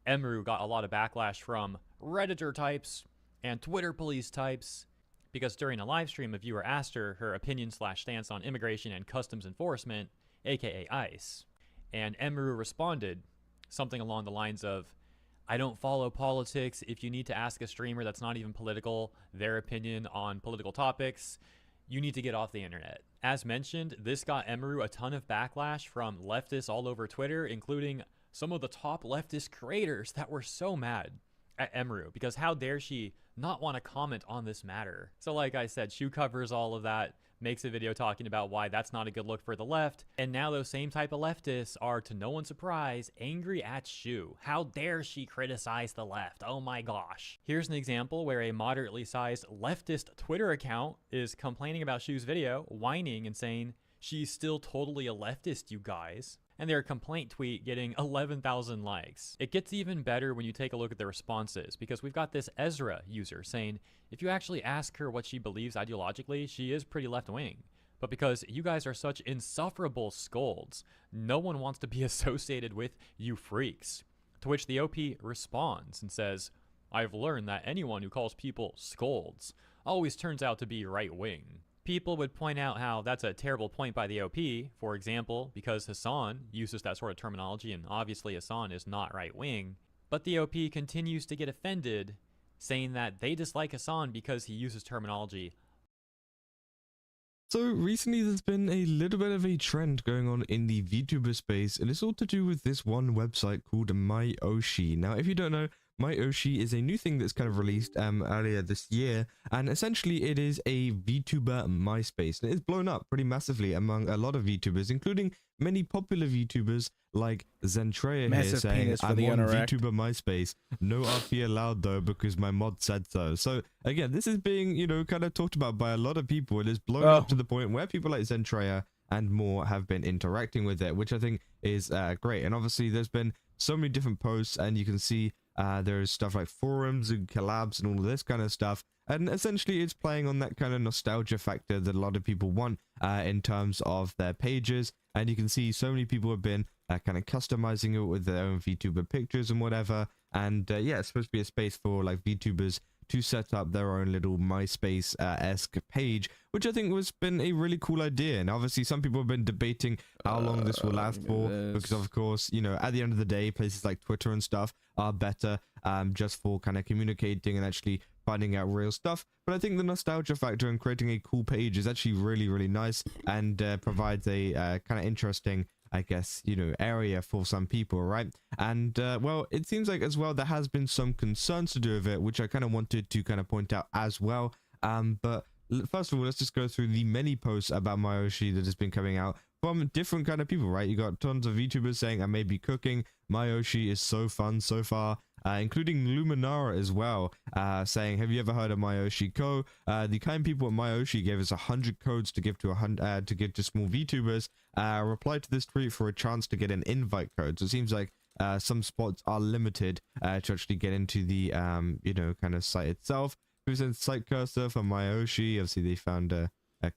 Emru got a lot of backlash from Redditor types and Twitter police types because during a live stream, a viewer asked her her opinion slash stance on immigration and customs enforcement, aka ICE. And Emru responded something along the lines of, I don't follow politics. If you need to ask a streamer that's not even political their opinion on political topics, you need to get off the internet. As mentioned, this got Emru a ton of backlash from leftists all over Twitter, including some of the top leftist creators that were so mad at Emru because how dare she not want to comment on this matter. So like I said, Shu covers all of that, makes a video talking about why that's not a good look for the left, and now those same type of leftists are, to no one's surprise, angry at Shu. How dare she criticize the left? Oh my gosh. Here's an example where a moderately sized leftist Twitter account is complaining about Shu's video, whining and saying, she's still totally a leftist, you guys. And their complaint tweet getting 11,000 likes. It gets even better when you take a look at the responses, because we've got this Ezra user saying, if you actually ask her what she believes ideologically, she is pretty left-wing. But because you guys are such insufferable scolds, no one wants to be associated with you freaks. To which the OP responds and says, I've learned that anyone who calls people scolds always turns out to be right-wing. People would point out how that's a terrible point by the OP, for example, because Hassan uses that sort of terminology, and obviously Hassan is not right-wing. But the OP continues to get offended, saying that they dislike Hassan because he uses terminology. So recently there's been a little bit of a trend going on in the VTuber space, and it's all to do with this one website called MyOshi. Now, if you don't know, MyOshi is a new thing that's kind of released earlier this year, and essentially it is a VTuber MySpace, and it's blown up pretty massively among a lot of VTubers, including many popular VTubers like Zentreya here saying, I'm on VTuber MySpace, no RP allowed though because my mod said so. So again, this is being, you know, kind of talked about by a lot of people. It is blown up to the point where people like Zentreya and more have been interacting with it, which I think is great. And obviously there's been so many different posts, and you can see there's stuff like forums and collabs and all of this kind of stuff, and essentially it's playing on that kind of nostalgia factor that a lot of people want in terms of their pages. And you can see so many people have been kind of customizing it with their own VTuber pictures and whatever. And yeah, it's supposed to be a space for like VTubers to set up their own little MySpace-esque page, which I think has been a really cool idea. And obviously some people have been debating how long this will last for, because of course, you know, at the end of the day, places like Twitter and stuff are better just for kind of communicating and actually finding out real stuff. But I think the nostalgia factor in creating a cool page is actually really, really nice, and provides a kind of interesting, I guess, you know, area for some people, right? And well, it seems like as well there has been some concerns to do with it, which I kind of wanted to kind of point out as well. But first of all, let's just go through the many posts about MyOshi that has been coming out from different kind of people, right? You got tons of YouTubers saying, I may be cooking, MyOshi is so fun so far, including Luminara as well, saying, have you ever heard of MyOshi Co? The kind people at MyOshi gave us 100 codes to give to small VTubers. Reply to this tweet for a chance to get an invite code. So it seems like some spots are limited to actually get into the you know, kind of site itself. Present site cursor for MyOshi. Obviously they found a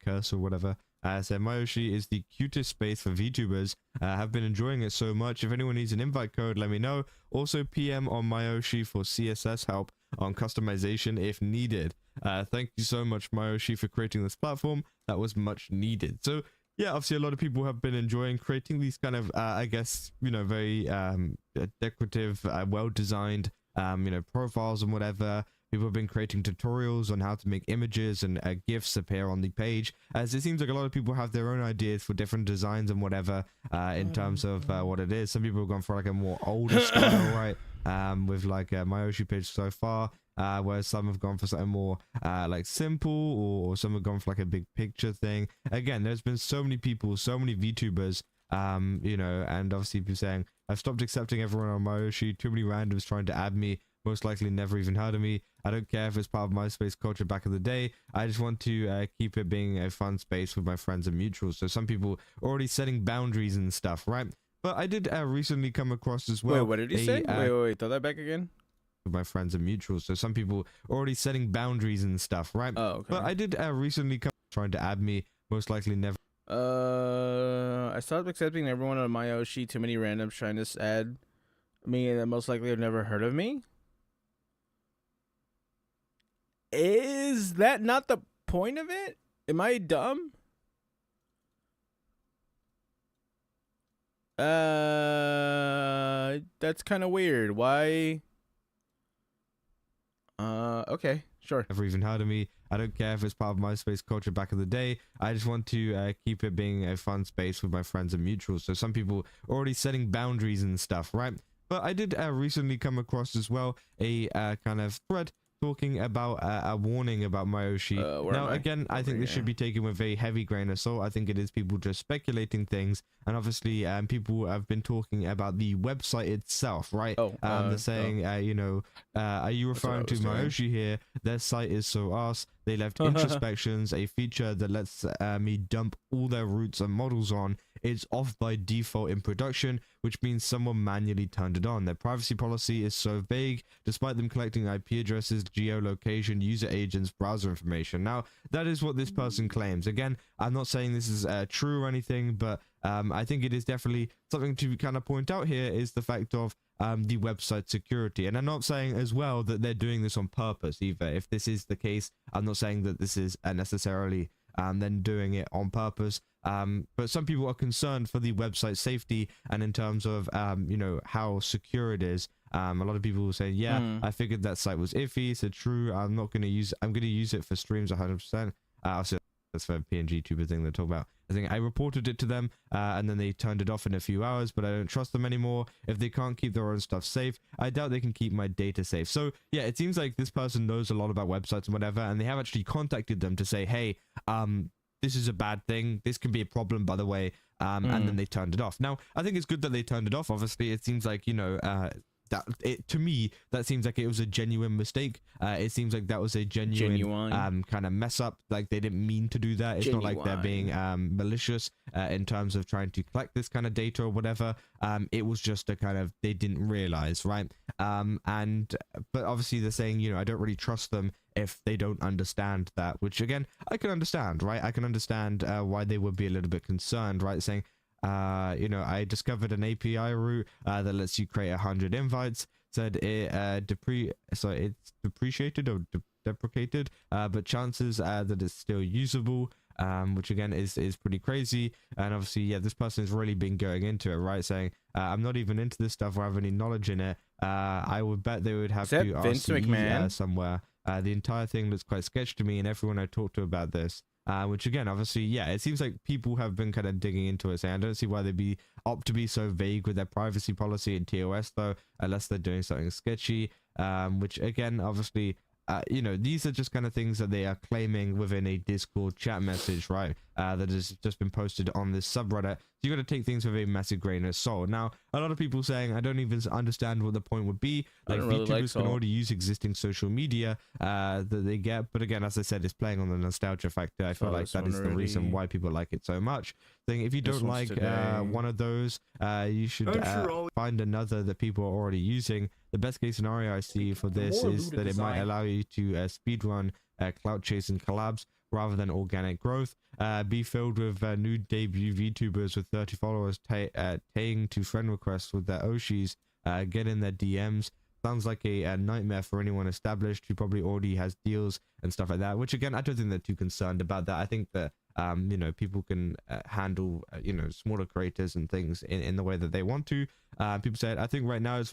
cursor or whatever. So MyOshi is the cutest space for VTubers. Have been enjoying it so much. If anyone needs an invite code, let me know. Also PM on MyOshi for CSS help on customization if needed. Thank you so much, MyOshi, for creating this platform. That was much needed. So yeah, obviously a lot of people have been enjoying creating these kind of, I guess, you know, very decorative, well-designed, you know, profiles and whatever. People have been creating tutorials on how to make images and GIFs appear on the page, as it seems like a lot of people have their own ideas for different designs and whatever in terms of what it is. Some people have gone for like a more older style, right, with like a MyOshi page so far, whereas some have gone for something more like simple, or some have gone for like a big picture thing. Again, there's been so many people, so many VTubers, you know, and obviously people saying, I've stopped accepting everyone on MyOshi, too many randoms trying to add me, most likely never even heard of me. I don't care if it's part of MySpace culture back in the day. I just want to keep it being a fun space with my friends and mutuals. So some people already setting boundaries and stuff, right? But I did recently come across as well. Wait, what did he say? Wait, throw that back again. With my friends and mutuals. So some people already setting boundaries and stuff, right? Oh, okay. But I did recently come trying to add me, most likely never. I stopped accepting everyone on MyOshi. Too many randoms trying to add. mean, that most likely have never heard of me. Is that not the point of it? Am I dumb? That's kind of weird. Why? Okay, sure. Never even heard of me. I don't care if it's part of MySpace culture back in the day. I just want to keep it being a fun space with my friends and mutuals. So some people are already setting boundaries and stuff, right? But I did recently come across as well a kind of thread talking about a warning about Myoshi. Now, again, I think this should be taken with a heavy grain of salt. I think it is people just speculating things. And obviously, people have been talking about the website itself, right? They're saying, you know, are you referring to Myoshi here? Their site is so arse. They left introspections, a feature that lets me dump all their routes and models on. It's off by default in production, which means someone manually turned it on. Their privacy policy is so vague, despite them collecting IP addresses, geolocation, user agents, browser information. Now, that is what this person claims. Again, I'm not saying this is true or anything, but I think it is definitely something to kind of point out here is the fact of the website security. And I'm not saying as well that they're doing this on purpose either. If this is the case, I'm not saying that this is necessarily then doing it on purpose. But some people are concerned for the website safety and in terms of, you know, how secure it is. A lot of people will say, yeah, I figured that site was iffy. So true. I'm going to use it for streams 100%. Also, that's for PNG tuber thing they're talking about. I think I reported it to them and then they turned it off in a few hours, but I don't trust them anymore. If they can't keep their own stuff safe, I doubt they can keep my data safe. So yeah, it seems like this person knows a lot about websites and whatever, and they have actually contacted them to say, hey, this is a bad thing. This can be a problem, by the way. And then they turned it off. Now, I think it's good that they turned it off. Obviously, it seems like, you know, to me, that seems like it was a genuine mistake. It seems like that was a genuine kind of mess up. Like they didn't mean to do that. It's not like they're being malicious in terms of trying to collect this kind of data or whatever. It was just a kind of, they didn't realize, right? But obviously they're saying, you know, I don't really trust them if they don't understand that, which again, I can understand, right? I can understand why they would be a little bit concerned, right? Saying, you know, I discovered an API route that lets you create 100 invites. Said it it's depreciated or deprecated, but chances that it's still usable, which again is pretty crazy. And obviously, yeah, this person has really been going into it, right? Saying, I'm not even into this stuff or have any knowledge in it. I would bet they would have to RCE somewhere. The entire thing looks quite sketchy to me, and everyone I talked to about this. Which again, obviously, yeah, it seems like people have been kind of digging into it, saying, I don't see why they'd opt to be so vague with their privacy policy in TOS, though, unless they're doing something sketchy, which again, obviously, you know, these are just kind of things that they are claiming within a Discord chat message, right? That has just been posted on this subreddit. So you got to take things with a massive grain of salt. Now, a lot of people saying, I don't even understand what the point would be. Like, VTubers can already use existing social media that they get. But again, as I said, it's playing on the nostalgia factor. I feel like that is the reason why people like it so much. Saying if you don't like one of those, you should find another that people are already using. The best case scenario I see for this is that it might allow you to speedrun clout chasing collabs rather than organic growth. Be filled with new debut VTubers with 30 followers paying to friend requests with their Oshis, get in their DMs. Sounds like a nightmare for anyone established who probably already has deals and stuff like that, which again, I don't think they're too concerned about that. I think that you know, people can handle you know, smaller creators and things in the way that they want to. People say, I think right now it's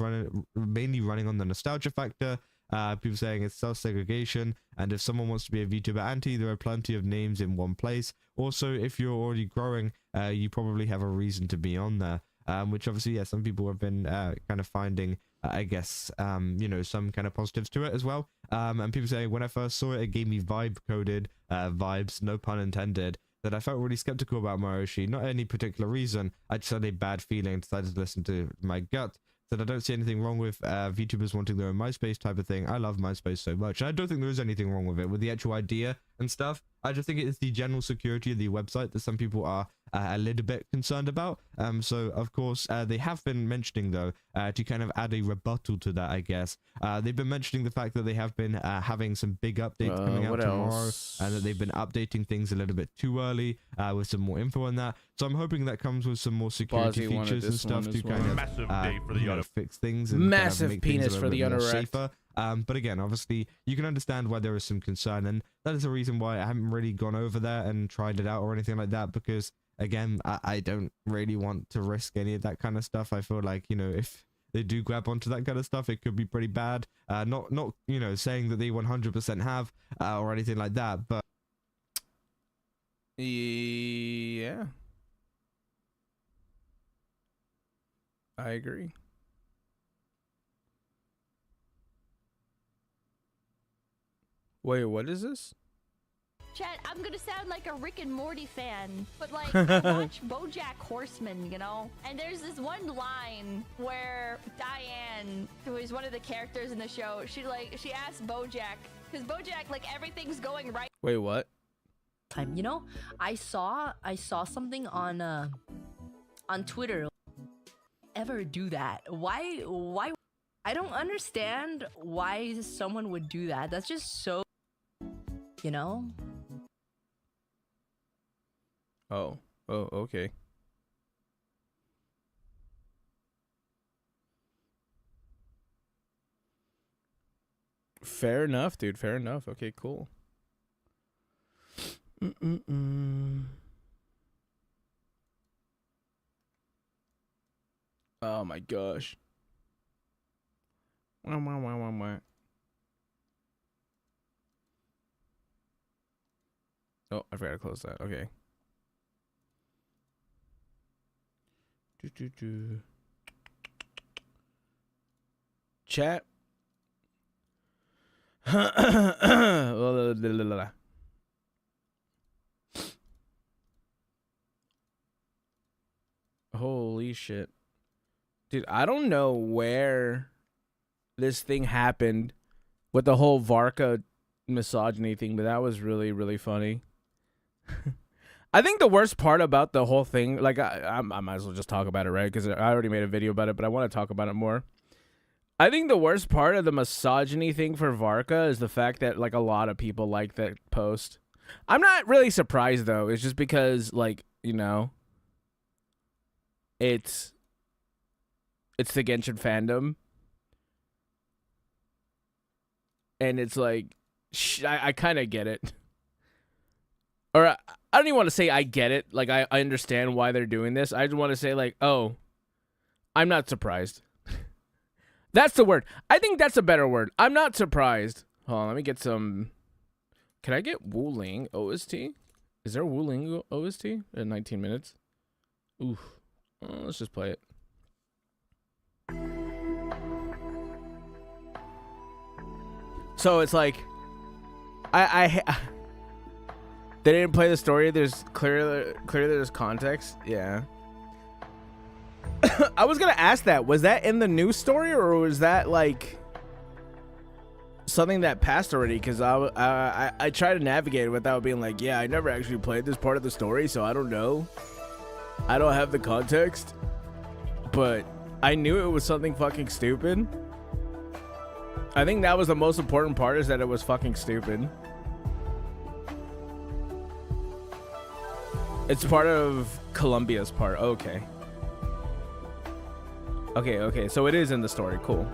mainly running on the nostalgia factor. People saying it's self-segregation, and if someone wants to be a VTuber anti, there are plenty of names in one place. Also, if you're already growing, you probably have a reason to be on there, which obviously, yeah, some people have been kind of finding, I guess, you know, some kind of positives to it as well. And people say, when I first saw it, it gave me vibe-coded vibes, no pun intended, that I felt really skeptical about Myoshi. Not any particular reason, I just had a bad feeling, decided to listen to my gut. That I don't see anything wrong with VTubers wanting their own MySpace type of thing. I love MySpace so much, and I don't think there is anything wrong with it, with the actual idea and stuff. I just think it is the general security of the website that some people are a little bit concerned about. So of course they have been mentioning though, to kind of add a rebuttal to that, I guess, they've been mentioning the fact that they have been having some big updates coming out tomorrow, and that they've been updating things a little bit too early, with some more info on that. So I'm hoping that comes with some more security features and stuff to kind of fix things and massive kind of make penis things a for the little bit more unerect. safer. But again, obviously, you can understand why there is some concern, and that is the reason why I haven't really gone over there and tried it out or anything like that, because again, I don't really want to risk any of that kind of stuff. I feel like, you know, if they do grab onto that kind of stuff, it could be pretty bad. Not you know, saying that they 100% have or anything like that, but yeah, I agree. Wait, what is this? Chat, I'm gonna sound like a Rick and Morty fan, but like, I watch BoJack Horseman, you know? And there's this one line where Diane, who is one of the characters in the show, she asks BoJack, because BoJack, like, everything's going right. Wait, what? You know, I saw something on Twitter. Ever do that? Why? I don't understand why someone would do that. That's just so, you know? Oh, okay. Fair enough, dude. Fair enough. Okay, cool. Oh my gosh. Oh, I forgot to close that. Okay. Chat. Holy shit. Dude, I don't know where this thing happened with the whole Varka misogyny thing, but that was really, really funny. I think the worst part about the whole thing, like, I might as well just talk about it, right? Because I already made a video about it, but I want to talk about it more. I think the worst part of the misogyny thing for Varka is the fact that, like, a lot of people like that post. I'm not really surprised, though. It's just because, like, you know, it's the Genshin fandom. And it's like, I kind of get it. Or I don't even want to say I get it. Like, I understand why they're doing this. I just want to say, like, oh, I'm not surprised. That's the word. I think that's a better word. I'm not surprised. Hold on, let me get some. Can I get Wuling OST? Is there Wuling OST in 19 minutes? Oof. Let's just play it. So it's like, they didn't play the story. There's clearly there's context. Yeah. I was gonna ask that. Was that in the news story, or was that like something that passed already? Because I try to navigate it without being like, yeah, I never actually played this part of the story, so I don't know. I don't have the context. But I knew it was something fucking stupid. I think that was the most important part, is that it was fucking stupid. It's part of Columbia's part. Okay. Okay, so it is in the story. Cool.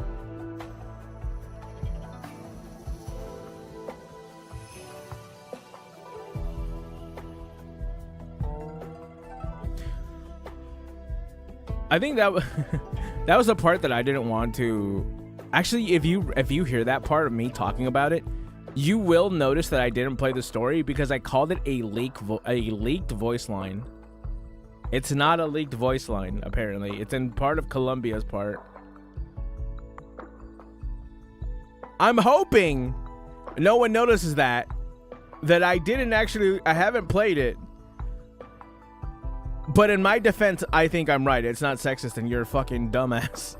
I think that that was the part that I didn't want to. Actually, if you hear that part of me talking about it, you will notice that I didn't play the story because I called it a leaked voice line. It's not a leaked voice line, apparently. It's in part of Columbia's part. I'm hoping no one notices that I haven't played it. But in my defense, I think I'm right. It's not sexist and you're a fucking dumbass.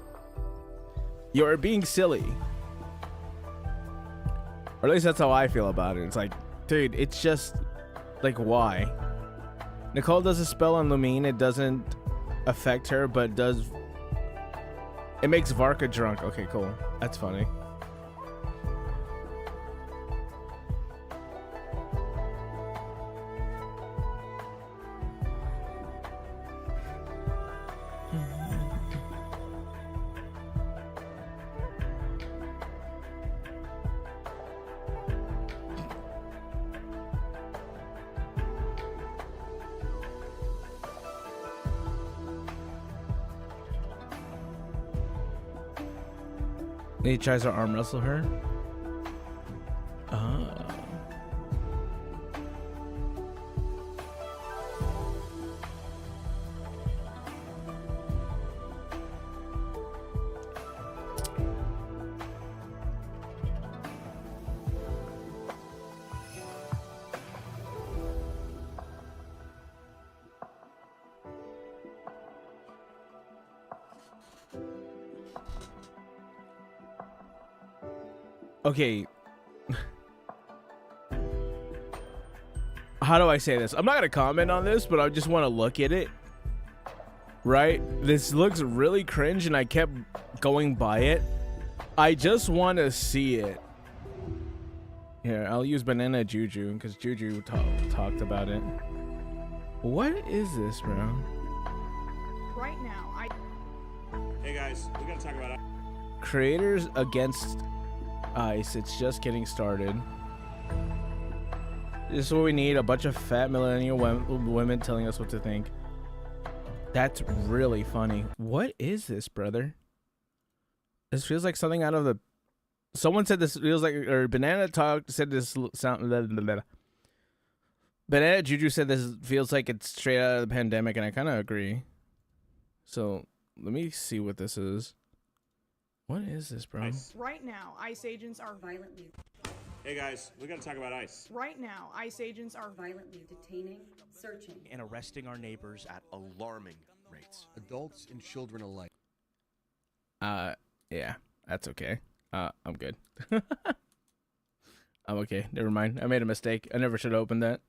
You're being silly. Or at least that's how I feel about it. It's like, dude, it's just like, why? Nicole does a spell on Lumine. It doesn't affect her, but does. It makes Varka drunk. Okay, cool. That's funny. He tries to arm wrestle her. Okay. How do I say this? I'm not gonna comment on this, but I just want to look at it. Right? This looks really cringe, and I kept going by it. I just want to see it. Here, I'll use Banana Juju because Juju talked about it. What is this, bro? Right now, Hey guys, we gotta talk about it. Creators against Ice. It's just getting started. This is what we need. A bunch of fat millennial women telling us what to think. That's really funny. What is this, brother? This feels like something out of the... Someone said this feels like... Or Banana Talk said this sound... Blah, blah, blah. Banana Juju said this feels like it's straight out of the pandemic, and I kind of agree. So, let me see what this is. What is this, bro? right now, ICE agents are Violently, Hey guys, we gotta talk about ICE. right now, ICE agents are violently detaining, searching, and arresting our neighbors at alarming rates. Adults and children alike. Yeah, that's okay. I'm good. I'm okay. Never mind. I made a mistake. I never should have opened that.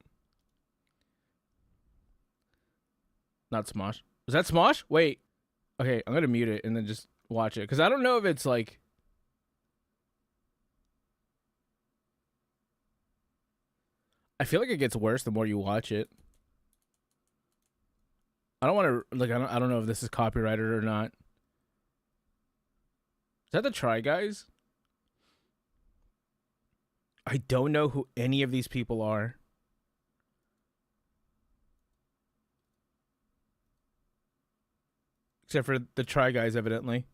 Not Smosh. Was that Smosh? Wait. Okay, I'm gonna mute it and then just watch it, because I don't know if it's like... I feel like it gets worse the more you watch it. I don't want to, like, I don't know if this is copyrighted or not. Is that the Try Guys? I don't know who any of these people are. Except for the Try Guys, evidently.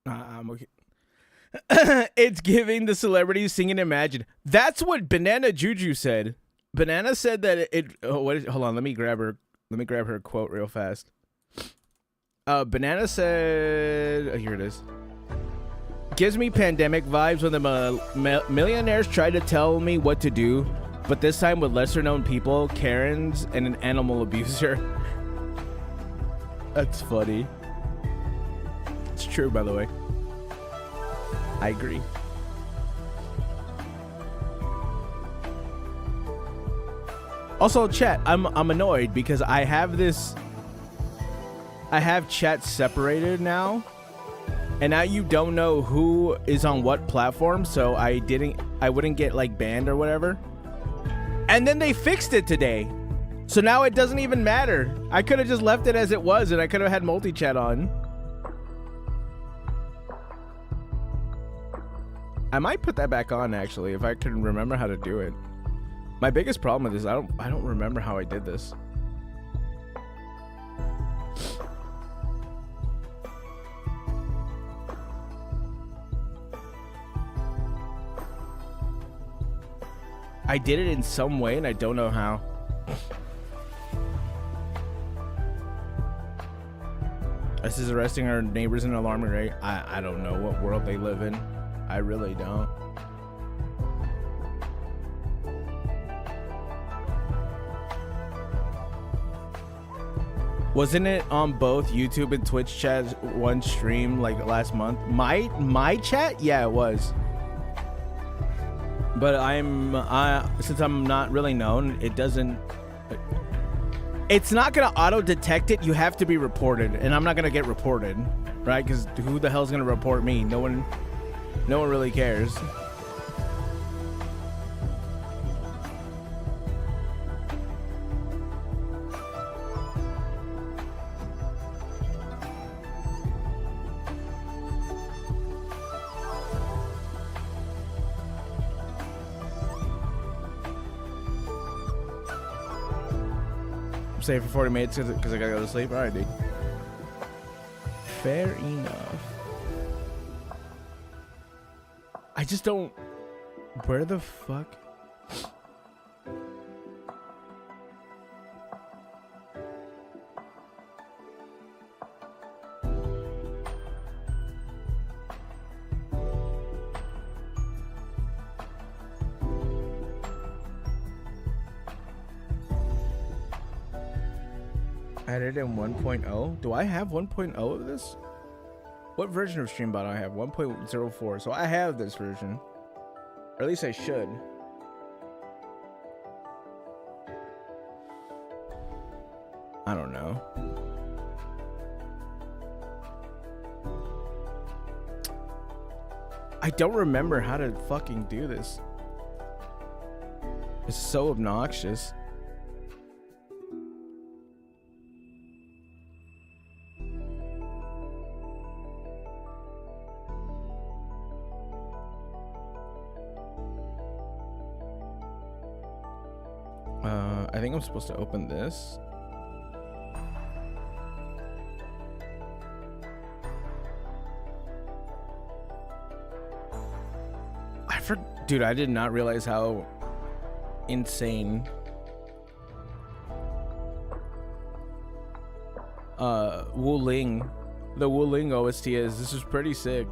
I'm okay. It's giving the celebrities singing Imagine. That's what Banana Juju said. Banana said that hold on, let me grab her quote real fast. Banana said, here it is. Gives me pandemic vibes when the millionaires try to tell me what to do, but this time with lesser known people, Karens, and an animal abuser. That's funny. It's true, by the way. I agree. Also, chat, I'm annoyed because I have chat separated now, and now you don't know who is on what platform, so I wouldn't get like banned or whatever. And then they fixed it today. So now it doesn't even matter. I could have just left it as it was, and I could have had multi-chat on. I might put that back on, actually, if I can remember how to do it. My biggest problem with this, I don't remember how I did this. I did it in some way, and I don't know how. This is arresting our neighbors in an alarming rate. I don't know what world they live in. I really don't. Wasn't it on both YouTube and Twitch chat one stream like last month? My chat? Yeah, it was. But since I'm not really known, it doesn't. It's not gonna auto detect it. You have to be reported, and I'm not gonna get reported, right? Because who the hell's gonna report me? No one really cares. Stay for 40 minutes because I gotta go to sleep. All right, dude. Fair enough. I just don't. Where the fuck? Added in 1.0. Do I have 1.0 of this? What version of Streambot do I have? 1.04. So I have this version. Or at least I should. I don't know. I don't remember how to fucking do this. It's so obnoxious. I think I'm supposed to open this. Dude, I did not realize how insane Wuling, the Wuling OST is. This is pretty sick.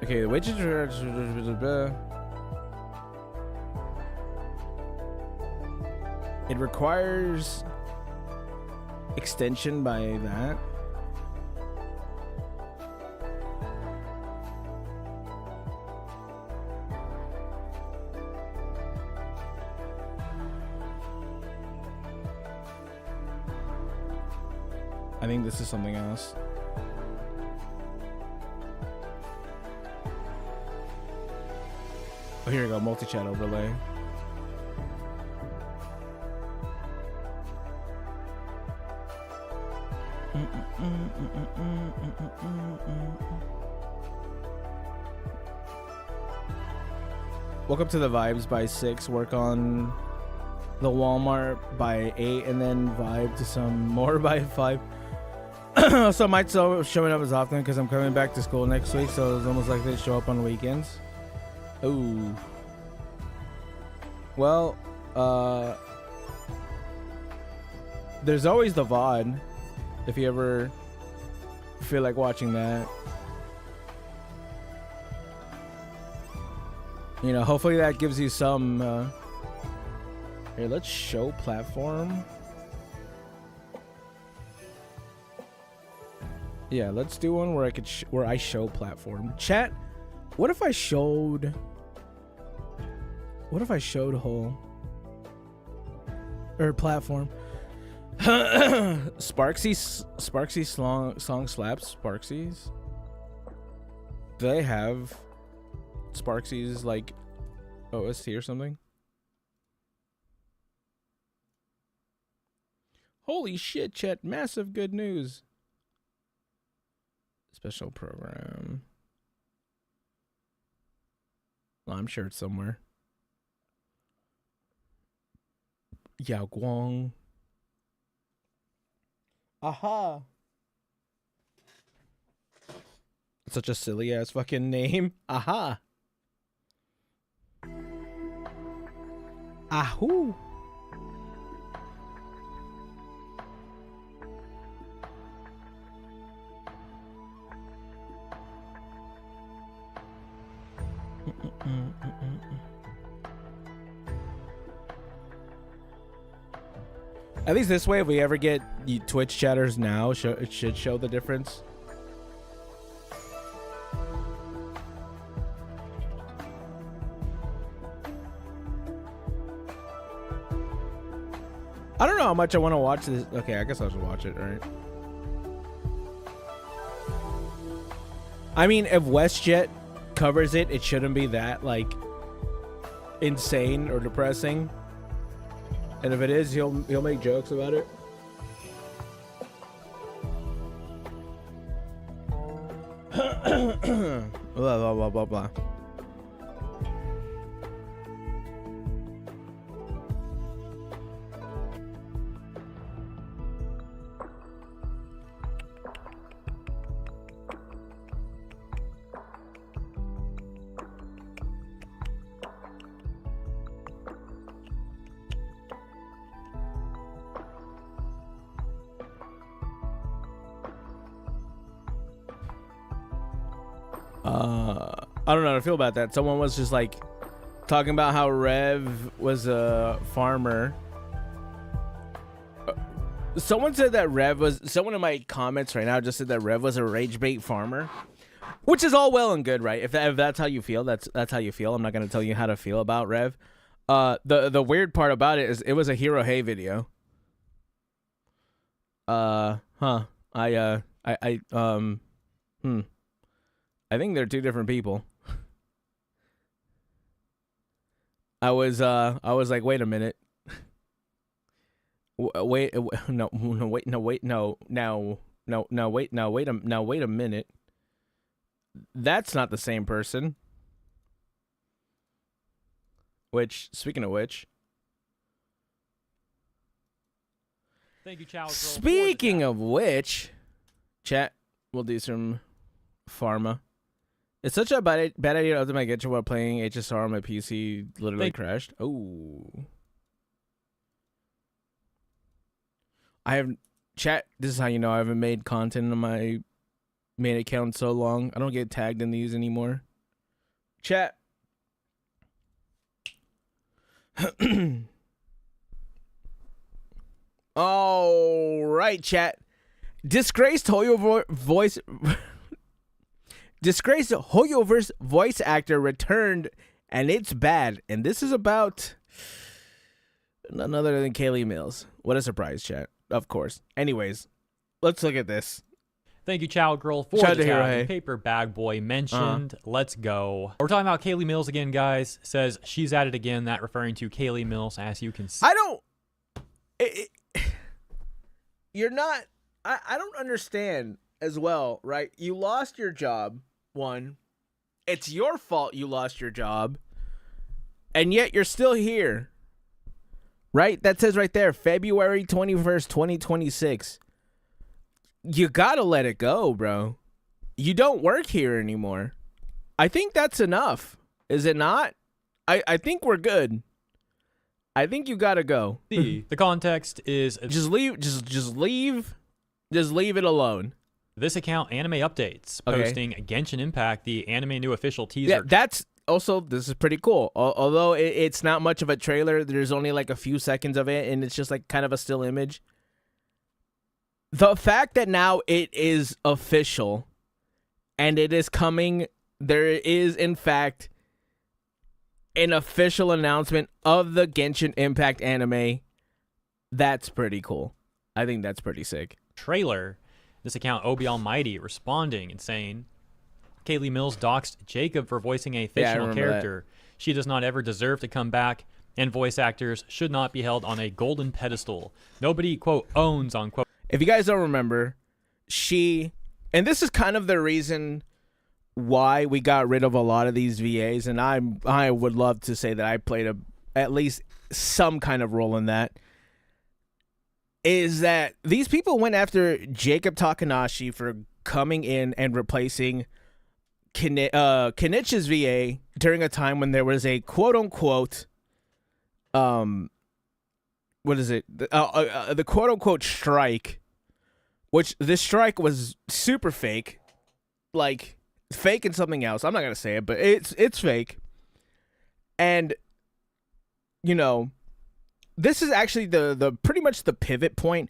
Okay, the widgets are. It requires extension by that. I think this is something else. Oh, here we go, multi-chat overlay. Welcome to the Vibes by 6. Work on the Walmart by 8, and then vibe to some more by 5. So I might start showing up as often because I'm coming back to school next week, so it's almost like they show up on weekends. Ooh. Well, there's always the VOD if you ever feel like watching that. You know, hopefully that gives you some here, let's show platform. Yeah, let's do one where I show platform. Chat, what if I showed whole or platform? Sparksy song slaps Sparksies. Do they have Sparksies like OST or something? Holy shit, chat, massive good news. Special program. Well, I'm sure it's somewhere. Yao Guang. Aha. Such a silly ass fucking name. Aha. Ahoo. At least this way, if we ever get Twitch chatters now, it should show the difference. I don't know how much I want to watch this. Okay, I guess I should watch it, right? I mean, if WestJet covers it, it shouldn't be that, like, insane or depressing. And if it is, he'll make jokes about it. Blah, blah, blah, blah, blah. I don't know how to feel about that. Someone was just like talking about how Rev was a farmer. Someone said that Rev was, someone in my comments right now just said that Rev was a rage bait farmer, which is all well and good, right? If that's how you feel, that's how you feel. I'm not gonna tell you how to feel about Rev. The weird part about it is it was a Hero Hey video. I think they're two different people. I was like, wait a minute. Wait a minute. That's not the same person. Which, speaking of which, Thank you, Chow Girl. speaking of which, chat, we'll do some pharma. It's such a bad idea to optimize gacha while playing HSR on my PC. Literally crashed. Oh. I have chat. This is how you know I haven't made content on my main account in so long. I don't get tagged in these anymore. Chat. All right, chat. Disgraced Hoyoverse voice actor returned, and it's bad. And this is about none other than Kaylee Mills. What a surprise, chat. Of course. Anyways, let's look at this. Thank you, Chow Girl, for Shout out the to Hero tag. Hey. Paper Bag Boy mentioned. Let's go. We're talking about Kaylee Mills again, guys. Says she's at it again. That referring to Kaylee Mills, as you can see. I don't. You're not. I don't understand as well, right? You lost your job. One, it's your fault you lost your job, and yet you're still here, right? That says right there, February 21st, 2026. You gotta let it go, bro. You don't work here anymore. I think that's enough. Is it not? I think we're good. I think you gotta go. The context is Just leave. Just leave. Just leave it alone. this account, Anime Updates, Okay. posting Genshin Impact, the anime new official teaser. Yeah, that's also, this is pretty cool. Although it's not much of a trailer, there's only like a few seconds of it, and it's just like kind of a still image. The fact that now it is official and it is coming, there is in fact an official announcement of the Genshin Impact anime. That's pretty cool. I think that's pretty sick. Trailer. This account, Obi Almighty, responding and saying, Kaylee Mills doxed Jacob for voicing a fictional remember character. She does not ever deserve to come back, and voice actors should not be held on a golden pedestal. Nobody, quote, owns, unquote. If you guys don't remember, and this is kind of the reason why we got rid of a lot of these VAs, and I would love to say that I played at least some kind of role in that, is that these people went after Jacob Takanashi for coming in and replacing Kenichi's VA during a time when there was a quote-unquote what is it? The quote-unquote strike, which this strike was super fake. Like, fake and something else. I'm not gonna say it, but it's fake. And you know, this is actually the pretty much the pivot point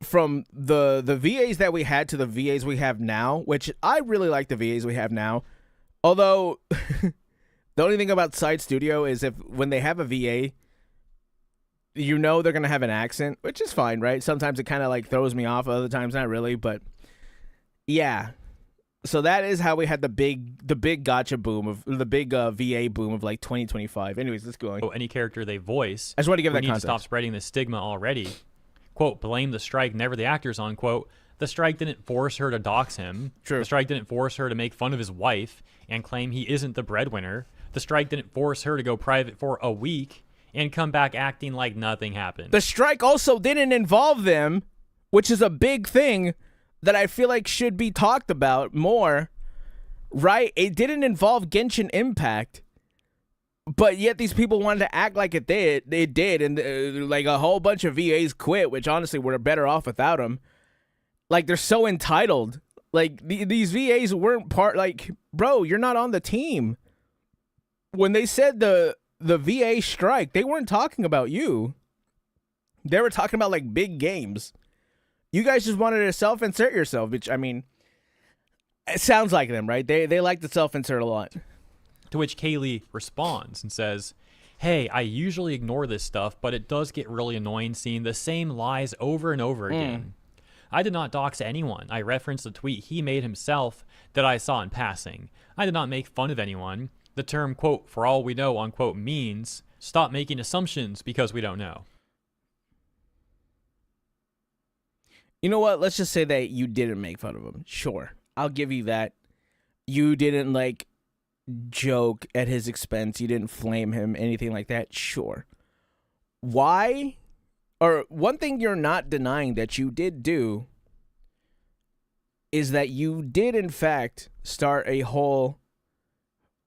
from the VAs that we had to the VAs we have now, which I really like the VAs we have now. Although the only thing about Side Studio is when they have a VA, you know they're gonna have an accent, which is fine, right? Sometimes it kind of like throws me off, other times not really, but yeah. So that is how we had the big gacha boom of the big VA boom of like 2025. Anyways, let's go on. Any character they voice. I just want to give we that need context. to stop spreading this stigma already. Quote, blame the strike, never the actors, unquote. The strike didn't force her to dox him. True. The strike didn't force her to make fun of his wife and claim he isn't the breadwinner. The strike didn't force her to go private for a week and come back acting like nothing happened. The strike also didn't involve them, which is a big thing that I feel like should be talked about more, right? It didn't involve Genshin Impact, but yet these people wanted to act like it did. It did, and like a whole bunch of VAs quit, which honestly we're better off without them. Like, they're so entitled. Like, these VAs weren't part, like, bro, you're not on the team. When they said the VA strike, they weren't talking about you. They were talking about, like, big games. You guys just wanted to self-insert yourself, which, I mean, it sounds like them, right? They like to self-insert a lot. To which Kaylee responds and says, hey, I usually ignore this stuff, but it does get really annoying seeing the same lies over and over again. I did not dox anyone. I referenced the tweet he made himself that I saw in passing. I did not make fun of anyone. The term, quote, for all we know, unquote, means stop making assumptions because we don't know. You know what? Let's just say that you didn't make fun of him. Sure. I'll give you that. You didn't, like, joke at his expense. You didn't flame him, anything like that. Sure. Why? Or one thing you're not denying that you did do is that you did, in fact, start a whole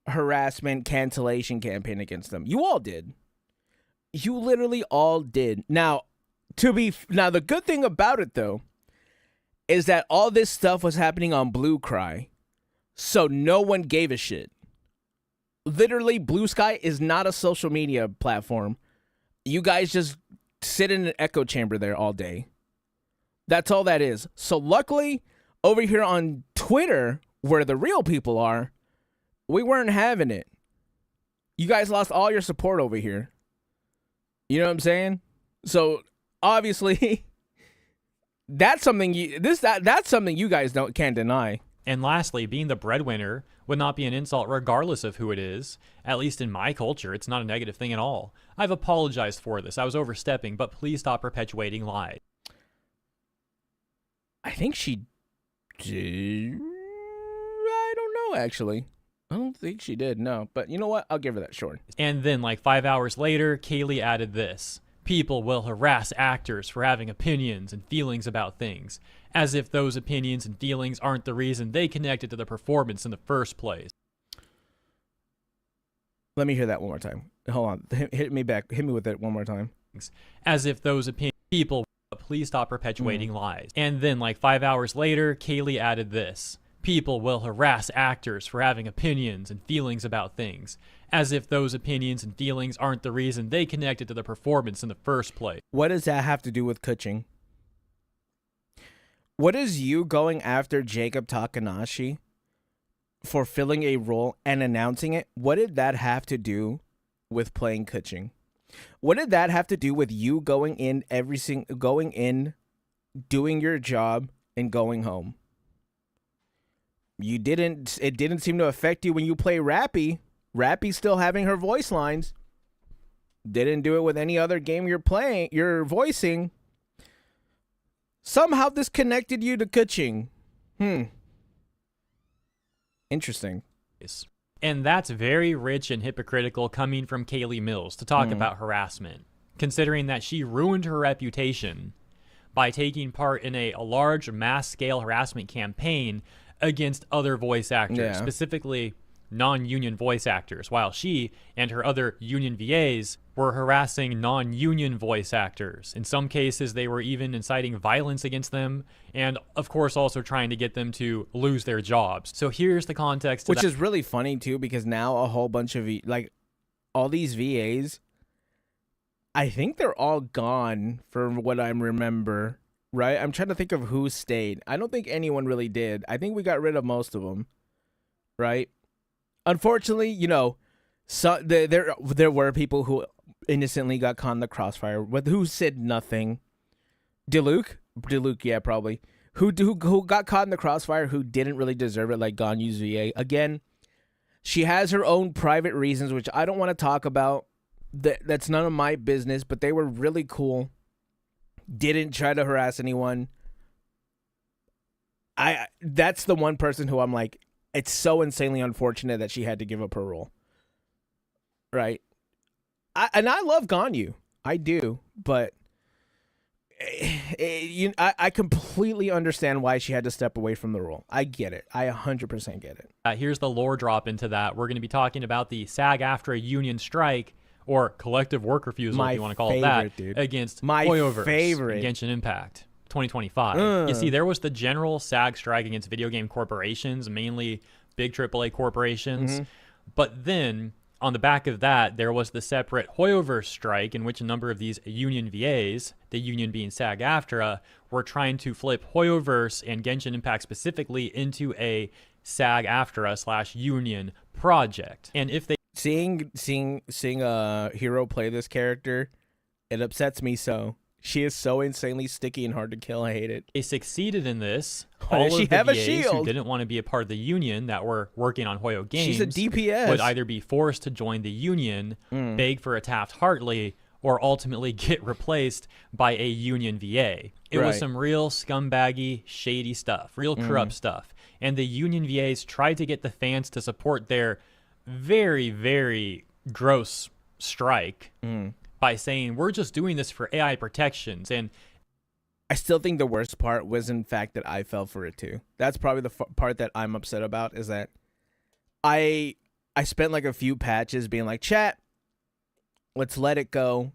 harassment cancellation campaign against them. You all did. You literally all did. Now, the good thing about it, though, is that all this stuff was happening on Blue Cry, so no one gave a shit. Literally, Blue Sky is not a social media platform. You guys just sit in an echo chamber there all day. That's all that is. So luckily, over here on Twitter, where the real people are, we weren't having it. You guys lost all your support over here. You know what I'm saying? So obviously, that's something that's something you guys can't deny. And lastly, being the breadwinner would not be an insult regardless of who it is. At least in my culture, it's not a negative thing at all. I've apologized for this. I was overstepping, but please stop perpetuating lies. I think she did. I don't know, actually. I don't think she did, no. But you know what? I'll give her that short. And then, like 5 hours later, Kaylee added this. People will harass actors for having opinions and feelings about things, as if those opinions and feelings aren't the reason they connected to the performance in the first place. Let me hear that one more time. Hold on. Hit me back. Hit me with it one more time. As if those people, please stop perpetuating lies. And then, like 5 hours later, Kaylee added this. People will harass actors for having opinions and feelings about things, as if those opinions and feelings aren't the reason they connected to the performance in the first place. What does that have to do with coaching? What is you going after Jacob Takanashi for filling a role and announcing it? What did that have to do with playing coaching? What did that have to do with you going in, doing your job, and going home? It didn't seem to affect you when you play Rappy. Rappy's still having her voice lines. Didn't do it with any other game you're voicing. Somehow this connected you to coaching. Interesting. And that's very rich and hypocritical coming from Kaylee Mills to talk about harassment, considering that she ruined her reputation by taking part in a large mass-scale harassment campaign against other voice actors, specifically non-union voice actors, while she and her other union VAs were harassing non-union voice actors. In some cases, they were even inciting violence against them, and of course also trying to get them to lose their jobs. So here's the context. Which is really funny too, because now a whole bunch of all these VAs, I think they're all gone from what I remember, right? I'm trying to think of who stayed. I don't think anyone really did. I think we got rid of most of them, right? Unfortunately, you know, so there were people who innocently got caught in the crossfire, but who said nothing. Diluc, yeah, probably. Who got caught in the crossfire, who didn't really deserve it, like Ganyu's VA. Again, she has her own private reasons, which I don't want to talk about. That's none of my business, but they were really cool. Didn't try to harass anyone. That's the one person who I'm like, it's so insanely unfortunate that she had to give up her role. Right? I love Ganyu. I do, but I completely understand why she had to step away from the role. I get it. I 100% get it. Here's the lore drop into that. We're going to be talking about the SAG-AFTRA union strike, or collective work refusal, if you want to call it that, dude. against My Hoyoverse favorite. and Genshin Impact 2025. You see, there was the general SAG strike against video game corporations, mainly big AAA corporations. But then, on the back of that, there was the separate Hoyoverse strike, in which a number of these union VAs, the union being SAG-AFTRA, were trying to flip Hoyoverse and Genshin Impact specifically into a SAG-AFTRA/union project. And if they Seeing a hero play this character, it upsets me so. She is so insanely sticky and hard to kill. I hate it. They succeeded in this. Why All does she of the have a VAs shield? who didn't want to be a part of the union that were working on Hoyo games She's a DPS. would either be forced to join the union, beg for a Taft-Hartley, or ultimately get replaced by a union VA. It was some real scumbaggy, shady stuff, real corrupt stuff. And the union VAs tried to get the fans to support their very, very gross strike by saying, we're just doing this for AI protections. And I still think the worst part was, in fact, that I fell for it too. That's probably the part that I'm upset about, is that I spent like a few patches being like, chat, let's let it go.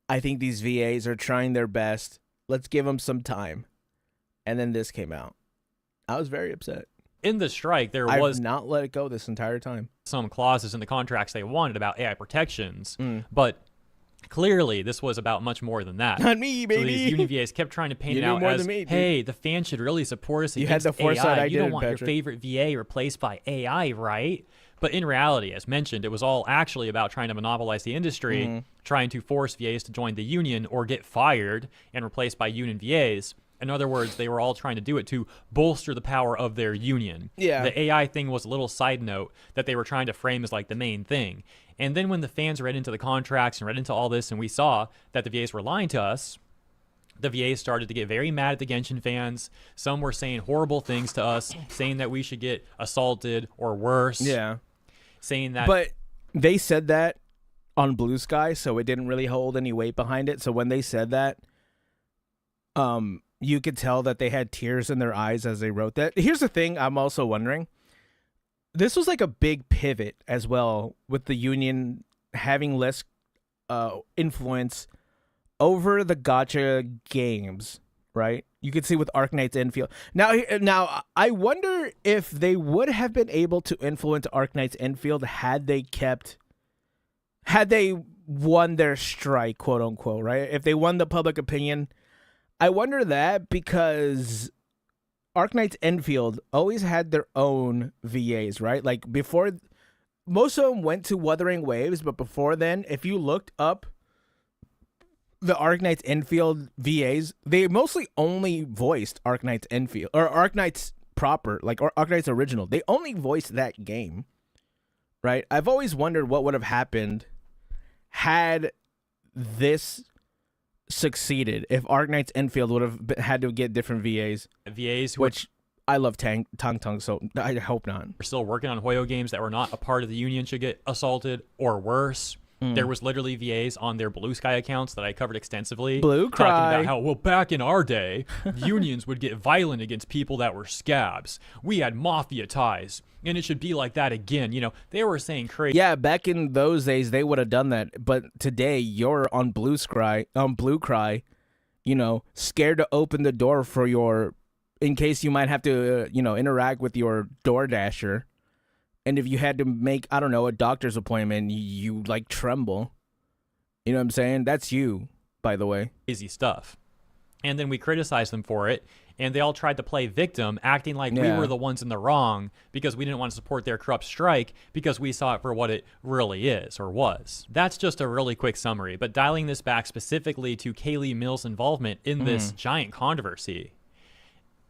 I think these VAs are trying their best. Let's give them some time. And then this came out. I was very upset. in the strike, there I've was not let it go this entire time. Some clauses in the contracts they wanted about AI protections, but clearly this was about much more than that. Not me, baby. So these union VAs kept trying to paint it out as, hey, the fans should really support us You had against the foresight AI. I You don't did, want Patrick. your favorite VA replaced by AI, right? But in reality, as mentioned, it was all actually about trying to monopolize the industry, trying to force VAs to join the union or get fired and replaced by union VAs. In other words, they were all trying to do it to bolster the power of their union. Yeah. The AI thing was a little side note that they were trying to frame as like the main thing. And then when the fans read into the contracts and read into all this and we saw that the VAs were lying to us, the VAs started to get very mad at the Genshin fans. Some were saying horrible things to us, saying that we should get assaulted or worse. Yeah. Saying that. But they said that on Blue Sky, so it didn't really hold any weight behind it. So when they said that, you could tell that they had tears in their eyes as they wrote that. Here's the thing I'm also wondering. This was like a big pivot as well, with the union having less influence over the gacha games, right? You could see with Arknight's Enfield. Now, I wonder if they would have been able to influence Arknight's Enfield had they won their strike, quote unquote, right? If they won the public opinion. I wonder that because Arknight's Enfield always had their own VAs, right? Like before, most of them went to Wuthering Waves, but before then, if you looked up the Arknight's Enfield VAs, they mostly only voiced Arknight's Enfield, or Arknight's proper, like or Arknight's original. They only voiced that game, right? I've always wondered what would have happened had this succeeded, if Arknight's Enfield would have had to get different VAs. VAs, which I love Tang, so I hope not. We're still working on Hoyo games that were not a part of the union should get assaulted or worse. There was literally VAs on their Blue Sky accounts that I covered extensively. Blue talking Cry. about how, well, back in our day, unions would get violent against people that were scabs. We had mafia ties, and it should be like that again. You know, they were saying crazy. Yeah, back in those days, they would have done that. But today, you're on Blue Cry, you know, scared to open the door for your, in case you might have to, interact with your DoorDasher. And if you had to make, I don't know, a doctor's appointment, you like tremble. You know what I'm saying? That's you, by the way. Crazy stuff. And then we criticized them for it, and they all tried to play victim, acting like we were the ones in the wrong because we didn't want to support their corrupt strike because we saw it for what it really is or was. That's just a really quick summary, but dialing this back specifically to Kaylee Mills' involvement in this giant controversy.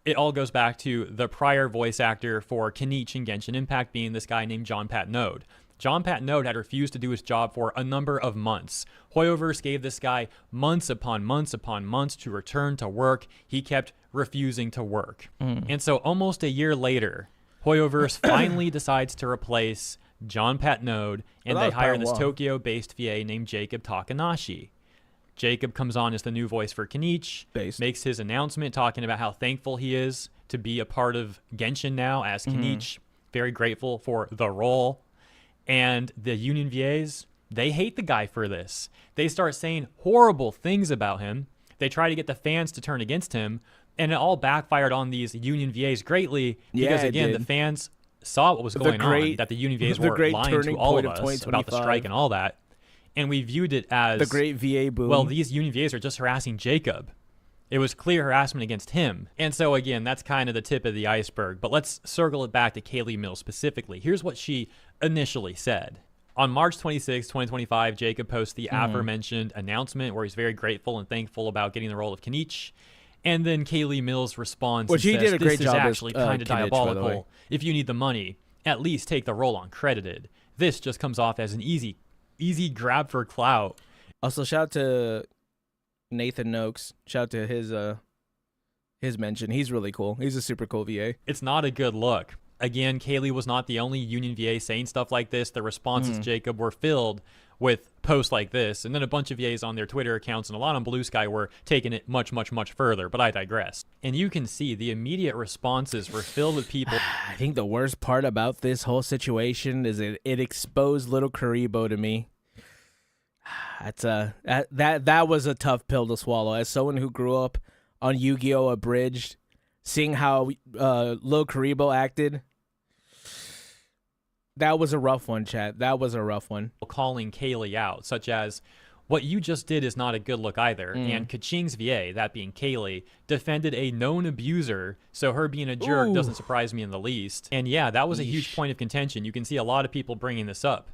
It all goes back to the prior voice actor for Kenichi in Genshin Impact being this guy named John Patnode. John Patnode had refused to do his job for a number of months. Hoyoverse gave this guy months upon months upon months to return to work. He kept refusing to work. And so almost a year later, Hoyoverse finally decides to replace John Patnode, and they hire this Tokyo-based VA named Jacob Takanashi. Jacob comes on as the new voice for Kenichi, makes his announcement talking about how thankful he is to be a part of Genshin now as Kenichi, very grateful for the role. And the union VAs, they hate the guy for this. They start saying horrible things about him. They try to get the fans to turn against him, and it all backfired on these union VAs greatly because, again, the fans saw what was going on, that the union VAs were lying to all of us about the strike and all that. And we viewed it as the great VA boom. Well, these union VAs are just harassing Jacob. It was clear harassment against him. And so, again, that's kind of the tip of the iceberg. But let's circle it back to Kaylee Mills specifically. Here's what she initially said. On March 26, 2025, Jacob posts the aforementioned announcement where he's very grateful and thankful about getting the role of Kenichi. And then Kaylee Mills responds and says, did a great this job is actually kind of Kenichi, by the way. diabolical. If you need the money, at least take the role uncredited. This just comes off as an easy grab for clout. Also, shout out to Nathan Noakes. Shout out to his mention. He's really cool. He's a super cool VA. It's not a good look. Again, Kaylee was not the only union VA saying stuff like this. The responses, Jacob, were filled with posts like this. And then a bunch of VAs on their Twitter accounts and a lot on Blue Sky were taking it much, much, much further. But I digress. And you can see the immediate responses were filled with people. I think the worst part about this whole situation is it exposed little Karibo to me. That was a tough pill to swallow. As someone who grew up on Yu-Gi-Oh! Abridged, seeing how Lil Karibo acted, that was a rough one, chat. That was a rough one. Calling Kaylee out, such as, what you just did is not a good look either. And Kaching's VA, that being Kaylee, defended a known abuser, so her being a jerk doesn't surprise me in the least. And yeah, that was a huge point of contention. You can see a lot of people bringing this up.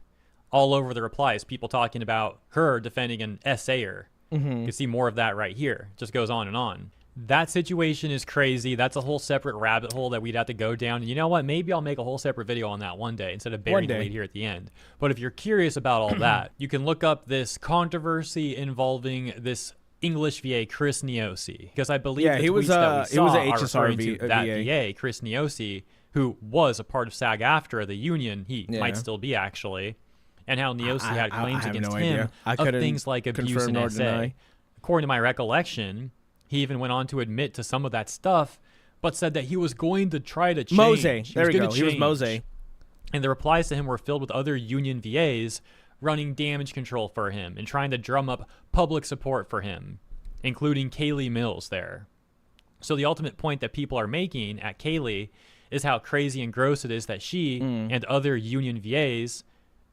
All over the replies, people talking about her defending an essayer. You can see more of that right here. Just goes on and on. That situation is crazy. That's a whole separate rabbit hole that we'd have to go down. And you know what? Maybe I'll make a whole separate video on that one day instead of burying the lead here at the end. But if you're curious about all that, you can look up this controversy involving this English VA, Chris Neosi. Because I believe the tweets that we saw are referring to that VA, Chris Neosi, who was a part of SAG-AFTRA, the union. He might still be, actually. And how Neosi had claims against him of things like abuse and SA. According to my recollection, he even went on to admit to some of that stuff, but said that he was going to try to change. Mose. There we go. He was Mose. And the replies to him were filled with other union VAs running damage control for him and trying to drum up public support for him, including Kaylee Mills there. So the ultimate point that people are making at Kaylee is how crazy and gross it is that she and other union VAs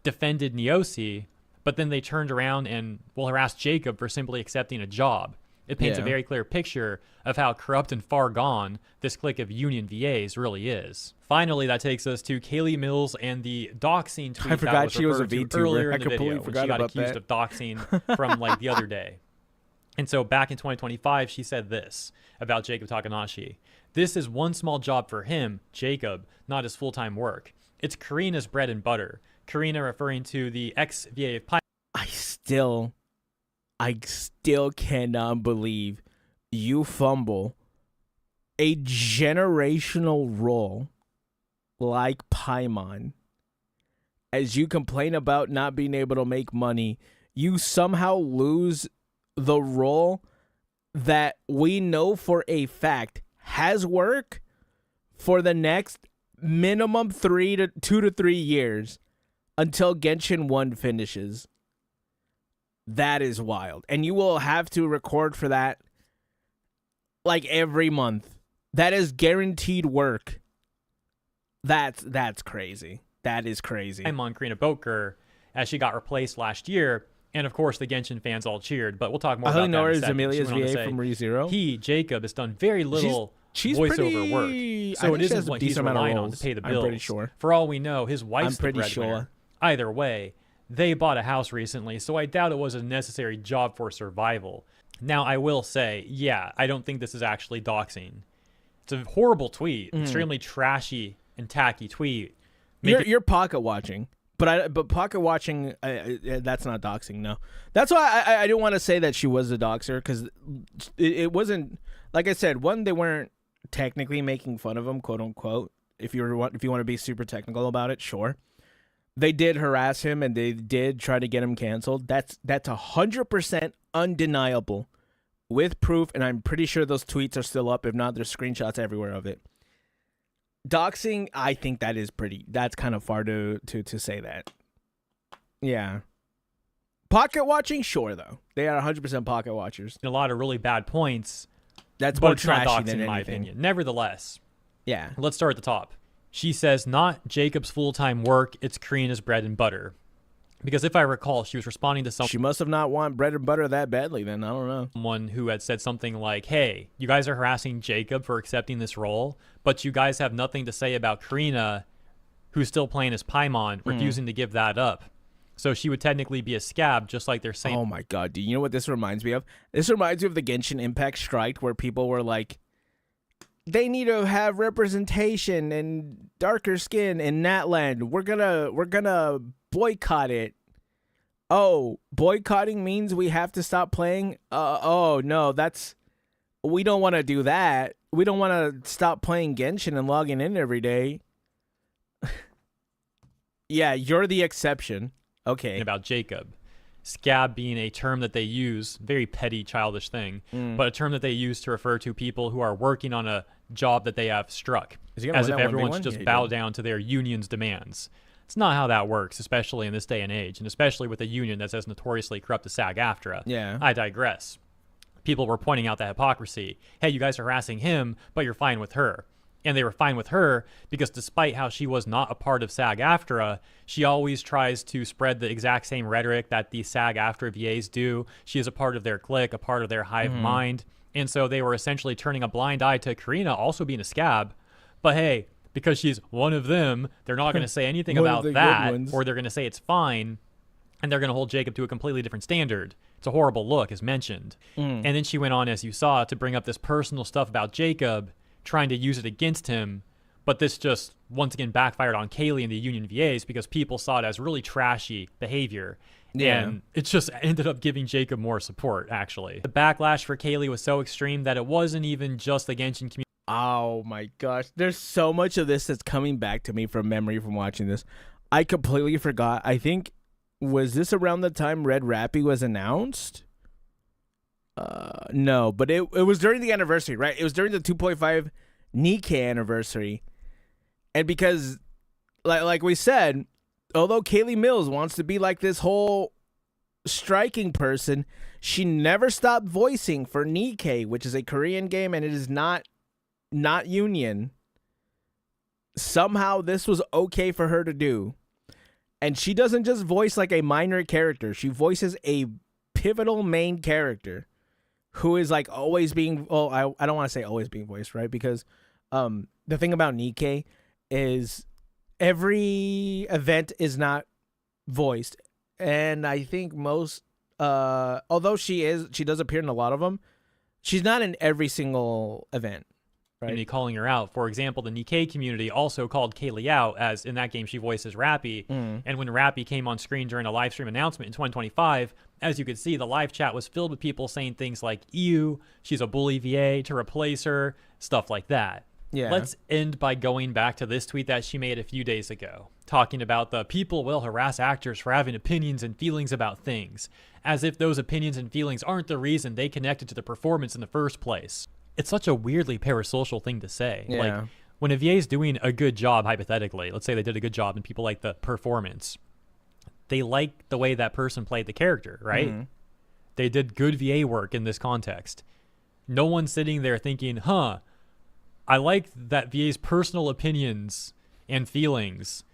defended Neosi, but then they turned around and harassed Jacob for simply accepting a job. It paints a very clear picture of how corrupt and far gone this clique of union VAs really is. Finally, that takes us to Kaylee Mills and the doxing tweet I forgot she was a VTuber earlier in the video when she got accused of doxing from like the other day. And so back in 2025, she said this about Jacob Takanashi. This is one small job for him, Jacob, not his full-time work. It's Karina's bread and butter. Karina referring to the ex-VA of Pi. I still cannot believe you fumble a generational role like Paimon as you complain about not being able to make money, you somehow lose the role that we know for a fact has work for the next minimum 2 to 3 years until Genshin 1 finishes. That is wild. And you will have to record for that like every month. That is guaranteed work. That's crazy. That is crazy. I'm on Karina Boker as she got replaced last year. And of course, the Genshin fans all cheered, but we'll talk more about that in a second. Amelia's VA from ReZero. Jacob, has done very little she's voiceover work. So it isn't what he's relying on to pay the bills. I'm pretty sure. For all we know, his wife's the breadwinner. Either way, they bought a house recently, so I doubt it was a necessary job for survival. Now, I will say, yeah, I don't think this is actually doxing. It's a horrible tweet, extremely trashy and tacky tweet. You're pocket watching. But pocket watching, that's not doxing, no. That's why I didn't want to say that she was a doxer, because it wasn't, like I said, one, they weren't technically making fun of him, quote unquote. If you want to be super technical about it, sure. They did harass him and they did try to get him canceled. That's 100% undeniable with proof, and I'm pretty sure those tweets are still up. If not, there's screenshots everywhere of it. Doxing, I think that's kind of far to say that. Yeah. Pocket watching, sure, though. They are 100% pocket watchers. A lot of really bad points. That's but more it's not trashy doxing than in my anything. opinion. Nevertheless. Yeah. Let's start at the top. She says, not Jacob's full-time work, it's Karina's bread and butter. Because if I recall, she was responding to someone. She must have not want bread and butter that badly then. I don't know. Someone who had said something like, hey, you guys are harassing Jacob for accepting this role, but you guys have nothing to say about Karina, who's still playing as Paimon, refusing to give that up. So she would technically be a scab, just like they're saying. Oh my god, do you know what this reminds me of? This reminds me of the Genshin Impact strike, where people were like, they need to have representation and darker skin in Natland. We're gonna boycott it. Oh, boycotting means we have to stop playing? Oh no, we don't want to do that. We don't want to stop playing Genshin and logging in every day. Yeah, you're the exception. Okay. About Jacob. Scab being a term that they use, very petty, childish thing, but a term that they use to refer to people who are working on a job that they have struck, as if everyone should just bow down to their union's demands. It's not how that works, especially in this day and age, and especially with a union that's as notoriously corrupt as SAG-AFTRA. Yeah. I digress. People were pointing out the hypocrisy. Hey, you guys are harassing him, but you're fine with her. And they were fine with her because despite how she was not a part of SAG-AFTRA, she always tries to spread the exact same rhetoric that the SAG-AFTRA VAs do. She is a part of their clique, a part of their hive mind. And so they were essentially turning a blind eye to Karina also being a scab. But hey, because she's one of them, they're not going to say anything about that, or they're going to say it's fine, and they're going to hold Jacob to a completely different standard. It's a horrible look, as mentioned. And then she went on, as you saw, to bring up this personal stuff about Jacob, trying to use it against him, but this just once again backfired on Kaylee and the Union VAs because people saw it as really trashy behavior. Yeah. And it just ended up giving Jacob more support, actually. The backlash for Kaylee was so extreme that it wasn't even just the Genshin community. Oh my gosh. There's so much of this that's coming back to me from memory from watching this. I completely forgot. I think, was this around the time Red Rappy was announced? No, but it was during the anniversary, right? It was during the 2.5 Nikkei anniversary. And because, like we said, although Kaylee Mills wants to be like this whole striking person, she never stopped voicing for Nikkei, which is a Korean game, and it is not Union. Somehow this was okay for her to do. And she doesn't just voice like a minor character. She voices a pivotal main character who is like always being, I don't want to say always being voiced, right? Because the thing about Nikkei is every event is not voiced. And I think most, although she does appear in a lot of them, she's not in every single event. Right. Calling her out. For example, the Nikkei community also called Kaylee out, as in that game she voices Rappy. And when Rappy came on screen during a live stream announcement in 2025, as you could see, the live chat was filled with people saying things like, ew, she's a bully VA, to replace her, stuff like that. Yeah. Let's end by going back to this tweet that she made a few days ago. talking about the people will harass actors for having opinions and feelings about things, as if those opinions and feelings aren't the reason they connected to the performance in the first place. It's such a weirdly parasocial thing to say. Yeah. Like, when a VA is doing a good job, hypothetically, let's say they did a good job and people like the performance, they like the way that person played the character, right? Mm-hmm. They did good VA work in this context. No one's sitting there thinking, I like that VA's personal opinions and feelings.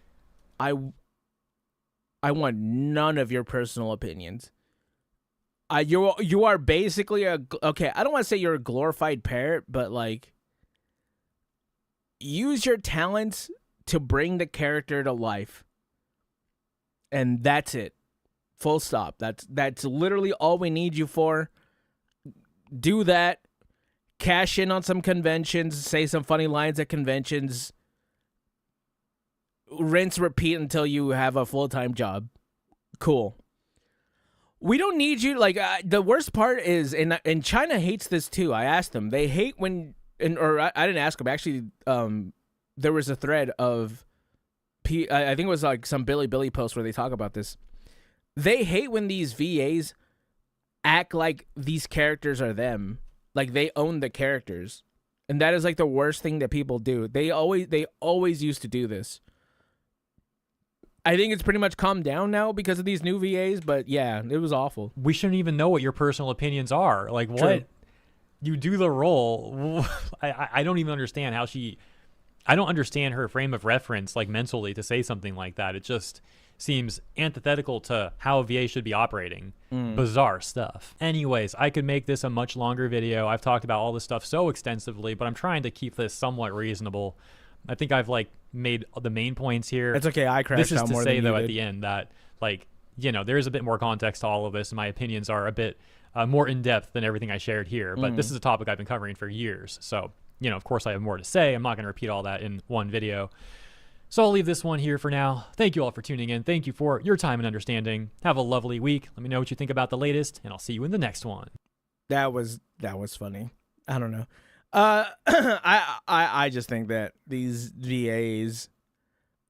I want none of your personal opinions. You are basically okay, I don't want to say you're a glorified parrot, but like, use your talents to bring the character to life. And that's it. Full stop. That's literally all we need you for. Do that. Cash in on some conventions, say some funny lines at conventions. Rinse, repeat until you have a full-time job. Cool. We don't need you. Like, the worst part is, and China hates this too. I asked them. They hate when, I didn't ask them. Actually, there was a thread of, I think it was like some Billy post where they talk about this. They hate when these VAs act like these characters are them. Like, they own the characters. And that is like the worst thing that people do. They always used to do this. I think it's pretty much calmed down now because of these new VAs, but yeah, it was awful. We shouldn't even know what your personal opinions are. Like, what? True. You do the role. I don't even understand how I don't understand her frame of reference, like, mentally, to say something like that. It just seems antithetical to how a VA should be operating. Bizarre stuff. Anyways, I could make this a much longer video. I've talked about all this stuff so extensively, but I'm trying to keep this somewhat reasonable. I think I've, like, made the main points here. It's okay, I crashed This is out to more say, than though, you at did. the end that, like, you know, there is a bit more context to all of this, and my opinions are a bit more in-depth than everything I shared here. But this is a topic I've been covering for years. So, you know, of course I have more to say. I'm not going to repeat all that in one video. So I'll leave this one here for now. Thank you all for tuning in. Thank you for your time and understanding. Have a lovely week. Let me know what you think about the latest, and I'll see you in the next one. That was funny. I don't know. I just think that these VAs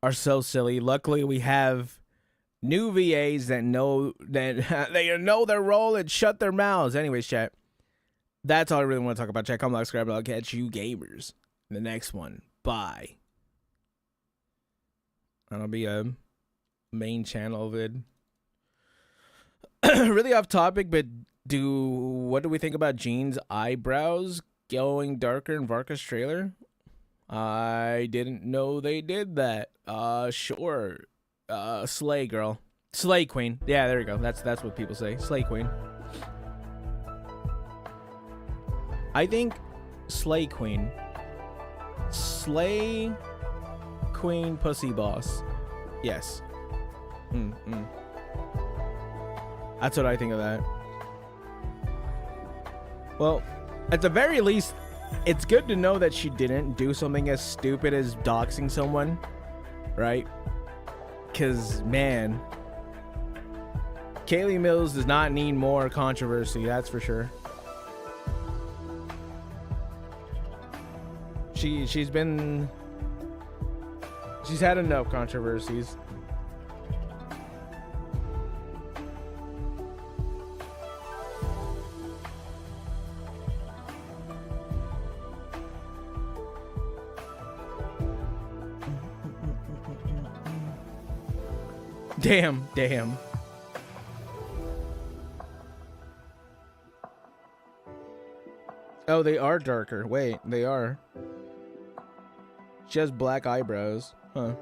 are so silly. Luckily, we have new VAs that know that they know their role and shut their mouths. Anyways, chat. That's all I really want to talk about. Chat, comment, like, subscribe, and I'll catch you gamers in the next one. Bye. That'll be a main channel vid. Really off topic, but what do we think about Jean's eyebrows going darker in Varka's trailer? I didn't know they did that. Sure. Slay girl. Slay queen. Yeah, there we go. That's what people say. Slay queen. I think slay queen. Slay queen pussy boss. Yes. That's what I think of that. Well, at the very least, it's good to know that she didn't do something as stupid as doxing someone, right? Because, man, Kaylee Mills does not need more controversy, that's for sure. She's had enough controversies. Damn. Oh, they are darker. Wait, they are. She has black eyebrows. Huh.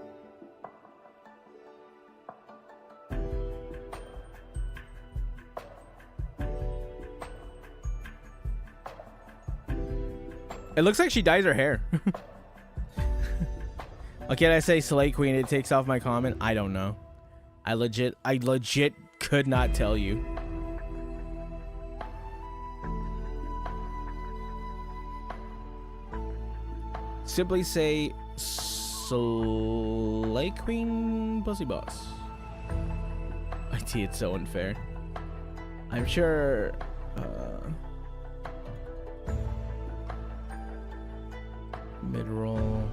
It looks like she dyes her hair. Okay, I say Slay Queen, it takes off my comment. I don't know. I legit could not tell you. Simply say Slay Queen Pussy Boss. IT, it's so unfair. I'm sure mid-roll.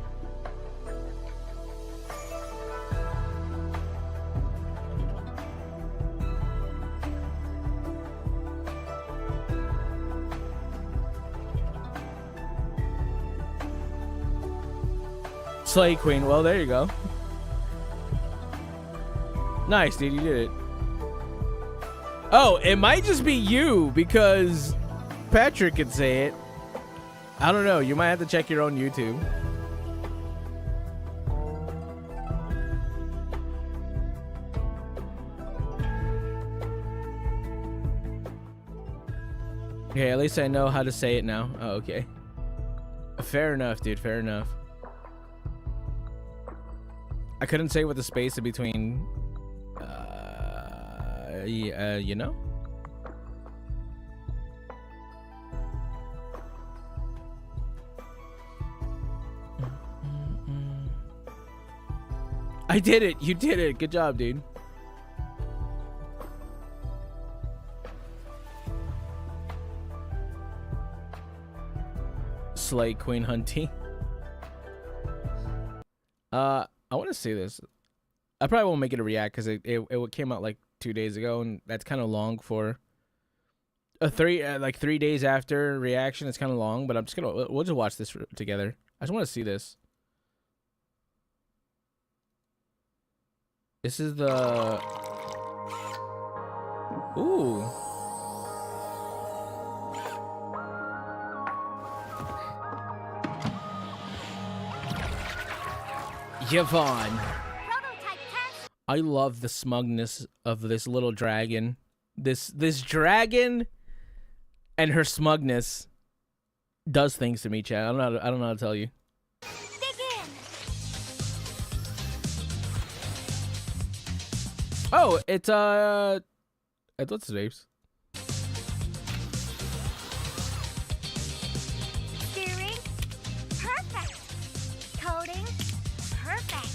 Slay Queen. Well, there you go. Nice, dude. You did it. Oh, it might just be you because Patrick could say it. I don't know. You might have to check your own YouTube. Okay, at least I know how to say it now. Oh, okay. Fair enough, dude. Fair enough. I couldn't say with the space in between. You know? I did it. You did it. Good job, dude. Slay Queen hunting. I want to see this. I probably won't make it a react because it came out like 2 days ago, and that's kind of long for a 3 days after reaction. It's kind of long, but I'm just gonna we'll just watch this together. I just want to see this. This is the ooh. Yvonne. I love the smugness of this little dragon. This dragon and her smugness does things to me, Chad. I don't know how to tell you. Dig in. Oh, it's what's his name? Steering. Perfect. Coding. Perfect.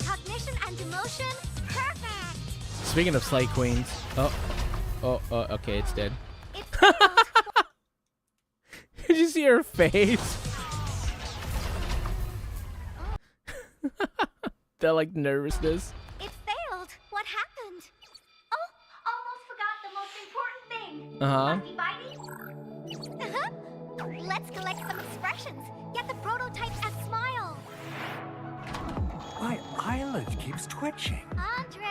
Cognition and demotion. Perfect. Speaking of Slay Queens. Okay, it's dead. Did you see her face? That like nervousness. It failed. What happened? Oh, almost forgot the most important thing. Uh-huh. Let's collect some expressions. Get the prototypes as smile. My eyelid keeps twitching. Andre.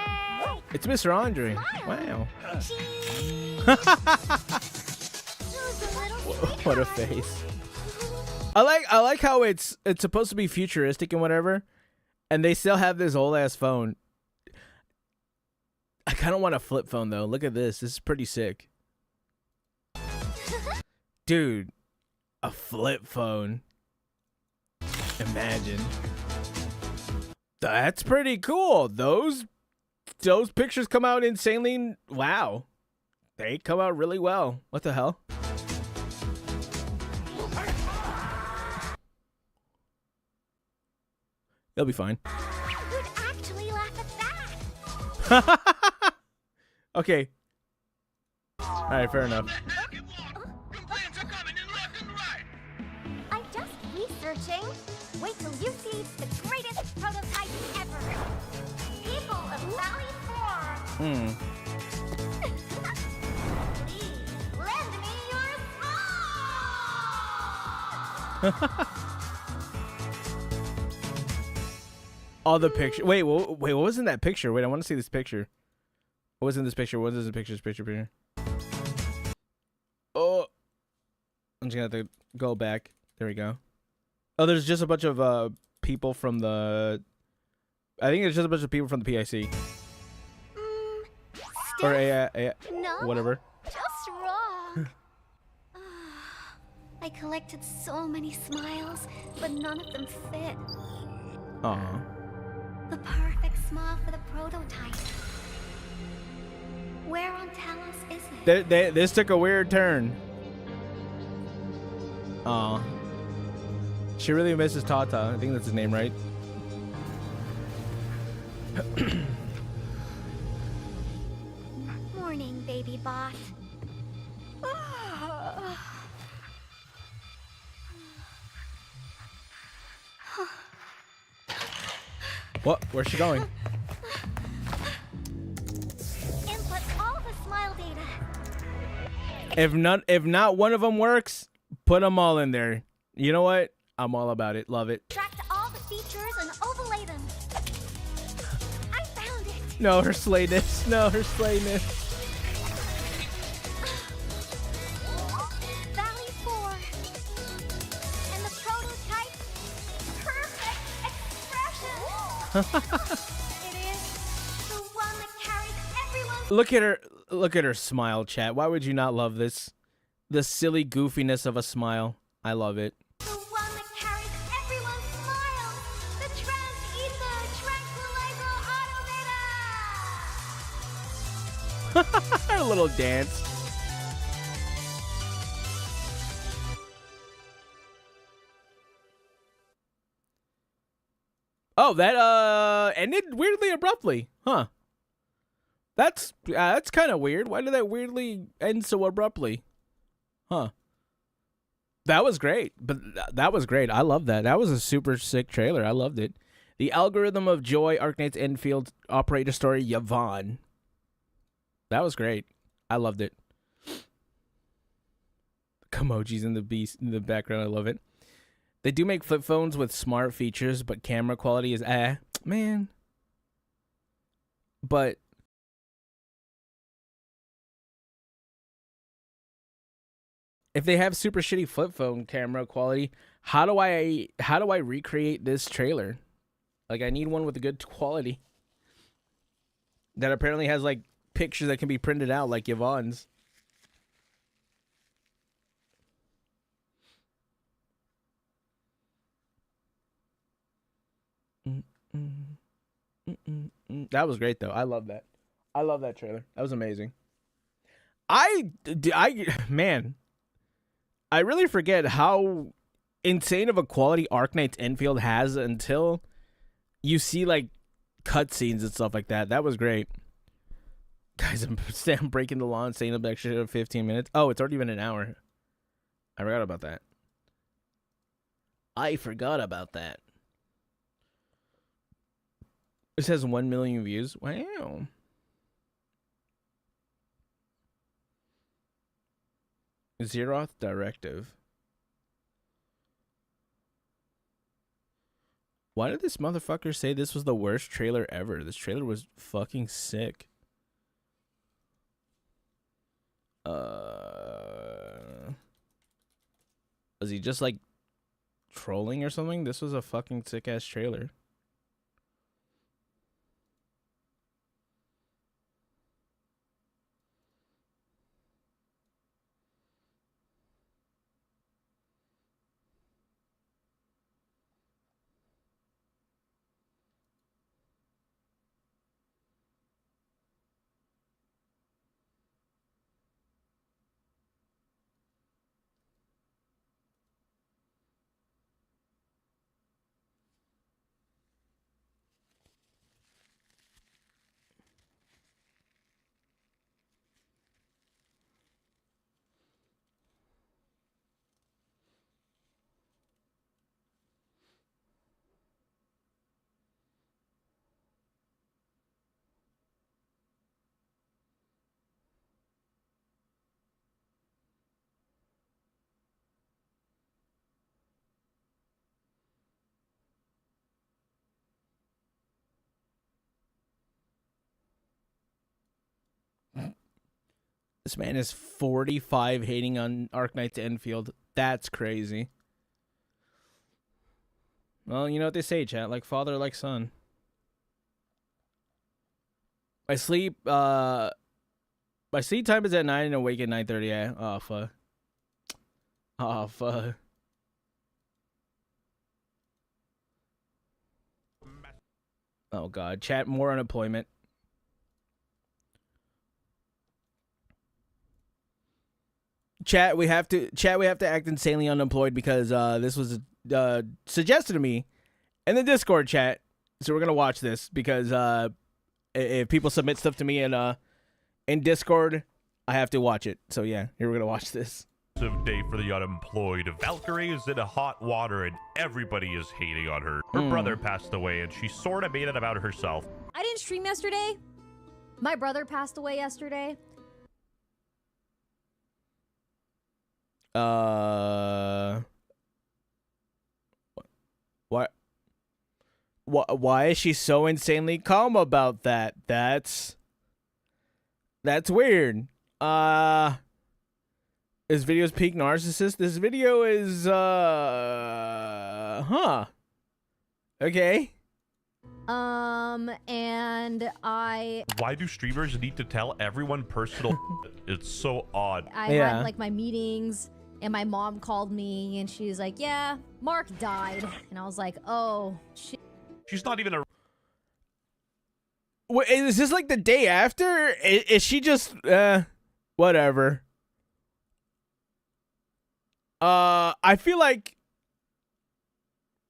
It's Mr. Andre. Smile. Wow. Cheese. What a face. I like how it's supposed to be futuristic and whatever, and they still have this old ass phone. I kind of want a flip phone though. Look at this. This is pretty sick. Dude, a flip phone. Imagine. That's pretty cool. Those pictures come out insanely. Wow. They come out really well. What the hell? They'll be fine. You'd actually laugh at that. Okay. All right, fair enough. I'm just researching. Wait till you see the greatest prototype ever. People of Valley 4. Please lend me your song. All the picture. Wait, what was in that picture? Wait, I want to see this picture. What was in this picture? What is the picture? Picture. Oh, I'm just gonna have to go back. There we go. Oh, there's just a bunch of people from the. I think it's just a bunch of people from the PIC. Or No, whatever. just wrong. I collected so many smiles, but none of them fit. Aw. The perfect smile for the prototype. Where on Talos is it? This took a weird turn. Aw. She really misses Tata. I think that's his name, right? Morning, baby bot. What? Where's she going? Input all the smile data. If not one of them works, put them all in there. You know what? I'm all about it. Love it. Tracked all the features No, her slayness. No, her slayness. Valley 4. And the prototype, perfect expression. It is the one that carries everyone's... Look at her smile, chat. Why would you not love this? The silly goofiness of a smile. I love it. The one that carries everyone's smile. The Trans-Ether Tranquilizer Automator. Her little dance. Oh, that ended weirdly abruptly, huh? That's kind of weird. Why did that weirdly end so abruptly? Huh. That was great. But that was great. I love that. That was a super sick trailer. I loved it. The Algorithm of Joy, Arknight's Enfield Operator Story, Yvonne. That was great. I loved it. Emojis in the background. I love it. They do make flip phones with smart features, but camera quality is man. But if they have super shitty flip phone camera quality, how do I recreate this trailer? Like, I need one with a good quality that apparently has like pictures that can be printed out like Yvonne's. That was great though. I love that. I love that trailer. That was amazing. Man, I really forget how insane of a quality Arknight's Enfield has until you see like cutscenes and stuff like that. That was great. Guys, I'm breaking the law and staying up extra 15 minutes. Oh, it's already been an hour. I forgot about that. This has 1 million views. Wow. Zeroth Directive. Why did this motherfucker say this was the worst trailer ever? This trailer was fucking sick. Was he just like trolling or something? This was a fucking sick ass trailer. This man is 45 hating on Arknight's Enfield. That's crazy. Well, you know what they say, chat. Like father, like son. My sleep time is at 9 and awake at 9:30. Yeah. Oh, fuck. Oh, fuck. Oh, God. Chat, more unemployment. Chat, we have to act insanely unemployed because this was suggested to me in the Discord chat. So we're gonna watch this because if people submit stuff to me in Discord, I have to watch it. So yeah, here we're gonna watch this. Day for the unemployed. Valkyrie is in a hot water and everybody is hating on her. Her brother passed away and she sort of made it about herself. I didn't stream yesterday. My brother passed away yesterday. What? why is she so insanely calm about that? That's weird. This video's peak narcissist. This video is okay. And I Why do streamers need to tell everyone personal? It's so odd. I had like my meetings, and my mom called me, and she's like, "Yeah, Mark died," and I was like, "Oh shit." She's not even a. Wait, is this like the day after? Is she just whatever? I feel like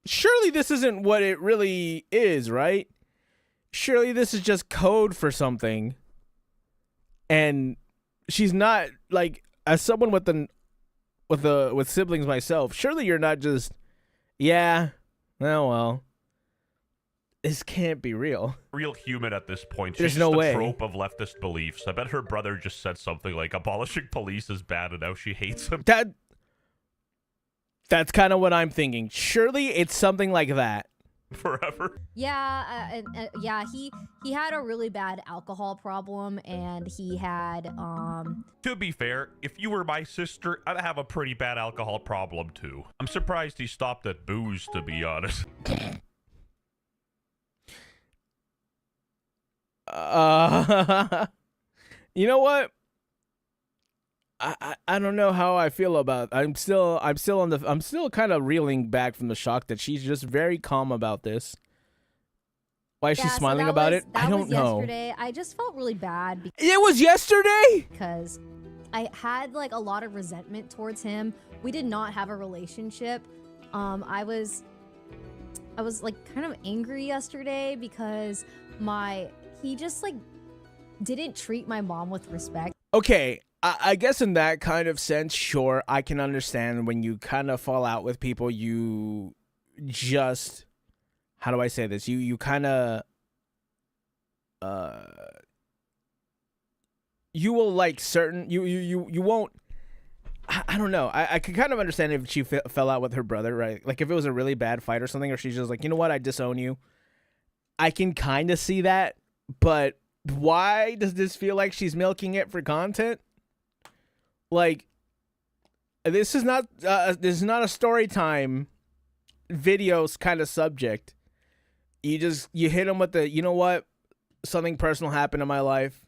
surely this isn't what it really is, right? Surely this is just code for something. And she's not like, as someone with siblings myself, surely you're not just, yeah, oh well. This can't be real. Real human at this point. There's She's no just way. a trope of leftist beliefs. I bet her brother just said something like abolishing police is bad and now she hates him. That's kind of what I'm thinking. Surely it's something like that. Forever. Yeah, yeah. He had a really bad alcohol problem, and he had To be fair, if you were my sister, I'd have a pretty bad alcohol problem too. I'm surprised he stopped at booze, to be honest. You know what? I don't know how I feel about. I'm still kind of reeling back from the shock that she's just very calm about this. Why is she smiling about it? I don't know. Yesterday, I just felt really bad. It was yesterday? Because I had like a lot of resentment towards him. We did not have a relationship. I was like kind of angry yesterday because he just like didn't treat my mom with respect. Okay, I guess in that kind of sense, sure, I can understand when you kind of fall out with people, you just, how do I say this? You kind of, you will like certain, you won't, I don't know. I could kind of understand if she fell out with her brother, right? Like if it was a really bad fight or something, or she's just like, you know what, I disown you. I can kind of see that, but why does this feel like she's milking it for content? Like, this is not a story time videos kind of subject. You hit them with the, you know what, something personal happened in my life.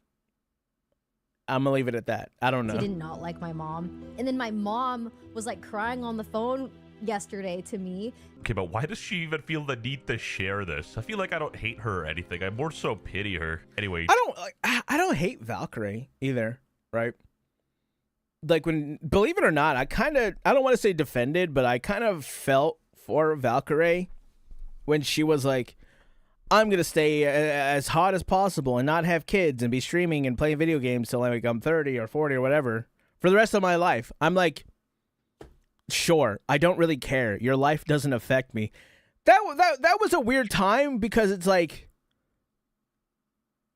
I'm gonna leave it at that. I don't know. He did not like my mom. And then my mom was like crying on the phone yesterday to me. Okay, but why does she even feel the need to share this? I feel like I don't hate her or anything. I more so pity her. Anyway. I don't hate Valkyrie either, right? Like when, believe it or not, I don't want to say defended, but I kind of felt for Valkyrie when she was like, I'm going to stay as hot as possible and not have kids and be streaming and playing video games till like I'm 30 or 40 or whatever for the rest of my life. I'm like, sure, I don't really care. Your life doesn't affect me. That was a weird time because it's like,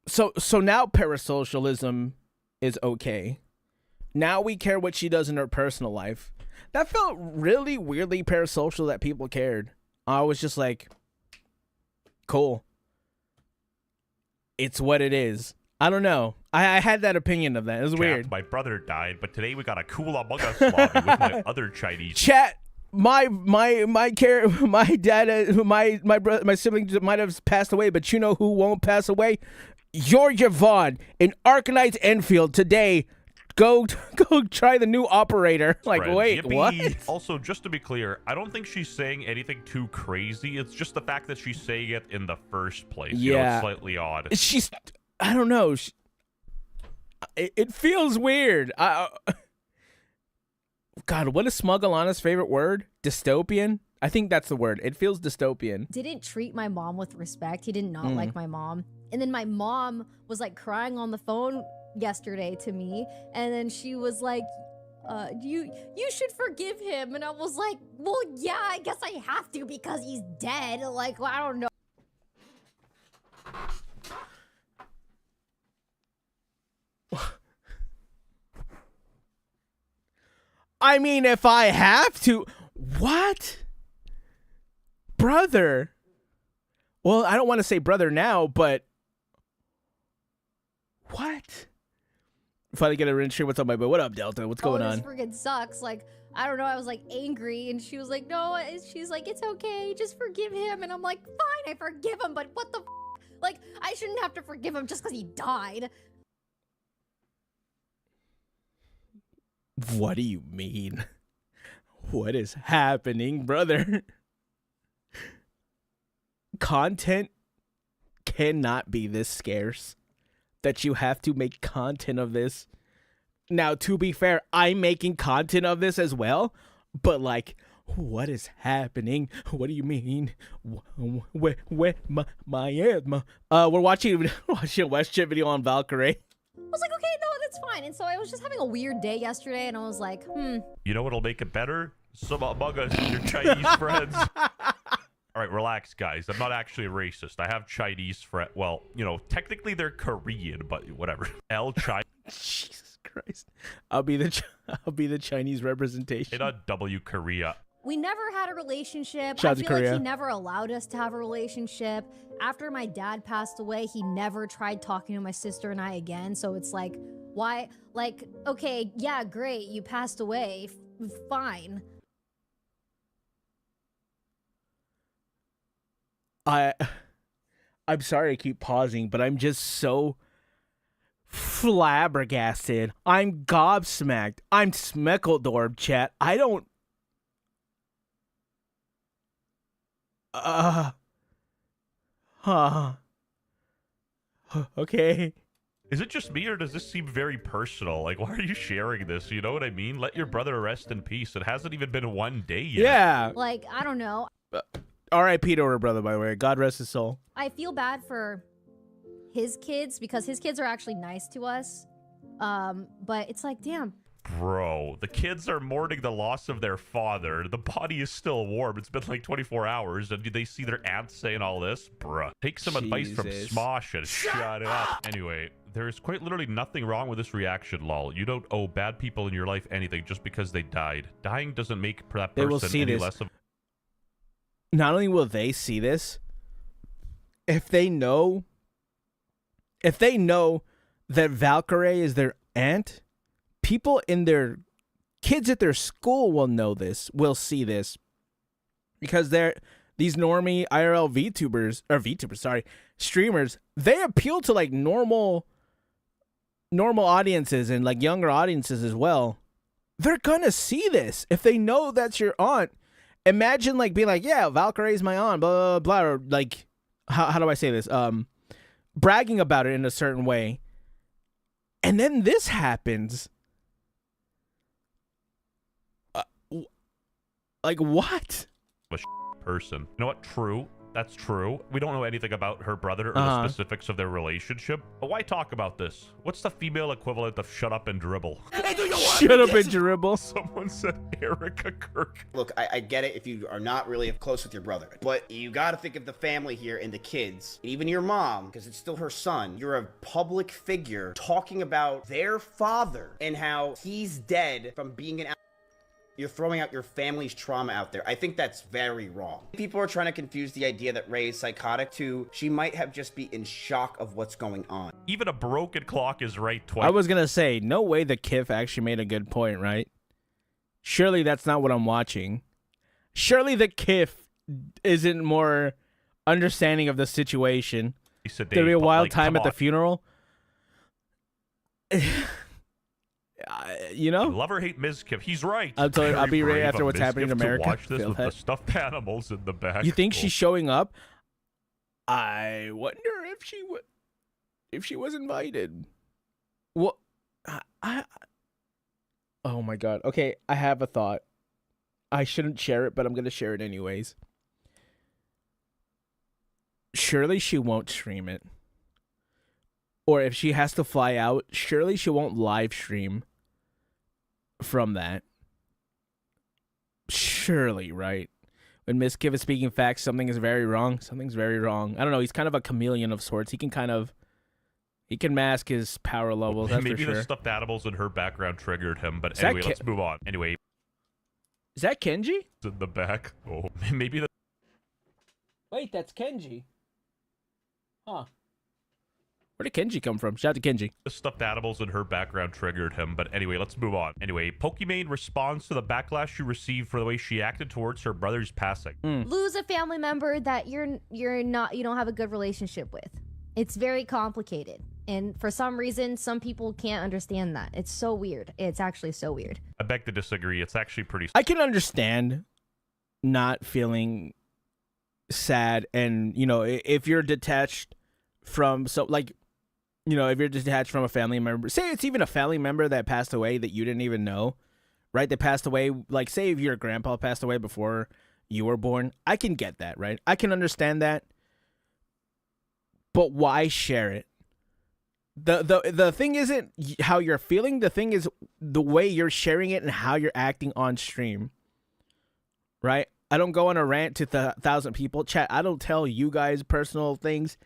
so now parasocialism is okay. Now we care what she does in her personal life. That felt really weirdly parasocial that people cared. I was just like, cool. It's what it is. I don't know. I had that opinion of that. It was weird. My brother died, but today we got a cool Among Us lobby with my other Chinese. Chat. My dad, my sibling might have passed away, but you know who won't pass away? You're Yvonne in Arcanite Enfield today. Go try the new operator. Like, Friends, wait, yippee. what? Also, just to be clear, I don't think she's saying anything too crazy. It's just the fact that she's saying it in the first place. Yeah. You know, it's slightly odd. I don't know. It feels weird. God, what is Smugglana's favorite word? Dystopian? I think that's the word. It feels dystopian. Didn't treat my mom with respect. He did not like my mom. And then my mom was like crying on the phone yesterday to me, and then she was like, you should forgive him. And I was like, well, yeah, I guess I have to because he's dead. Like, well, I don't know. I mean, if I have to, what? Brother, Well, I don't want to say brother now, but what? Finally get a ring stream. What's up, my boy? What up, Delta? What's going on? This freaking sucks. Like, I don't know. I was like angry, and she was like, no. She's like, it's okay. Just forgive him. And I'm like, fine, I forgive him. But what the like, I shouldn't have to forgive him just because he died. What do you mean? What is happening, brother? Content cannot be this scarce that you have to make content of this. Now, to be fair, I'm making content of this as well, but like, what is happening? What do you mean? Where we're watching a WestJet video on Valkyrie. I was like, okay, no, that's fine. And so I was just having a weird day yesterday, and I was like, You know what'll make it better? Some Among Us and your Chinese friends. All right, relax, guys. I'm not actually a racist. I have Chinese friends. Well, you know, technically they're Korean, but whatever. China. Jesus Christ. I'll be the Chinese representation. In a W Korea. we never had a relationship. Shout out I to feel like Korea. he never allowed us to have a relationship. After my dad passed away, he never tried talking to my sister and I again. So it's like, why? Like, okay, yeah, great, you passed away. Fine. I'm sorry I keep pausing, but I'm just so flabbergasted. I'm gobsmacked. I'm smeckledorb, chat. I don't... Okay. Is it just me, or does this seem very personal? Like, why are you sharing this? You know what I mean? Let your brother rest in peace. It hasn't even been one day yet. Yeah. Like, I don't know. R.I.P. to her brother, by the way. God rest his soul. I feel bad for his kids because his kids are actually nice to us. But it's like, damn. Bro, the kids are mourning the loss of their father. The body is still warm. It's been like 24 hours, and they see their aunt saying all this? Bruh. Take some advice from Smosh and shut it up. Anyway, there's quite literally nothing wrong with this reaction, lol. You don't owe bad people in your life anything just because they died. Dying doesn't make that They will person see any this. less of... Not only will they see this, if they know that Valkyrie is their aunt, people in their kids at their school will know this, will see this, because these normie IRL streamers, they appeal to like normal audiences and like younger audiences as well. They're gonna see this if they know that's your aunt. Imagine like being like, yeah, Valkyrie's my aunt, blah, blah, blah, or like, how do I say this? Bragging about it in a certain way. And then this happens. Like, what? A person. You know what? True. That's true. We don't know anything about her brother or the specifics of their relationship. But why talk about this? What's the female equivalent of shut up and dribble? Shut up and dribble. Someone said Erica Kirk. Look, I get it if you are not really close with your brother, but you got to think of the family here and the kids, and even your mom, because it's still her son. You're a public figure talking about their father and how he's dead from being an... You're throwing out your family's trauma out there. I think that's very wrong. People are trying to confuse the idea that Ray is psychotic to she might have just be in shock of what's going on. Even a broken clock is right twice. I was going to say, no way the Kif actually made a good point, right? Surely that's not what I'm watching. Surely the Kif isn't more understanding of the situation. There'll be a wild time at the funeral. You know? Love or hate Ms. Kif. He's right. I'll be right after what's Ms. happening in Kif America. To watch this Feel with that. the stuffed animals in the back. You think she's showing up? I wonder if she was invited. Well, oh my god. Okay, I have a thought. I shouldn't share it, but I'm gonna share it anyways. Surely she won't stream it. Or if she has to fly out, surely she won't live stream from that. Surely, right? When Miss Kiv is speaking facts, something is very wrong. Something's very wrong. I don't know. He's kind of a chameleon of sorts. He can mask his power levels. That's Maybe for sure. the stuffed animals in her background triggered him. But anyway, let's move on. Anyway. Is that Kenji? In the back. Oh, maybe the... Wait, that's Kenji. Huh. Where did Kenji come from? Shout out to Kenji. The stuffed animals in her background triggered him, but anyway, let's move on. Anyway, Pokimane responds to the backlash she received for the way she acted towards her brother's passing. Lose a family member that you don't have a good relationship with. It's very complicated. And for some reason, some people can't understand that. It's so weird. It's actually so weird. I beg to disagree. It's actually pretty... I can understand not feeling sad, and, you know, if you're detached from... So, like, you know, if you're detached from a family member... Say it's even a family member that passed away that you didn't even know, right? They passed away... Like, say if your grandpa passed away before you were born. I can get that, right? I can understand that. But why share it? The thing isn't how you're feeling. The thing is the way you're sharing it and how you're acting on stream. Right? I don't go on a rant to 1,000 people. Chat, I don't tell you guys personal things.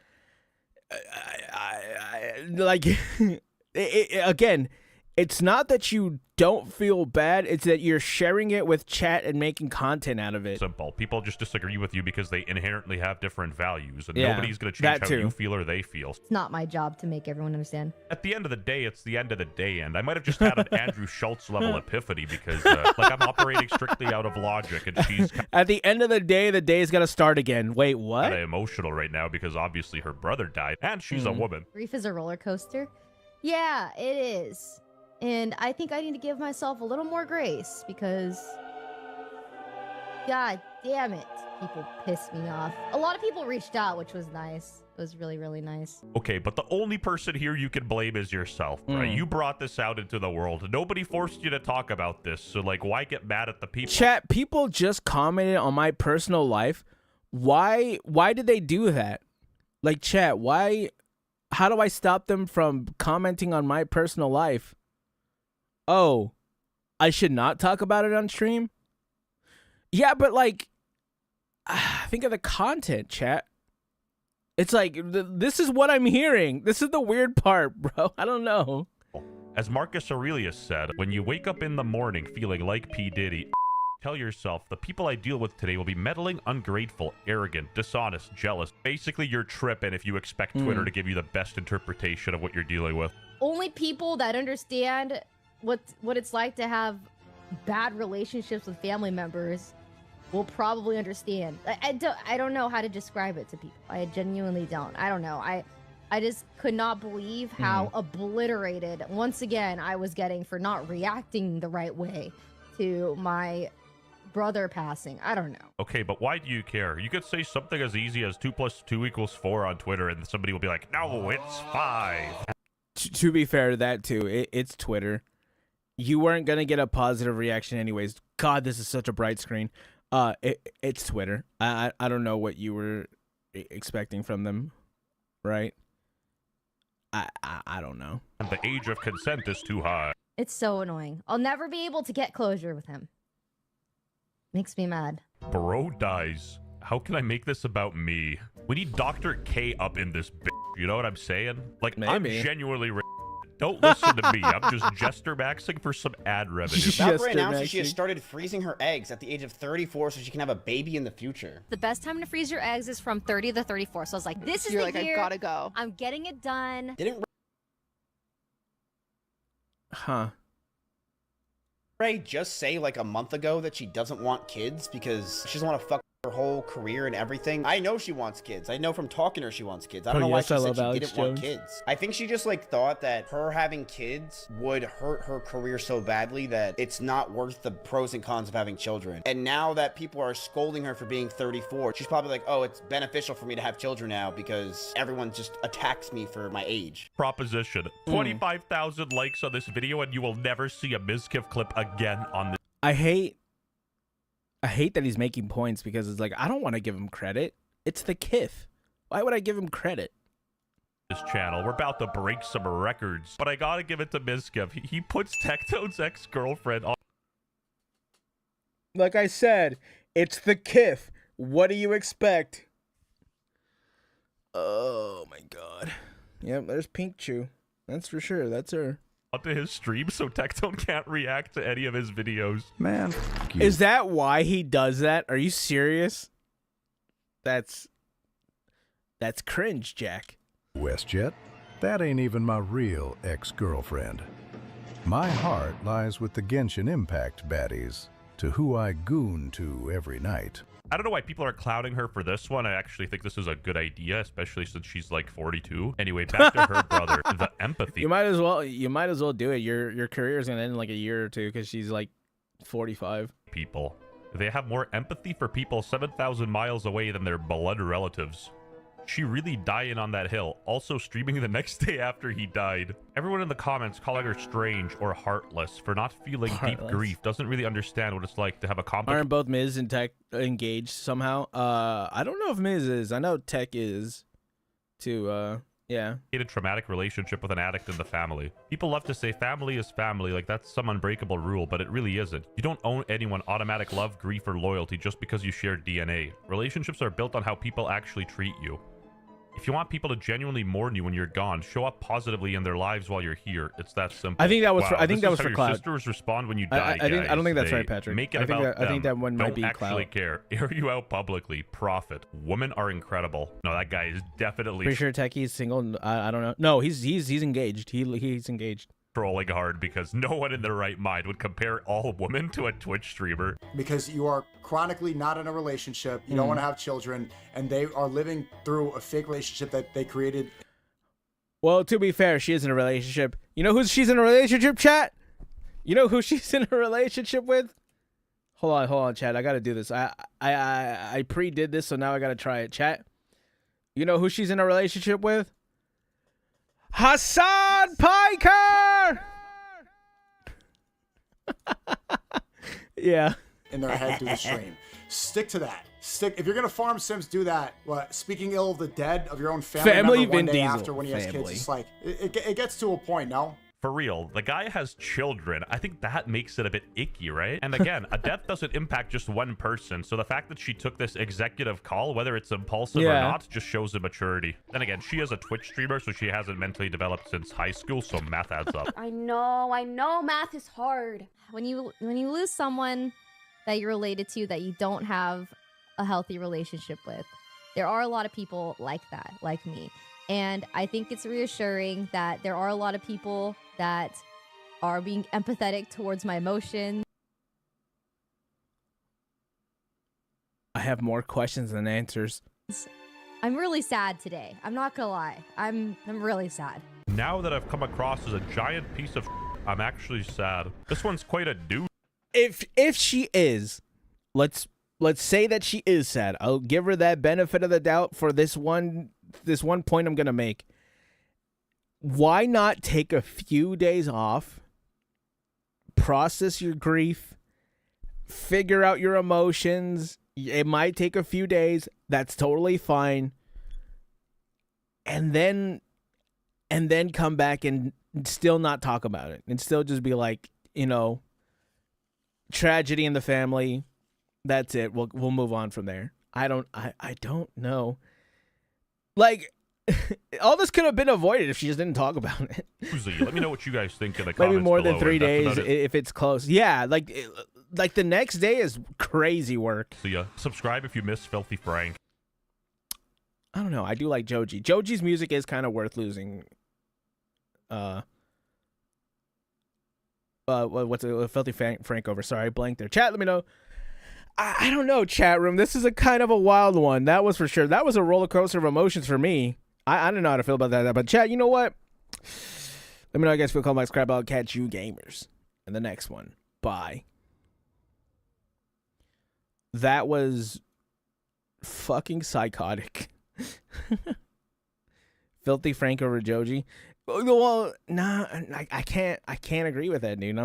Like, again, it's not that you don't feel bad. It's that you're sharing it with chat and making content out of it. Simple. People just disagree with you because they inherently have different values, and Yeah, nobody's going to change that how too. you feel or they feel. It's not my job to make everyone understand. At the end of the day, it's the end of the day, and I might have just had an Andrew Schultz level epiphany because, like, I'm operating strictly out of logic, and she's At the end of the day's got to start again. Wait, what? kind of emotional right now because obviously her brother died, and she's a woman. Grief is a roller coaster. Yeah, it is. And I think I need to give myself a little more grace because, God damn it, people piss me off. A lot of people reached out, which was nice. It was really, really nice. Okay, but the only person here you can blame is yourself, right? You brought this out into the world. Nobody forced you to talk about this, so, like, why get mad at the people? Chat, people just commented on my personal life. Why did they do that? Like, chat, how do I stop them from commenting on my personal life? Oh, I should not talk about it on stream? Yeah, but, like, think of the content, chat. It's like, this is what I'm hearing. This is the weird part, bro. I don't know. As Marcus Aurelius said, when you wake up in the morning feeling like P. Diddy, tell yourself, the people I deal with today will be meddling, ungrateful, arrogant, dishonest, jealous. Basically, you're tripping if you expect Twitter to give you the best interpretation of what you're dealing with. Only people that understand what it's like to have bad relationships with family members will probably understand. I don't know how to describe it to people. I genuinely don't. I don't know. I just could not believe how obliterated once again I was getting for not reacting the right way to my brother passing. I don't know. Okay, but why do you care? You could say something as easy as 2 + 2 = 4 on Twitter, and somebody will be like, no, it's 5. To be fair to that, too, it's Twitter. You weren't going to get a positive reaction anyways. God, this is such a bright screen. It's Twitter. I don't know what you were expecting from them, right? I don't know. And the age of consent is too high. It's so annoying. I'll never be able to get closure with him. Makes me mad. Bro dies. How can I make this about me? We need Dr. K up in this bitch. You know what I'm saying? Like, Maybe. I'm genuinely... Don't listen to me. I'm just jester maxing for some ad revenue. Valkyrie announced that she has started freezing her eggs at the age of 34 so she can have a baby in the future. The best time to freeze your eggs is from 30 to 34. So I was like, this is the year. I gotta go. I'm getting it done. Didn't Huh. Ray just say like a month ago that she doesn't want kids because she doesn't want to fuck her whole career and everything? I know she wants kids. I know from talking to her she wants kids. I don't know why she said she didn't want kids. I think she just like thought that her having kids would hurt her career so badly that it's not worth the pros and cons of having children. And now that people are scolding her for being 34, she's probably like, oh, it's beneficial for me to have children now because everyone just attacks me for my age. Proposition. 25,000 likes on this video and you will never see a Mizkif clip again on this. I hate that he's making points because it's like, I don't want to give him credit. It's the Kith. Why would I give him credit? This channel. We're about to break some records, but I gotta give it to Mizkif. He puts Tectone's ex-girlfriend on. Like I said, it's the Kith. What do you expect? Oh my god. Yep, there's Pink Chew. That's for sure. That's her. Onto his stream so Tectone can't react to any of his videos. Man. Is that why he does that? Are you serious? That's... That's cringe, Jack. WestJet, that ain't even my real ex-girlfriend. My heart lies with the Genshin Impact baddies, to who I goon to every night. I don't know why people are clouding her for this one. I actually think this is a good idea, especially since she's like 42. Anyway, back to her brother. The empathy. You might as well do it. Your career is gonna end in like a year or two because she's like 45. People. They have more empathy for people 7,000 miles away than their blood relatives. She really dying on that hill. Also streaming the next day after he died. Everyone in the comments calling her strange or heartless for not feeling deep grief. Doesn't really understand what it's like to have a complex. Aren't both Miz and Tech engaged somehow? I don't know if Miz is. I know Tech is. To yeah. A traumatic relationship with an addict in the family. People love to say family is family, like that's some unbreakable rule, but it really isn't. You don't owe anyone automatic love, grief, or loyalty just because you share DNA. Relationships are built on how people actually treat you. If you want people to genuinely mourn you when you're gone, show up positively in their lives while you're here. It's that simple. I think that was wow, for, I think that was for your Cloud. Sisters respond when you die. I don't think that's right, Patrick. Make it I think about that, I think that one might Don't be actually Cloud. care. Air you out publicly. Profit. Women are incredible. No, that guy is definitely Pretty sure Techie's single. I don't know. No, he's engaged. He's engaged. trolling hard because no one in their right mind would compare all women to a Twitch streamer. Because you are chronically not in a relationship, you don't want to have children, and they are living through a fake relationship that they created. Well, to be fair, she is in a relationship. You know who she's in a relationship, chat? You know who she's in a relationship with? Hold on, chat. I gotta do this. I pre-did this, so now I gotta try it. Chat. You know who she's in a relationship with? Hassan Piker! Yeah. In their head through the stream. Stick to that. If you're gonna farm Sims, do that. What? Speaking ill of the dead of your own family member one day after when he has kids, it's like it gets to a point, no? For real, the guy has children. I think that makes it a bit icky, right? And again, a death doesn't impact just one person. So the fact that she took this executive call, whether it's impulsive or not, just shows the maturity. Then again, she is a Twitch streamer, so she hasn't mentally developed since high school, so math adds up. I know, math is hard. When you lose someone that you're related to that you don't have a healthy relationship with, there are a lot of people like that, like me. And I think it's reassuring that there are a lot of people that are being empathetic towards my emotions. I have more questions than answers. I'm really sad today. I'm not gonna lie. I'm really sad. Now that I've come across as a giant piece of I'm actually sad. This one's quite a dude. If she is, let's say that she is sad. I'll give her that benefit of the doubt for this one point I'm gonna make. Why not take a few days off, process your grief, figure out your emotions? It might take a few days. That's totally fine. And then come back and still not talk about it and still just be like, tragedy in the family. That's it. We'll move on from there. I don't know. Like, all this could have been avoided if she just didn't talk about it. Let me know what you guys think in the comments Maybe more below, than 3 and that's days about it. if it's close. Yeah, like the next day is crazy work. See ya. Subscribe if you miss Filthy Frank. I don't know. I do like Joji. Joji's music is kind of worth losing. What's a Filthy Frank over? Sorry, I blanked there. Chat, let me know. I don't know, chat room. This is a kind of a wild one. That was for sure. That was a roller coaster of emotions for me. I don't know how to feel about that. But chat, you know what? Let me know how you guys feel. Call Max Crab. I'll catch you gamers in the next one. Bye. That was fucking psychotic. Filthy Frank over Joji. Well, nah, I can't agree with that, dude.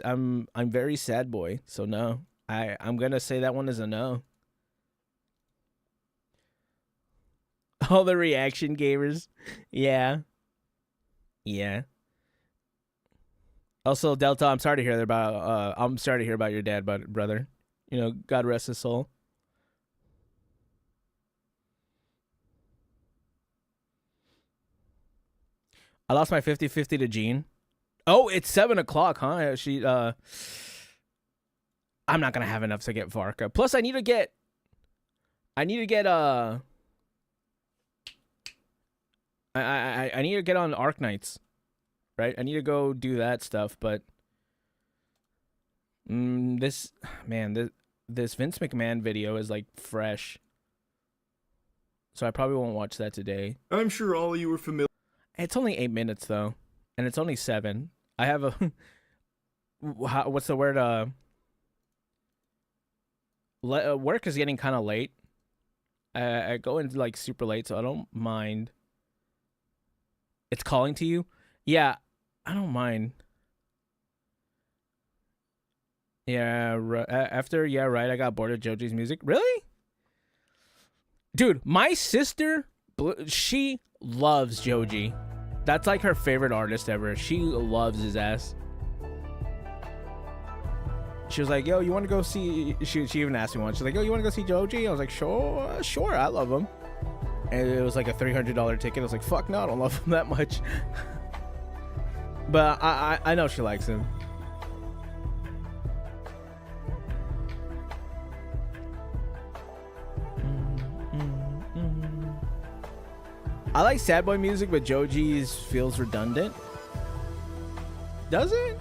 I'm very sad boy. So no. I'm gonna say that one is a no. All the reaction gamers. Yeah. Also, Delta, I'm sorry to hear about your dad, brother. God rest his soul. I lost my 50-50 to Jean. Oh, it's 7 o'clock, huh? I'm not gonna have enough to get Varka. Plus, I need to get I need to get on Arc Knights, right? I need to go do that stuff, but this Vince McMahon video is like fresh, so I probably won't watch that today. I'm sure all of you are familiar. It's only 8 minutes though, and it's only 7. I have a what's the word? Work is getting kind of late. I go in like super late, so I don't mind. It's calling to you? Yeah, I don't mind. Yeah, after right, I got bored of Joji's music. Really? Dude, my sister, she loves Joji. That's like her favorite artist ever. She loves his ass. She was like, yo, you want to go see... She even asked me once. She's like, yo, you want to go see Joji? I was like, sure, I love him. And it was like a $300 ticket. I was like, fuck no, I don't love him that much. But I know she likes him. I like sad boy music, but Joji's feels redundant. Does it?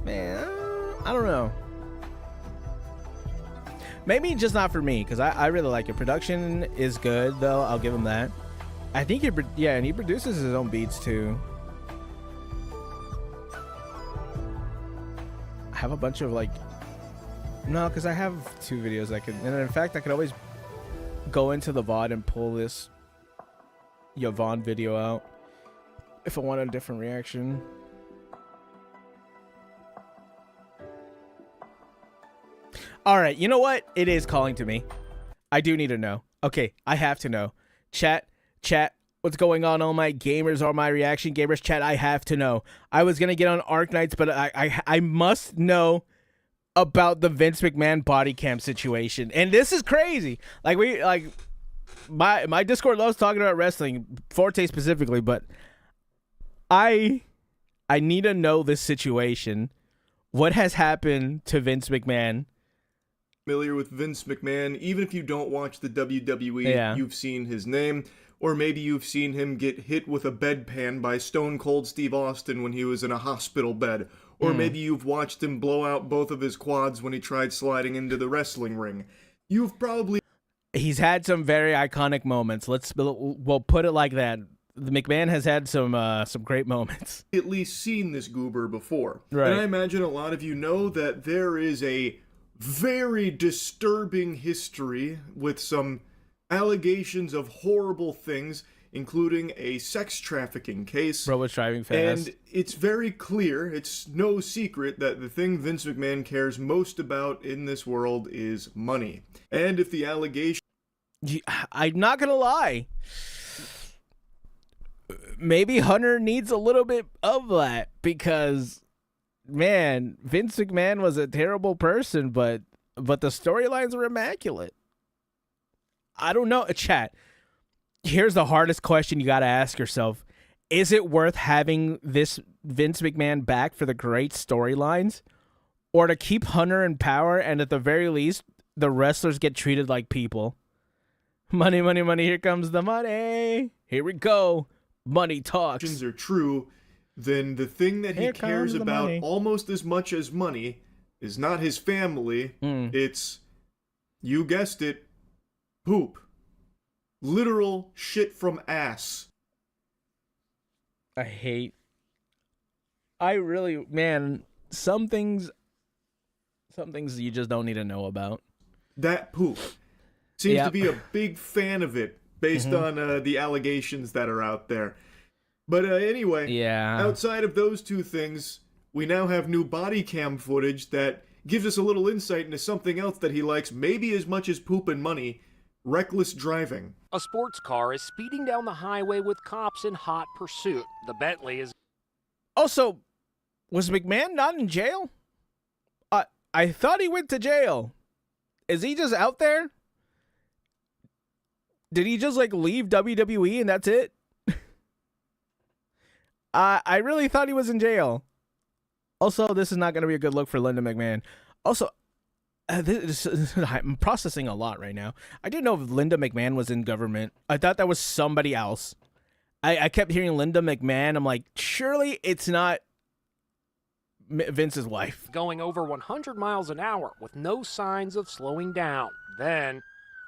Man, I don't know. Maybe just not for me, because I really like it. Production is good, though. I'll give him that. I think and he produces his own beats, too. I have a bunch of, like... No, because I have 2 videos I could... And in fact, I could always go into the VOD and pull this Yvonne video out if I want a different reaction. All right, you know what? It is calling to me. I do need to know. Okay, I have to know. Chat, what's going on, all my gamers or my reaction gamers? Chat, I have to know. I was going to get on Arc Knights, but I must know about the Vince McMahon body cam situation. And this is crazy. My Discord loves talking about wrestling, Forte specifically, but I need to know this situation. What has happened to Vince McMahon? Familiar with Vince McMahon, even if you don't watch the WWE, you've seen his name, or maybe you've seen him get hit with a bedpan by Stone Cold Steve Austin when he was in a hospital bed, or maybe you've watched him blow out both of his quads when he tried sliding into the wrestling ring. He's had some very iconic moments. We'll put it like that. The McMahon has had some great moments. At least seen this goober before. Right. And I imagine a lot of you know that there is a very disturbing history with some allegations of horrible things, including a sex trafficking case. Bro was driving fast. And it's very clear, it's no secret, that the thing Vince McMahon cares most about in this world is money. And if the allegation... I'm not gonna lie. Maybe Hunter needs a little bit of that, because... Man, Vince McMahon was a terrible person, but the storylines were immaculate. I don't know. Chat, here's the hardest question you got to ask yourself. Is it worth having this Vince McMahon back for the great storylines, or to keep Hunter in power and at the very least, the wrestlers get treated like people? Money, money, money. Here comes the money. Here we go. Money talks. Are true. Then the thing that he cares about almost as much as money is not his family. It's, you guessed it, poop. Literal shit from ass. Man, some things you just don't need to know about. That poop. Seems to be a big fan of it, based on the allegations that are out there. But anyway, outside of those 2 things, we now have new body cam footage that gives us a little insight into something else that he likes maybe as much as poop and money: reckless driving. A sports car is speeding down the highway with cops in hot pursuit. The Bentley is... Also, was McMahon not in jail? I thought he went to jail. Is he just out there? Did he just leave WWE and that's it? I really thought he was in jail. Also, this is not going to be a good look for Linda McMahon. Also, I'm processing a lot right now. I didn't know if Linda McMahon was in government. I thought that was somebody else. I kept hearing Linda McMahon. I'm like, surely it's not Vince's wife. Going over 100 miles an hour with no signs of slowing down. Then,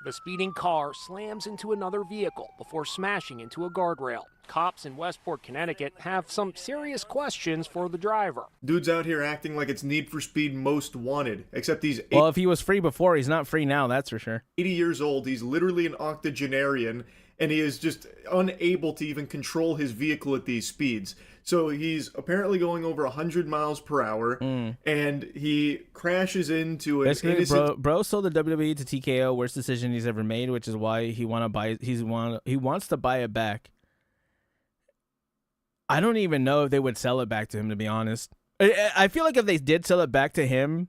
the speeding car slams into another vehicle before smashing into a guardrail. Cops in Westport, Connecticut have some serious questions for the driver. Dude's out here acting like it's Need for Speed Most Wanted, except he's Well, if he was free before, he's not free now, that's for sure. 80 years old, he's literally an octogenarian, and he is just unable to even control his vehicle at these speeds. So he's apparently going over 100 miles per hour, and he crashes into an innocent... Bro sold the WWE to TKO, worst decision he's ever made, which is why he wants to buy it back. I don't even know if they would sell it back to him, to be honest. I feel like if they did sell it back to him,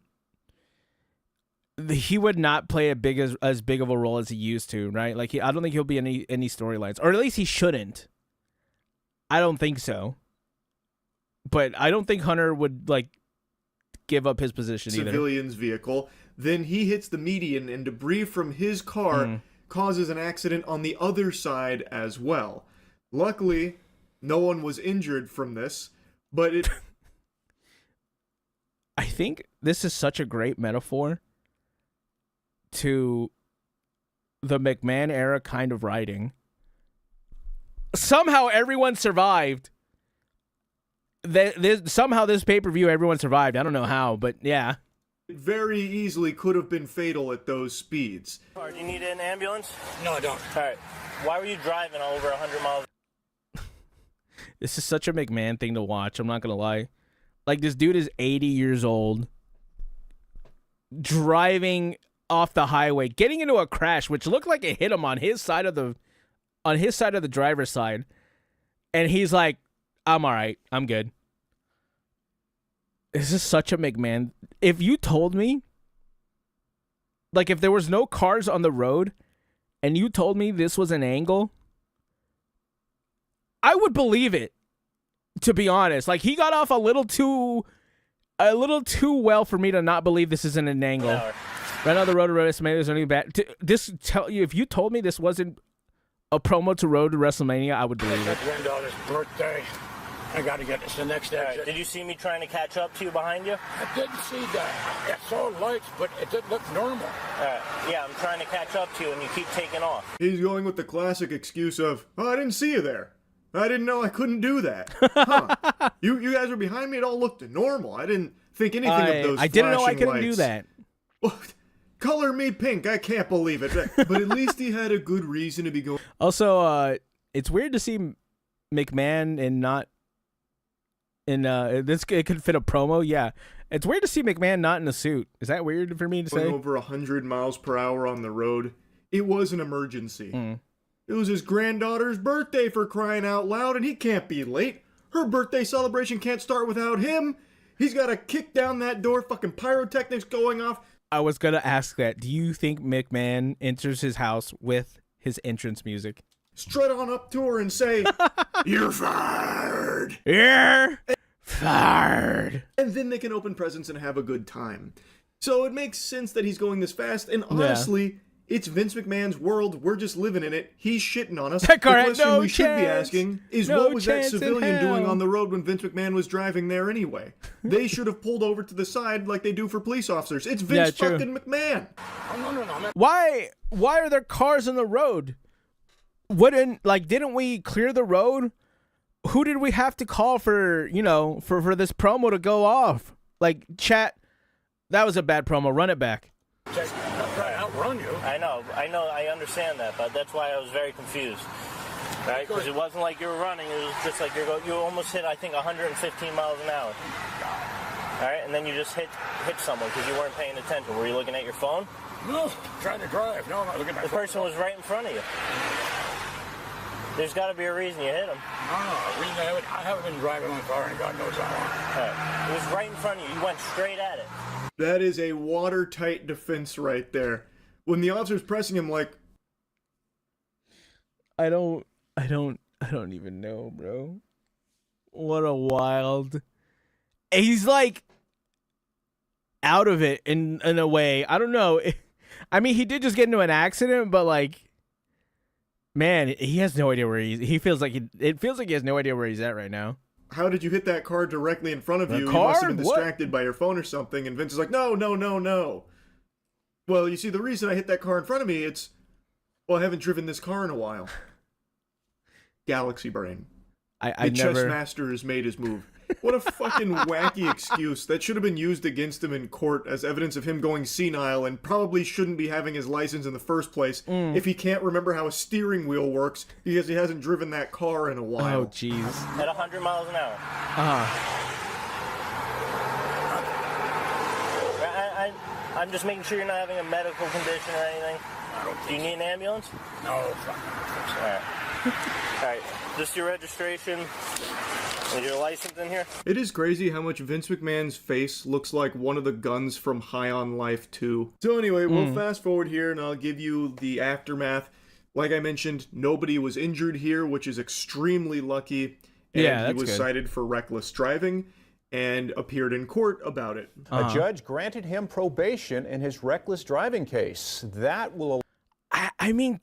he would not play as big of a role as he used to, right? Like I don't think he'll be in any storylines, or at least he shouldn't. I don't think so. But I don't think Hunter would give up his position either. Civilian's vehicle. Then he hits the median, and debris from his car causes an accident on the other side as well. Luckily, no one was injured from this, but it... I think this is such a great metaphor to the McMahon era kind of writing. Somehow everyone survived. Somehow this pay-per-view everyone survived. I don't know how, but yeah. It very easily could have been fatal at those speeds. Do you need an ambulance? No, I don't. All right. Why were you driving over 100 miles? This is such a McMahon thing to watch. I'm not going to lie. Like, this dude is 80 years old, driving off the highway, getting into a crash, which looked like it hit him on his side of the driver's side. And he's like, I'm all right. I'm good. This is such a McMahon. If you told me, like, if there was no cars on the road and you told me this was an angle, I would believe it, to be honest. Like, he got off a little too well for me to not believe this isn't an angle. Right now, the Road to WrestleMania is only bad. If you told me this wasn't a promo to Road to WrestleMania, I would believe it. My granddaughter's birthday. I got to get this the next day. Right. Did you see me trying to catch up to you behind you? I didn't see that. I saw lights, but it didn't look normal. All right. Yeah, I'm trying to catch up to you, and you keep taking off. He's going with the classic excuse of, oh, I didn't see you there. I didn't know I couldn't do that. Huh. You guys were behind me. It all looked normal. I didn't think anything of those I didn't know I couldn't lights. do that. Color me pink. I can't believe it. But at least he had a good reason to be going. Also, it's weird to see McMahon and not in this. It could fit a promo. Yeah, it's weird to see McMahon not in a suit. Is that weird for me to say? Over 100 miles per hour on the road. It was an emergency. It was his granddaughter's birthday, for crying out loud, and he can't be late. Her birthday celebration can't start without him. He's got to kick down that door. Fucking pyrotechnics going off. I was gonna ask that. Do you think McMahon enters his house with his entrance music? Strut on up to her and say, "You're fired. You're fired." And then they can open presents and have a good time. So it makes sense that he's going this fast. And honestly, it's Vince McMahon's world. We're just living in it. He's shitting on us. That car the had question no we should be asking is, what was that chance in civilian doing hell. on the road when Vince McMahon was driving there anyway? They should have pulled over to the side like they do for police officers. It's Vince fucking McMahon. No. Why are there cars on the road? Didn't we clear the road? Who did we have to call for this promo to go off? Like, chat, that was a bad promo. Run it back. Outrun you. I know, I understand that, but that's why I was very confused. Right? Because it wasn't like you were running, it was just like you almost hit, I think, 115 miles an hour. All right, and then you just hit someone because you weren't paying attention. Were you looking at your phone? No, trying to drive. No, I'm not looking at my phone. The person was right in front of you. There's got to be a reason you hit him. No, I haven't been driving my car and God knows how long. Right. It was right in front of you. You went straight at it. That is a watertight defense right there. When the officer's pressing him, like, I don't even know, bro. What a wild. He's like out of it in a way. I don't know. I mean, he did just get into an accident, but like, man, he has no idea where he feels like it feels like he has no idea where he's at right now. How did you hit that car directly in front of you? You must have been distracted by your phone or something. And Vince is like, no. Well, you see, the reason I hit that car in front of me, I haven't driven this car in a while. Galaxy brain. The chess master has made his move. What a fucking wacky excuse. That should have been used against him in court as evidence of him going senile and probably shouldn't be having his license in the first place if he can't remember how a steering wheel works because he hasn't driven that car in a while. Oh, jeez. At 100 miles an hour. I'm just making sure you're not having a medical condition or anything. Do you need an ambulance? No. Alright. Alright. Just your registration. Is your license in here? It is crazy how much Vince McMahon's face looks like one of the guns from High on Life 2. So anyway, we'll fast forward here and I'll give you the aftermath. Like I mentioned, nobody was injured here, which is extremely lucky. And he was cited for reckless driving and appeared in court about it. A judge granted him probation in his reckless driving case. That will... I mean,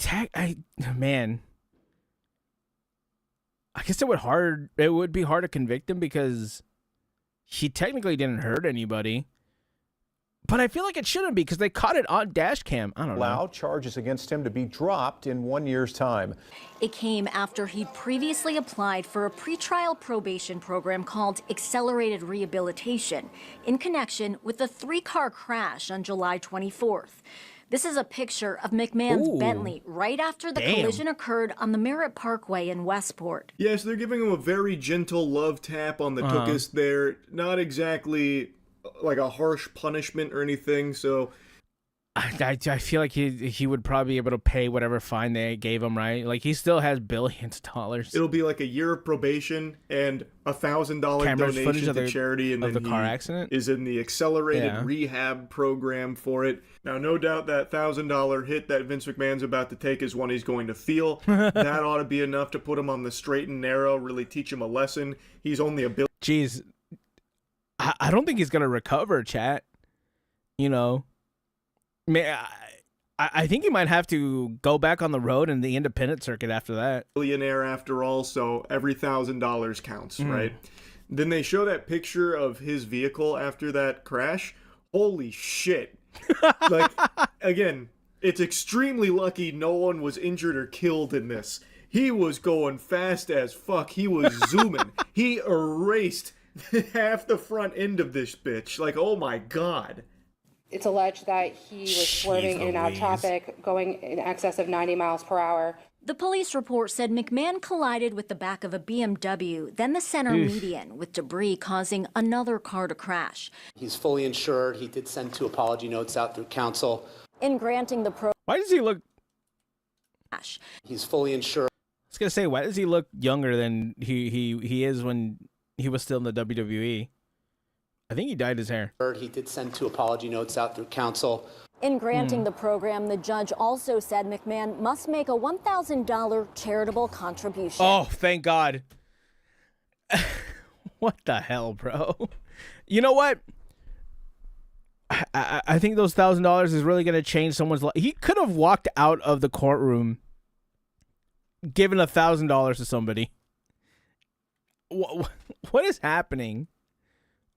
man... I guess it would be hard to convict him because he technically didn't hurt anybody. But I feel like it shouldn't be because they caught it on dash cam. I don't know. Allow charges against him to be dropped in 1 year's time. It came after he previously applied for a pretrial probation program called Accelerated Rehabilitation in connection with a 3-car crash on July 24th. This is a picture of McMahon's Bentley right after the collision occurred on the Merritt Parkway in Westport. Yes, they're giving him a very gentle love tap on the tuchus there. Not exactly like a harsh punishment or anything, so... I feel like he would probably be able to pay whatever fine they gave him, right? Like, he still has billions of dollars. It'll be like a year of probation and $1,000 donation to charity, and then the car accident is in the accelerated rehab program for it. Now, no doubt that $1,000 hit that Vince McMahon's about to take is one he's going to feel. That ought to be enough to put him on the straight and narrow, really teach him a lesson. He's only a billion. Jeez, I don't think he's gonna recover, chat. You know. Man, I think he might have to go back on the road in the independent circuit after that. Billionaire after all, so every $1,000 counts, right? Then they show that picture of his vehicle after that crash. Holy shit. Like, again, it's extremely lucky no one was injured or killed in this. He was going fast as fuck. He was zooming. He erased half the front end of this bitch. Like, oh my god. It's alleged that he was swerving in and out of traffic, going in excess of 90 miles per hour. The police report said McMahon collided with the back of a BMW, then the center median, with debris causing another car to crash. He's fully insured. He did send 2 apology notes out through counsel. In granting the Why does he look... He's fully insured. I was going to say, why does he look younger than he is when he was still in the WWE? I think he dyed his hair. He did send 2 apology notes out through counsel. In granting the program, the judge also said McMahon must make a $1,000 charitable contribution. Oh, thank God. What the hell, bro? You know what? I think those $1,000 is really going to change someone's life. He could have walked out of the courtroom, given $1,000 to somebody. What is happening?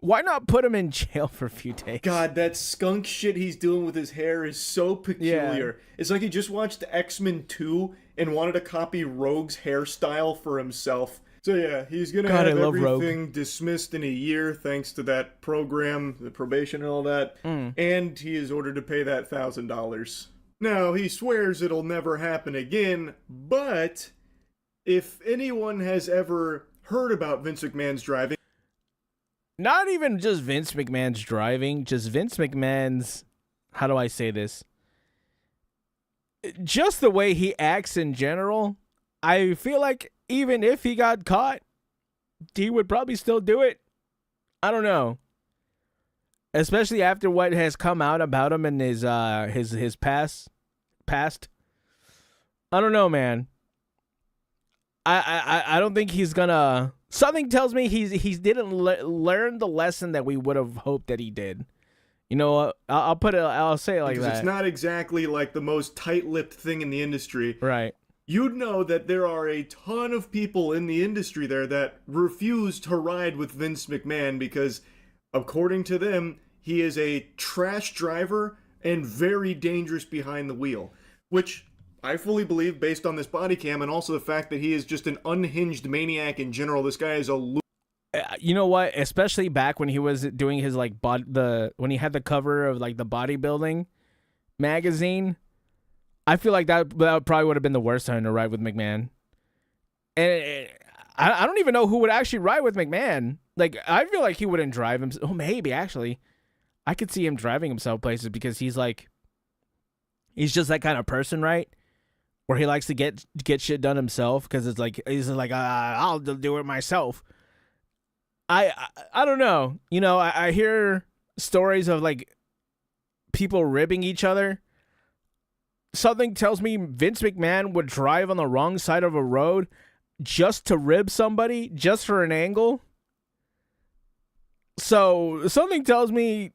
Why not put him in jail for a few days? God, that skunk shit he's doing with his hair is so peculiar. Yeah. It's like he just watched X-Men 2 and wanted to copy Rogue's hairstyle for himself. So yeah, he's going to have everything dismissed in a year thanks to that program, the probation and all that. And he is ordered to pay that $1,000. Now, he swears it'll never happen again, but if anyone has ever heard about Vince McMahon's driving, not even just Vince McMahon's driving, just Vince McMahon's, how do I say this? Just the way he acts in general, I feel like even if he got caught, he would probably still do it. I don't know. Especially after what has come out about him in his past. I don't know, man. I don't think he's gonna... Something tells me he didn't learn the lesson that we would have hoped that he did. You know what? I'll say it like because that. It's not exactly like the most tight-lipped thing in the industry. Right. You'd know that there are a ton of people in the industry there that refuse to ride with Vince McMahon because, according to them, he is a trash driver and very dangerous behind the wheel. Which I fully believe based on this body cam and also the fact that he is just an unhinged maniac in general. This guy is a... You know what? Especially back when he was doing his like when he had the cover of like the bodybuilding magazine, I feel like that probably would have been the worst time to ride with McMahon. And I don't even know who would actually ride with McMahon. Like I feel like he wouldn't drive him. Oh, maybe actually, I could see him driving himself places because he's just that kind of person, right? Where he likes to get shit done himself because it's like he's like I'll do it myself. I don't know. You know, I hear stories of like people ribbing each other. Something tells me Vince McMahon would drive on the wrong side of a road just to rib somebody, just for an angle. So something tells me,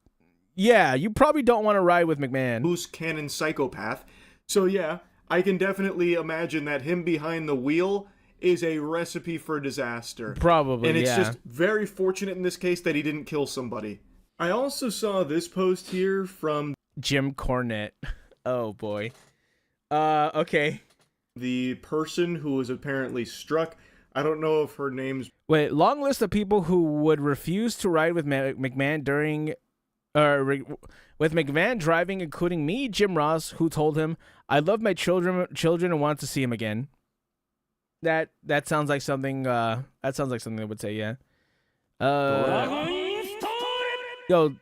yeah, you probably don't want to ride with McMahon. Loose cannon psychopath. So yeah, I can definitely imagine that him behind the wheel is a recipe for disaster. Probably, and it's yeah. just very fortunate in this case that he didn't kill somebody. I also saw this post here from Jim Cornette. Oh boy. Okay. The person who was apparently struck. I don't know if her name's... Wait, long list of people who would refuse to ride with McMahon during... with McMahon driving, including me, Jim Ross, who told him, "I love my children and want to see him again." That sounds like something. That sounds like something I would say. Yeah. Yo,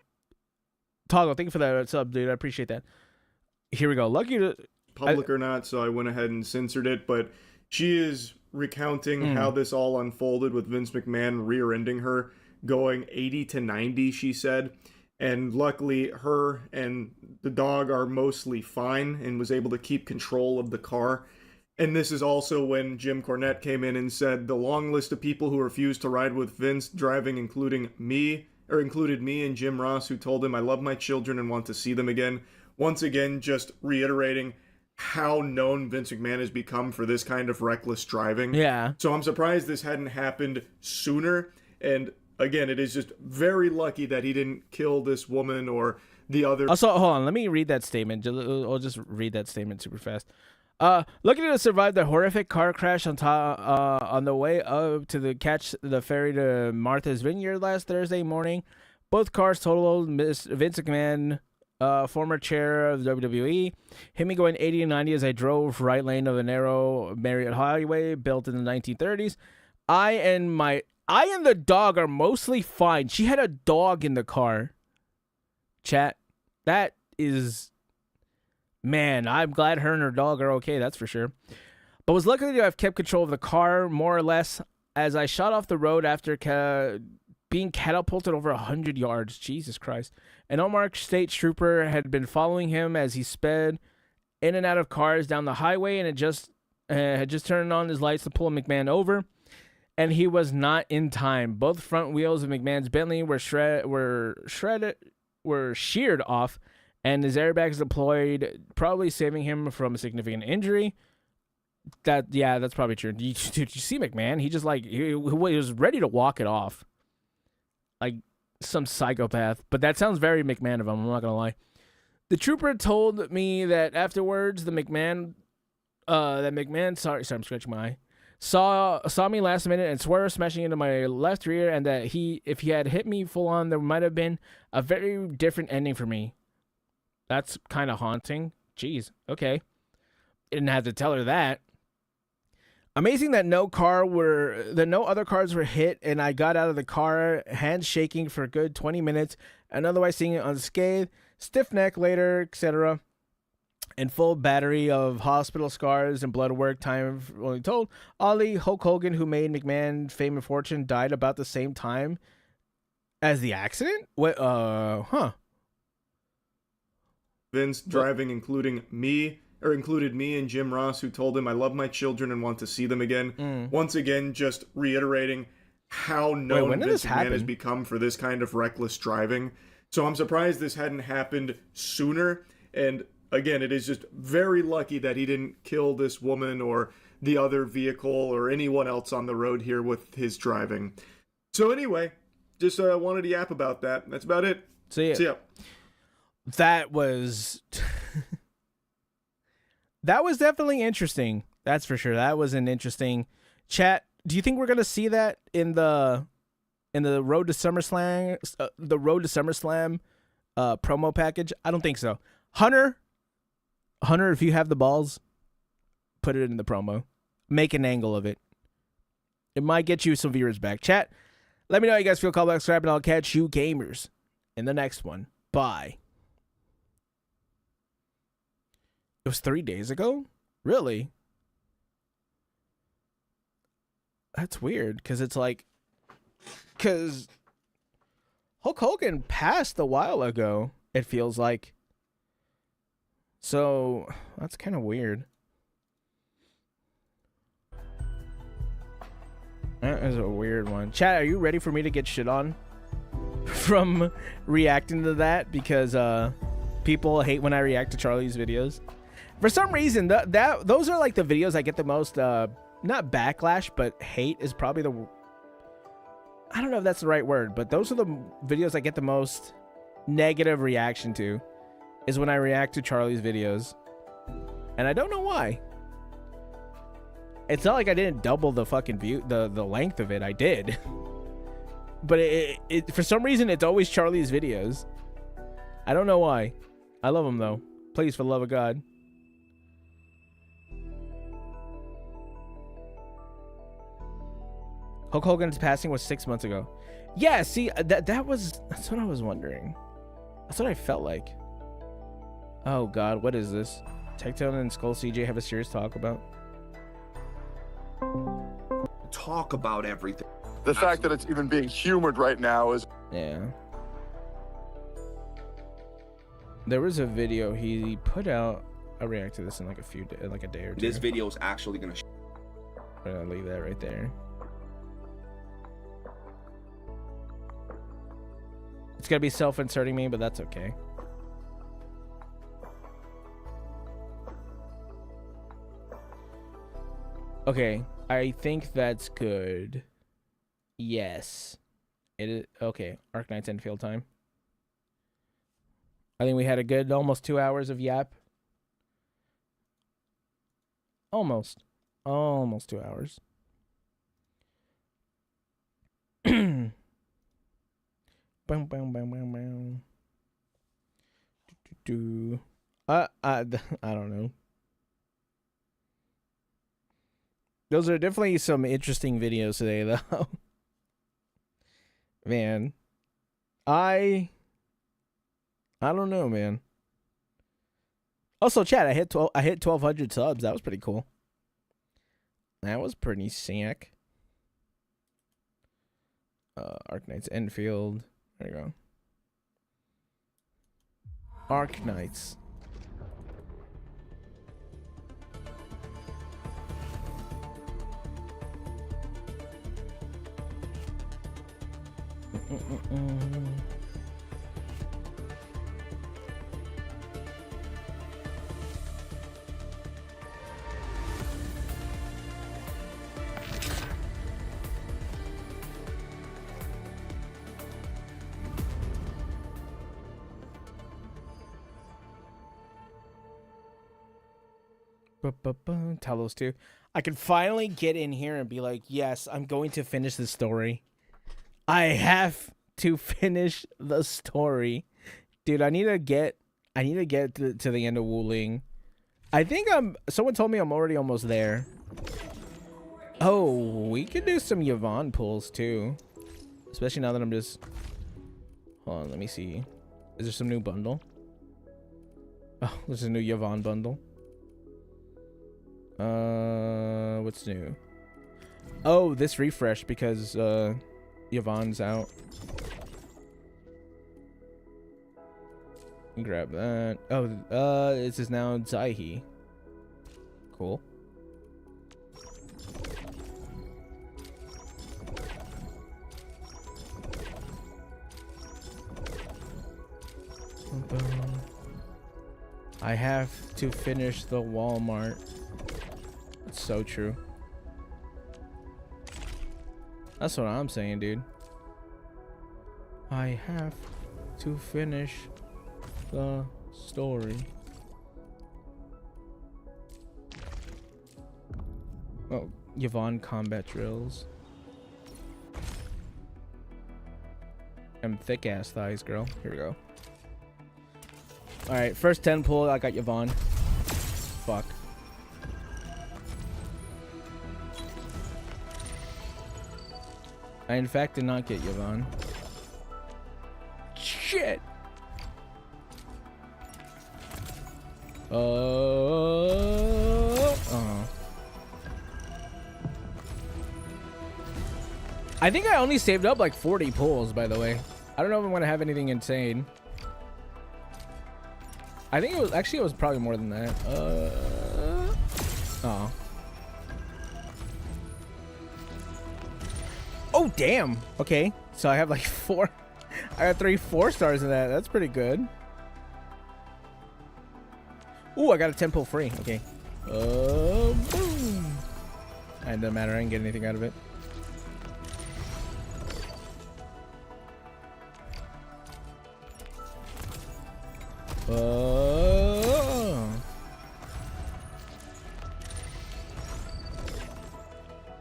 Toggle, thank you for that sub, dude. I appreciate that. Here we go. Lucky to public or not, so I went ahead and censored it. But she is recounting how this all unfolded with Vince McMahon rear-ending her, going 80 to 90. She said. And luckily, her and the dog are mostly fine and was able to keep control of the car. And this is also when Jim Cornette came in and said the long list of people who refused to ride with Vince driving, included me and Jim Ross, who told him, "I love my children and want to see them again." Once again, just reiterating how known Vince McMahon has become for this kind of reckless driving. Yeah. So I'm surprised this hadn't happened sooner. And again, it is just very lucky that he didn't kill this woman or the other. Also, hold on. Let me read that statement. I'll just read that statement super fast. Lucky to survive the horrific car crash on the way up to catch the ferry to Martha's Vineyard last Thursday morning. Both cars totaled Vince McMahon, former chair of WWE, hit me going 80 and 90 as I drove right lane of a narrow Marriott highway built in the 1930s. I and the dog are mostly fine. She had a dog in the car. Chat. That is... Man, I'm glad her and her dog are okay, that's for sure. But was lucky to have kept control of the car, more or less, as I shot off the road after being catapulted over 100 yards. Jesus Christ. An unmarked state trooper had been following him as he sped in and out of cars down the highway and had just turned on his lights to pull McMahon over. And he was not in time. Both front wheels of McMahon's Bentley were sheared off, and his airbags deployed, probably saving him from a significant injury. That's probably true. Did you see McMahon? He just he was ready to walk it off, like some psychopath. But that sounds very McMahon of him. I'm not gonna lie. The trooper told me that afterwards, sorry, I'm scratching my eye. Saw me last minute and swerved, smashing into my left rear, and that if he had hit me full on, there might have been a very different ending for me. That's kind of haunting. Jeez. Okay. Didn't have to tell her that. Amazing that no other cars were hit, and I got out of the car, hands shaking for a good 20 minutes, and otherwise seeing it unscathed, stiff neck later, etc. And full battery of hospital scars and blood work. Time only told. Ollie, Hulk Hogan, who made McMahon fame and fortune, died about the same time as the accident. What? Vince driving, included me and Jim Ross, who told him, "I love my children and want to see them again." Once again, just reiterating how known Vince McMahon has become for this kind of reckless driving. So I'm surprised this hadn't happened sooner. And again, it is just very lucky that he didn't kill this woman or the other vehicle or anyone else on the road here with his driving. So anyway, just wanted to yap about that. That's about it. See ya. That was that was definitely interesting. That's for sure. That was an interesting chat. Do you think we're gonna see that in the Road to SummerSlam promo package? I don't think so. Hunter, if you have the balls, put it in the promo. Make an angle of it. It might get you some viewers back. Chat, let me know how you guys feel. Call back, subscribe, and I'll catch you gamers in the next one. Bye. It was 3 days ago? Really? That's weird, because it's like... Because Hulk Hogan passed a while ago, it feels like. So, that's kind of weird. That is a weird one. Chat, are you ready for me to get shit on from reacting to that? Because people hate when I react to Charlie's videos. For some reason, those are like the videos I get the most, not backlash, but hate is probably the... I don't know if that's the right word, but those are the videos I get the most negative reaction to, is when I react to Charlie's videos. And I don't know why. It's not like I didn't double the fucking view, the length of it. I did. But it for some reason, it's always Charlie's videos. I don't know why. I love them, though. Please, for the love of God. Hulk Hogan's passing was 6 months ago. Yeah, see, that's what I was wondering. That's what I felt like. Oh, God, what is this? Tectone and Skull CJ have a serious talk about? Talk about everything. The fact that it's even being humored right now is... Yeah. There was a video he put out. I'll react to this in like a day or two. This video is actually gonna... I'm gonna leave that right there. It's gonna be self-inserting me, but that's okay. Okay, I think that's good. Yes. It is okay. Arknight's Enfield time. I think we had a good almost 2 hours of yap. Almost 2 hours. Bam, bam, bam, bam, bam. I don't know. Those are definitely some interesting videos today, though. Man, I don't know, man. Also, chat, I hit 1,200 subs. That was pretty cool. That was pretty sick. Arknight's Enfield. There you go. Arknights. Talos 2. I can finally get in here and be like, yes, I'm going to finish the story. I have to finish the story. Dude, I need to get to the end of Wuling. I think someone told me I'm already almost there. Oh, we could do some Yvonne pulls too. Especially now that I'm just... Hold on, let me see. Is there some new bundle? Oh, there's a new Yvonne bundle. What's new? Oh, this refresh because Yvonne's out. Grab that. Oh, this is now Zaihi. Cool. I have to finish the Walmart. It's so true. That's what I'm saying, dude. I have to finish the story. Oh, Yvonne combat drills. And thick ass thighs, girl. Here we go. Alright, first 10 pull, I got Yvonne. Fuck. I in fact did not get Yvonne. Shit! I think I only saved up like 40 pulls, by the way. I don't know if I'm gonna have anything insane. I think it was actually, it was probably more than that. Oh. Oh damn. Okay, so I have like 4. I got 3 4-stars in that. That's pretty good. Ooh, I got a 10 pull free. Okay. Boom. And doesn't matter. I didn't get anything out of it.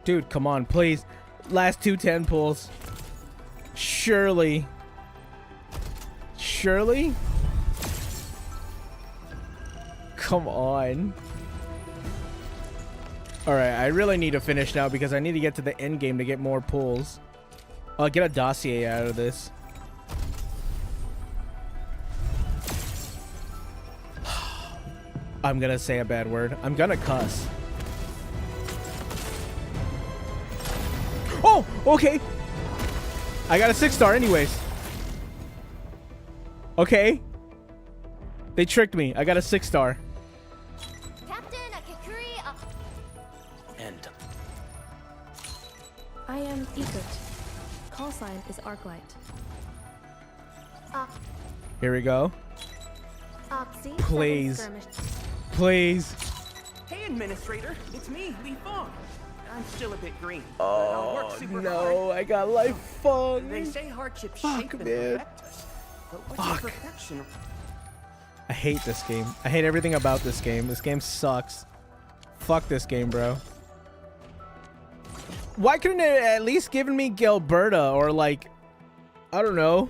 Dude, come on, please. Last 2 10 pulls. Surely. Surely? Come on. Alright, I really need to finish now because I need to get to the end game to get more pulls. I'll get a dossier out of this. I'm gonna say a bad word. I'm gonna cuss. Oh, okay. I got a 6-star anyways. Okay. They tricked me. I got a 6-star. Captain Akikuri up. End. I am Egret. Call sign is Arclight. Here we go. Oxy. Please. Please. Hey, Administrator. It's me, Li Feng. I'm still a bit green. Oh, no. I got life fun. They say hardships Fuck, shape and man. perfect us. But what's perfection? I hate this game. I hate everything about this game. This game sucks. Fuck this game, bro. Why couldn't it at least given me Gilberta or like, I don't know.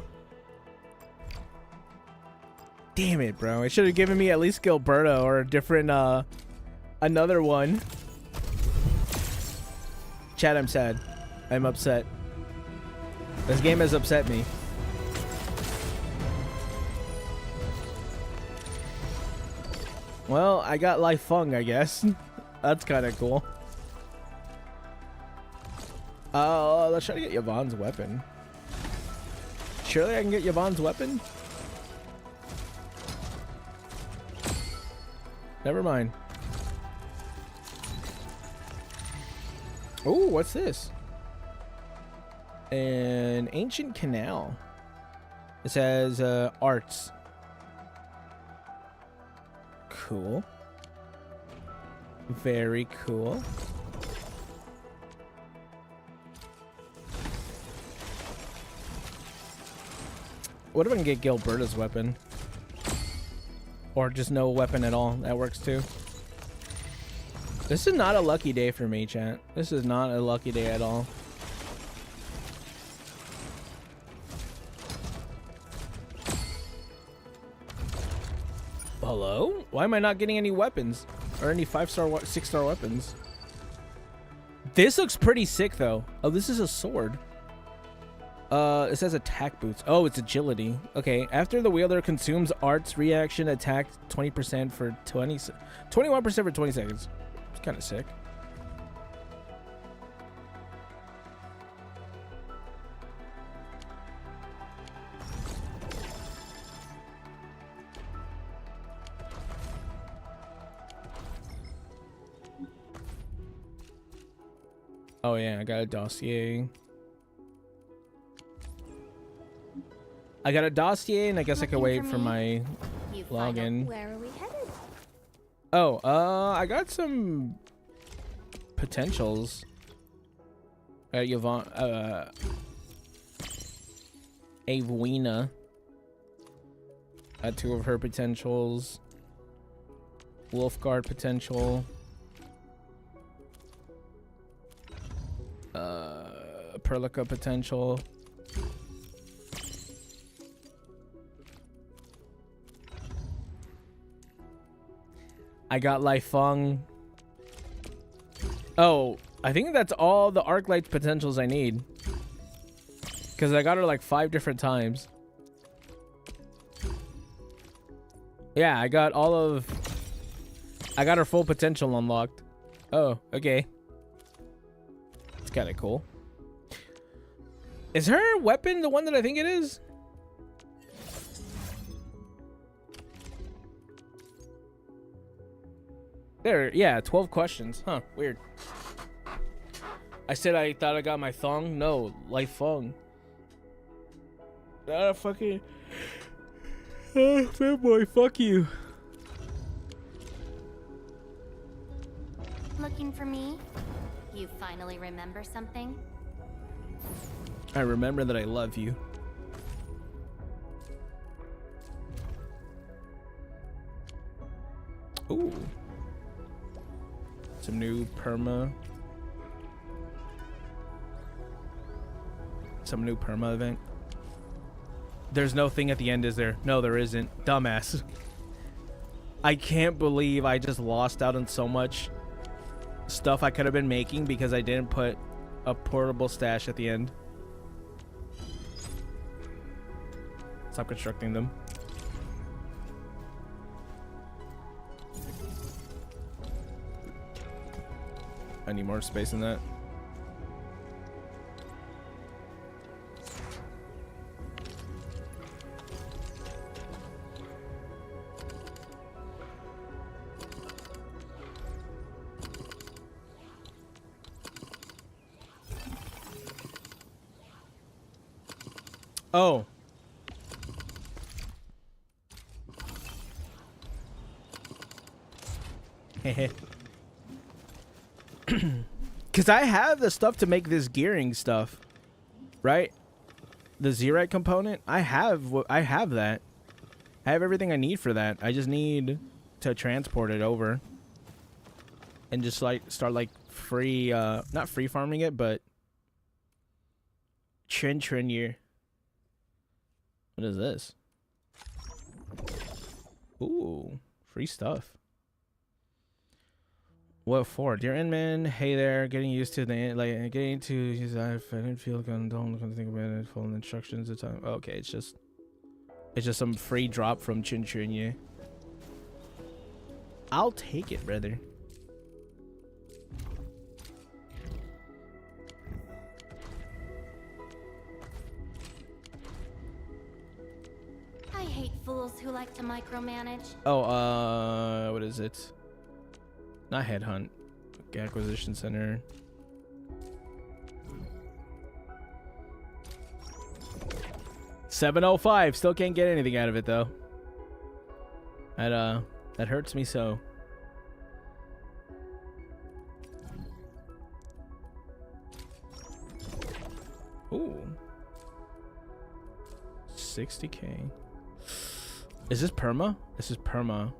Damn it, bro. It should have given me at least Gilberta or a different, another one. Chat, I'm sad. I'm upset. This game has upset me. Well, I got Life Fung, I guess. That's kind of cool. Let's try to get Yvonne's weapon. Surely I can get Yvonne's weapon? Never mind. Oh, what's this? An ancient canal. It says arts. Cool. Very cool. What if I can get Gilberta's weapon? Or just no weapon at all. That works too. This is not a lucky day for me, chat. This is not a lucky day at all. Hello? Why am I not getting any weapons? Or any 5-star, 6-star weapons? This looks pretty sick, though. Oh, this is a sword. It says attack boots. Oh, it's agility. Okay, after the wielder consumes arts reaction, attack 20% for 21% for 20 seconds. It's kind of sick. Oh yeah, I got a dossier. I got a dossier, and I guess I can wait for my login. Where are we headed? Oh, I got some potentials. Yvonne, Avwina. Two of her potentials. Wolfguard potential. Perlica potential. I got Liefeng. Oh, I think that's all the Arclight potentials I need. Because I got her like 5 different times. Yeah, I got her full potential unlocked. Oh, okay. It's kind of cool. Is her weapon the one that I think it is? There, yeah, 12 questions. Huh, weird. I said I thought I got my thong. No, Liefeng. Ah, fucking... fanboy, fuck you. Looking for me? You finally remember something? I remember that I love you. Ooh. Some new perma. Some new perma event. There's no thing at the end, is there? No, there isn't. Dumbass. I can't believe I just lost out on so much stuff I could have been making because I didn't put a portable stash at the end. Stop constructing them. I need more space in that. Oh. Because I have the stuff to make this gearing stuff, right? The Zerite component. I have that. I have everything I need for that. I just need to transport it over and just like start like free, not free farming it, but Trin. What is this? Ooh, free stuff. What for? Dear Inman, hey there. Getting used to getting to his life. I didn't feel good. Don't think about it. Following instructions at the time. Okay, it's just some free drop from Chin. I'll take it, brother. I hate fools who like to micromanage. Oh, what is it? Not Headhunt. Acquisition Center. $705. Still can't get anything out of it though. That hurts me so. Ooh. 60K. Is this perma? This is perma.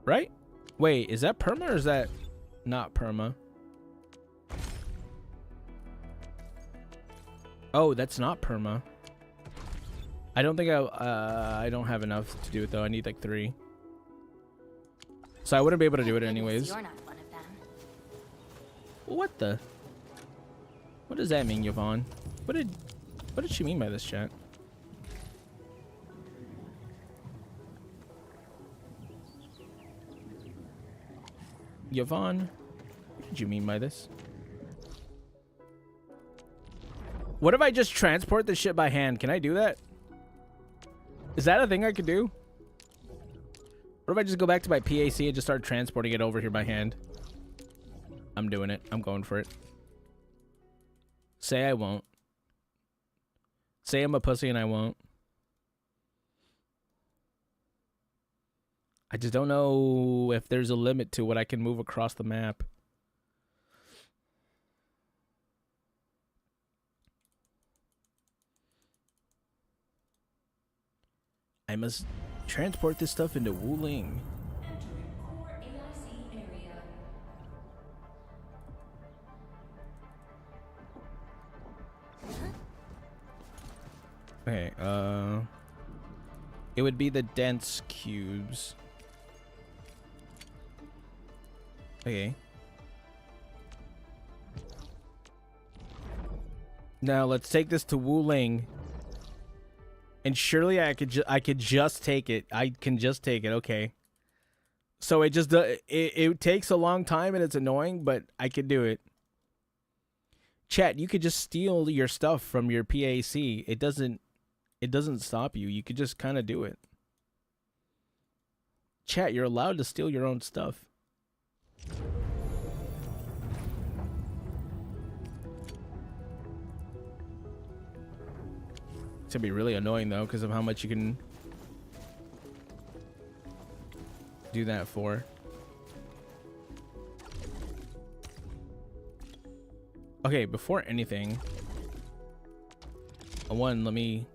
Right? Wait, is that perma or is that not perma? Oh, that's not perma. I don't think I don't have enough to do it though. I need like 3. So I wouldn't be able to do it anyways. You're not one of them. What the? What does that mean, Yvonne? What did she mean by this, chat? Yvonne, what did you mean by this? What if I just transport this shit by hand? Can I do that? Is that a thing I could do? What if I just go back to my PAC and just start transporting it over here by hand? I'm doing it. I'm going for it. Say I won't. Say I'm a pussy and I won't. I just don't know if there's a limit to what I can move across the map. I must transport this stuff into Wuling. Okay, it would be the dense cubes. Okay. Now let's take this to Wuling. And surely I could just take it. I can just take it. Okay. So it just it takes a long time and it's annoying, but I could do it. Chat, you could just steal your stuff from your PAC. It doesn't stop you. You could just kind of do it. Chat, you're allowed to steal your own stuff. It's gonna be really annoying though because of how much you can do that for. Okay, before anything, let me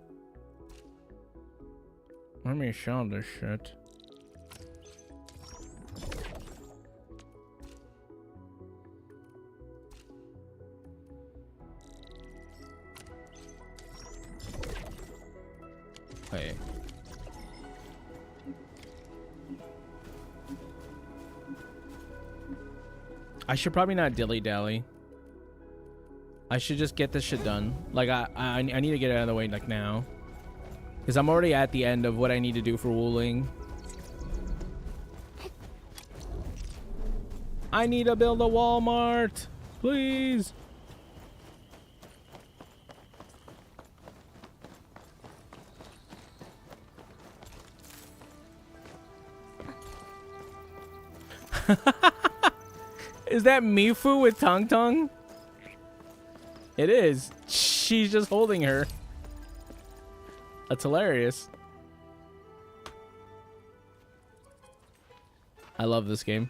show this shit. Hey. I should probably not dilly-dally. I should just get this shit done. Like, I need to get it out of the way, like, now. Because I'm already at the end of what I need to do for Wuling. I need to build a Walmart. Please. Is that Mifu with Tong Tong? It is. She's just holding her. That's hilarious. I love this game.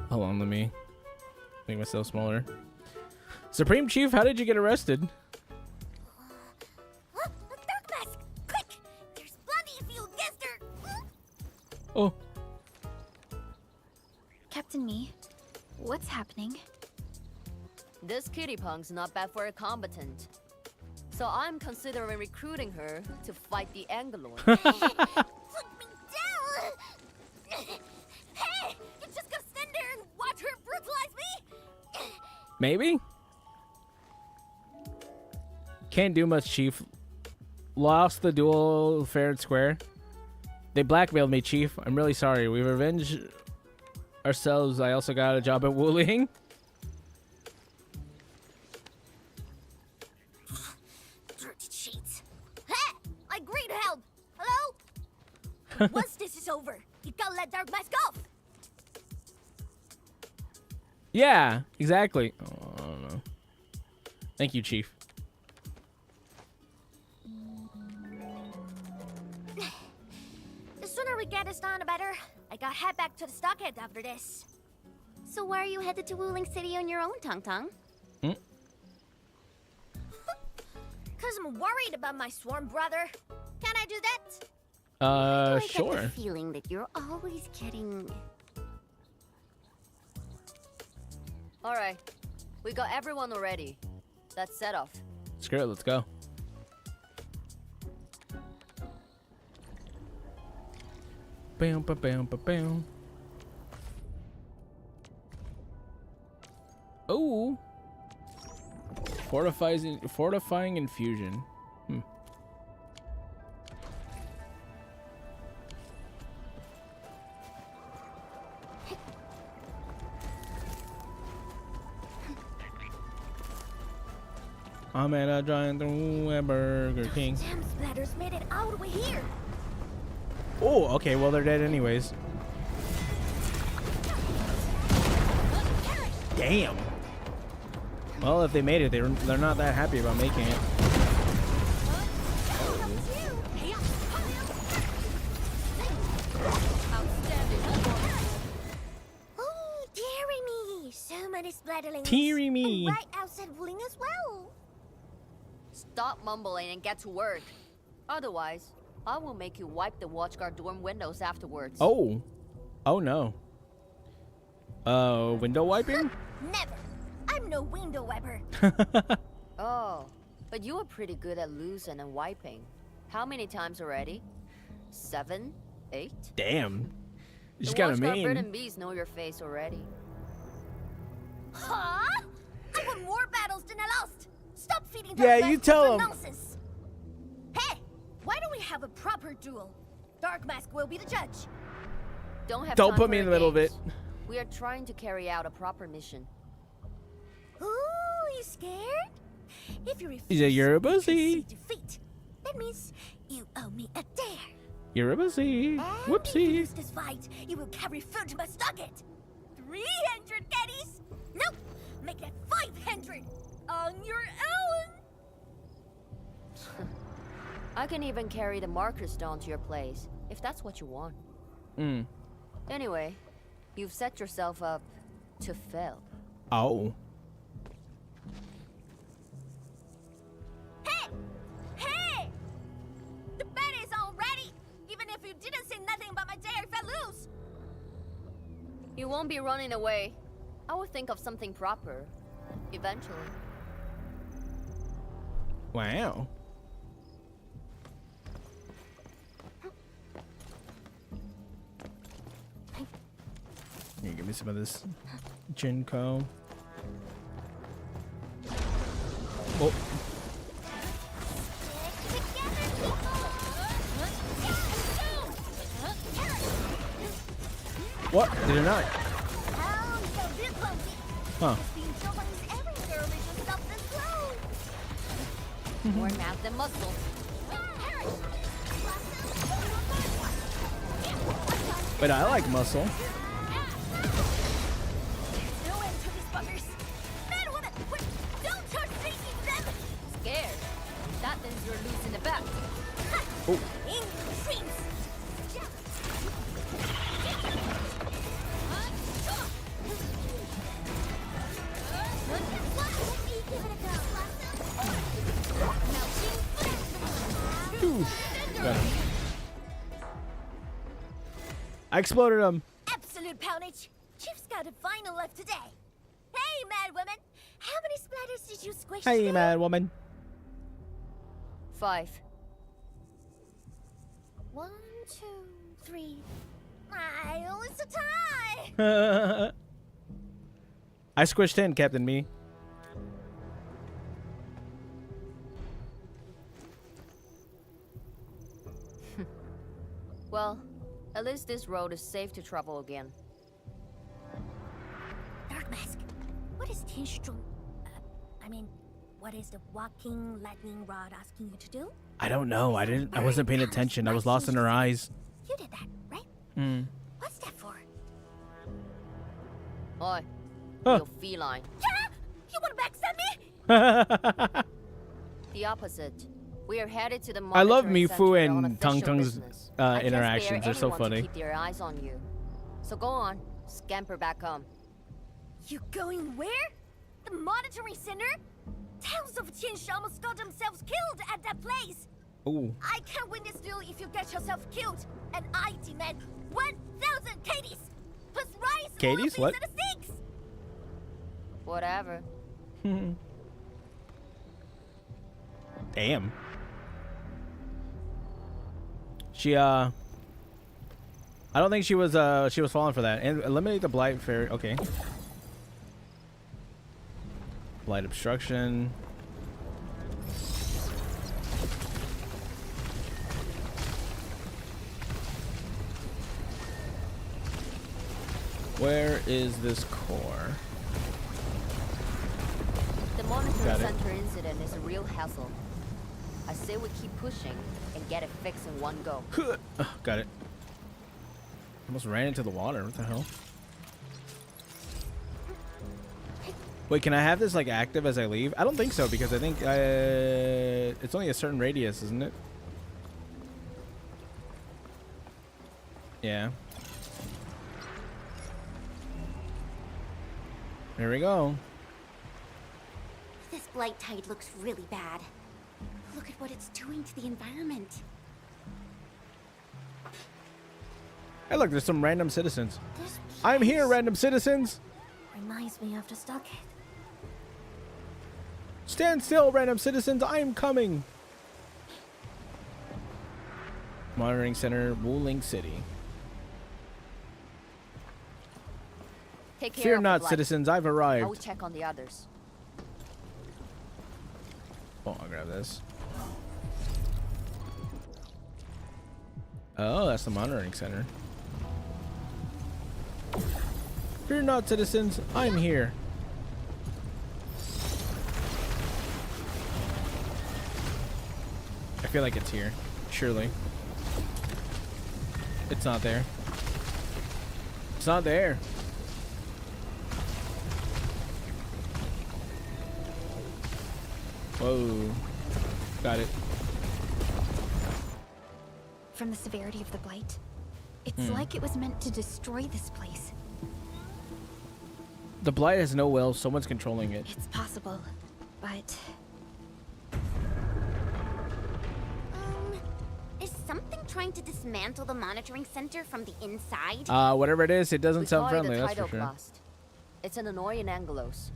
Hold on, let me make myself smaller. Supreme Chief, how did you get arrested? Oh. Captain Me, what's happening? This kitty punk's not bad for a combatant. So I'm considering recruiting her to fight the Angaloid. Put me down! Hey! You just gonna stand there and watch her brutalize me? Maybe? Can't do much, Chief. Lost the duel fair and square. They blackmailed me, Chief. I'm really sorry. We revenged ourselves. I also got a job at Wuling. Dirty cheats. Hey! I agree to help. Hello? Once this is over, you gotta let Dark Mask off. Yeah, exactly. Oh, I don't know. Thank you, Chief. The sooner we get this done, the better. I gotta head back to the stockade after this. So why are you headed to Wuling City on your own, Tong Tong? Cause I'm worried about my swarm brother. Can I do that? Sure. I get the feeling that you're always getting... Alright, we got everyone already. Let's set off. Screw it, let's go. Bam, ba, bam, ba, bam. Oh, fortifying infusion. I'm at a giant Burger King. Damn splatters made it all the way here. Oh, okay. Well, they're dead anyways. Damn. Well, if they made it, they're not that happy about making it. many splatterlings. Teary me. And right outside Wuling as well. Stop mumbling and get to work. Otherwise, I will make you wipe the watchguard dorm windows afterwards. Oh. Oh no. Window wiping? Never. I'm no window wiper. Oh, but you are pretty good at losing and wiping. How many times already? 7? 8? Damn. You The kind of watchguard bird mean. and bees know your face already. Huh? I won more battles than I lost. Stop feeding Yeah, Dark you Mask tell for 'em. nonsense. Hey, why don't we have a proper duel? Dark Mask will be the judge. Don't have Don't time put for me in your the middle of it. games. We are trying to carry out a proper mission. Ooh, you scared? If you refuse Yeah, you're a to pussy. concede defeat, that means you owe me a dare. You're a pussy. And if you Whoopsie. lose this fight, you will carry food to my stocket. 300 caddies? Nope. Make that 500 on your own. I can even carry the marker stone to your place, if that's what you want. Mm. Anyway, you've set yourself up to fail. Oh. Hey! Hey! The bet is already. Even if you didn't say nothing about my dare if I lose. You won't be running away. I will think of something proper. Eventually. Wow. Here, give me some of this Jinko. Oh. What? Did it not? Huh. More math than muscle. But I like muscle. No end to these buggers. Man, woman, wait, don't start thinking them. Scared. That means you're losing the bet. Oh. In dreams. Got him. I exploded him. Absolute poundage. Chief's got a final left today. Hey, mad woman. How many splatters did you squish Hey, today? mad woman. 5. 1, 2, 3. Oh, it's a tie. I squished 10, Captain Me. Well, at least this road is safe to travel again. Dark Mask. What is Tinschtrom? What is the walking lightning rod asking you to do? I don't know. I wasn't paying attention. I was lost in her eyes. You did that, right? Hmm. What's that for? Oi. Huh. You feline. Yeah! You want to backstab me? The opposite. We are headed to the I love monitoring Mifu center on and official Tungtung's business. I can't interactions. spare They're so anyone to funny. keep their eyes on you. So go on, scamper back home. You going where? The monitoring center? Thousands of Tianshi almost got themselves killed at that place. Ooh. I can't win this duel if you get yourself killed. And I demand 1,000 Katie's. Plus rice, Katie's? What? and the sticks. Whatever. Damn. She I don't think she was falling for that. And eliminate the blight fairy. Okay. Blight obstruction. Where is this core? The monitoring Got it. center incident is a real hassle. I say we keep pushing and get it fixed in one go. Got it. Almost ran into the water. What the hell? Wait, can I have this like active as I leave? I don't think so because I think it's only a certain radius, isn't it? Yeah. Here we go. This blight tide looks really bad. Look at what it's doing to the environment. Hey, look, there's some random citizens. I'm here, random citizens. Reminds me of the stockade. Stand still, random citizens. I am coming. Monitoring Center, Wuling City. Take care Fear of not, the blight. citizens. I've I arrived. will check on the others. Oh, I'll grab this. Oh, that's the monitoring center. Fear not, citizens. I'm here. I feel like it's here. Surely. It's not there. It's not there. Whoa. Got it. From the severity of the blight, it's like it was meant to destroy this place. The blight has no will. Someone's controlling it. It's possible, but... is something trying to dismantle the monitoring center from the inside? Whatever it is, it doesn't We sound call friendly, it a that's for tidal sure. blast. It's an annoying Angelos.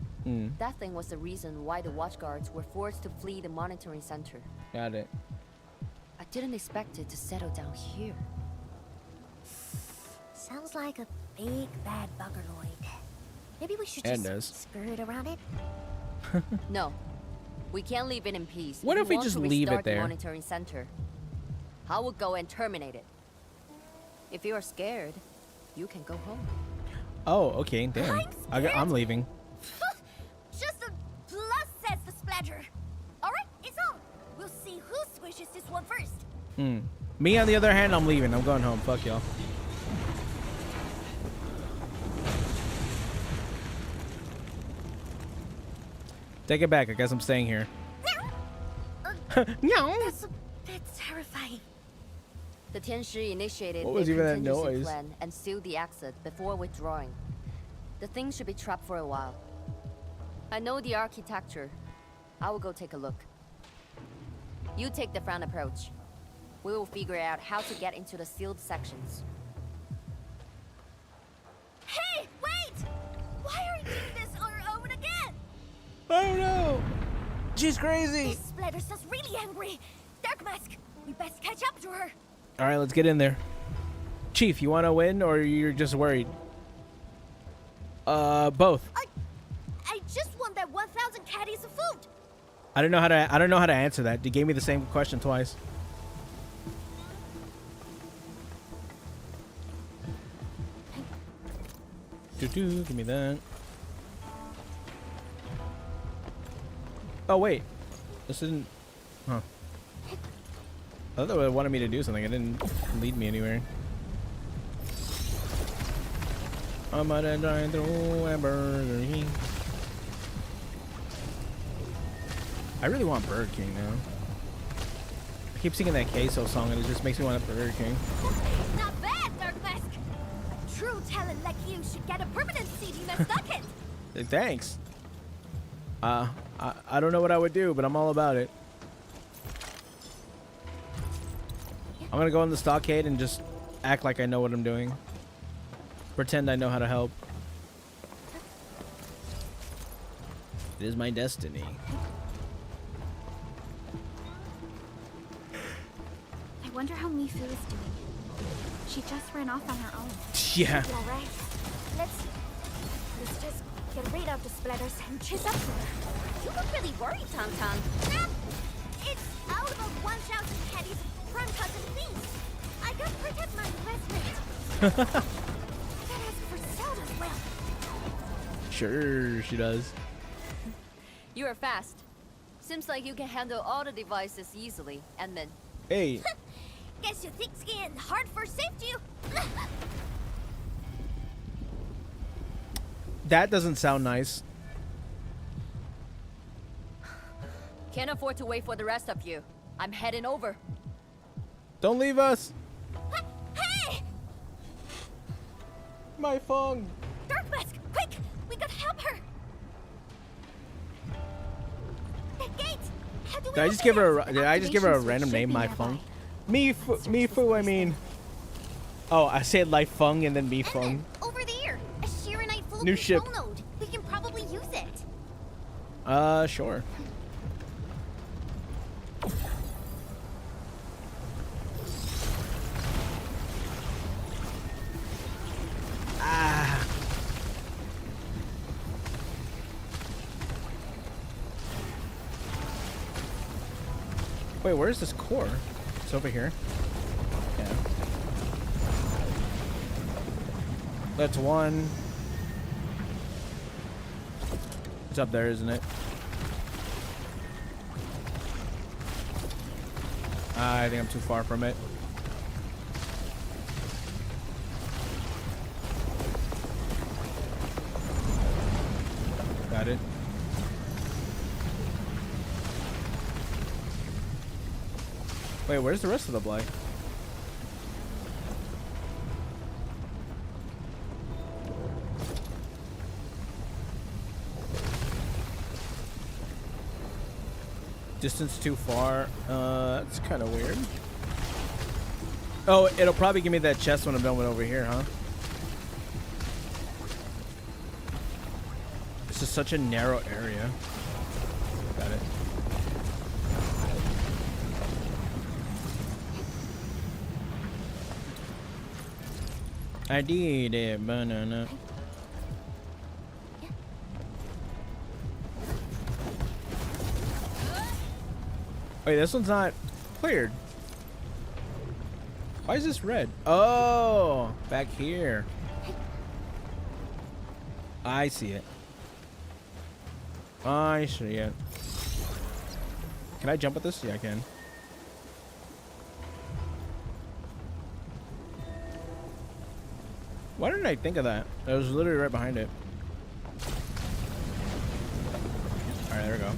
That thing was the reason why the watchguards were forced to flee the monitoring center. Got it. I didn't expect it to settle down here. Sounds like a big bad buggerloid. Maybe we should And just skirt around it? No, we can't leave it in peace. What if we want just to leave it restart the there? monitoring center. I will go and terminate it. If you are scared, you can go home. Oh, okay, damn. I'm leaving. Just a plus, says the splatter. Alright, it's on. We'll see who squishes this one first. Me, on the other hand, I'm leaving. I'm going home. Fuck y'all. Take it back. I guess I'm staying here. No. That's a bit terrifying. The Tianshi initiated What was their even that contingency noise? plan and sealed the exit before withdrawing. The thing should be trapped for a while. I know the architecture. I will go take a look. You take the front approach. We will figure out how to get into the sealed sections. Hey, wait! Why are you doing this on our own again? Oh no! She's crazy! This splatter sounds really angry. Dark Mask, we best catch up to her. Alright, let's get in there. Chief, you want to win or you're just worried? Both. I just want that 1,000 caddies of food. I don't know how to answer that. You gave me the same question twice. Give me that. Oh wait, this didn't. Huh. I thought it wanted me to do something. It didn't lead me anywhere. I'm gonna drive through a Burger King. I really want Burger King now. I keep singing that queso song and it just makes me want a Burger King. Not bad, Dark Mask. A true talent like you should get a permanent seat in the stockade. Thanks. I don't know what I would do, but I'm all about it. I'm gonna go in the stockade and just act like I know what I'm doing. Pretend I know how to help. It is my destiny. I wonder how Mifu is doing. She just ran off on her own. Yeah. All right. Let's just get rid of the splatters and chase up to her. You look really worried, Tong Tong. It's out of 1,000 caddies of prime cousin things. I gotta protect my investment. That has for sale as well. Sure, she does. You are fast. Seems like you can handle all the devices easily, and then... Hey. Guess you think skin hard for safety. That doesn't sound nice. Can't afford to wait for the rest of you. I'm heading over. Don't leave us. Hey! My phone. Dark Mask, quick! We gotta help her. Did I just give her a random name, My Fung? Mifu, I mean. Oh, I said Lai Fung and then Mi Fung. Over there, a Shiranite full New ship. control node. We can probably use it. Sure. Ah. Wait, where's this core? It's over here. Yeah. That's one. It's up there, isn't it? I think I'm too far from it. Got it. Wait, where's the rest of the blight? Distance too far. That's kind of weird. Oh, it'll probably give me that chest when I'm done with over here, huh? This is such a narrow area. Got it. I did it, banana. Wait, this one's not cleared. Why is this red? Oh, back here. I see it. I see it. Can I jump at this? Yeah, I can. Why didn't I think of that? It was literally right behind it. Alright, there we go.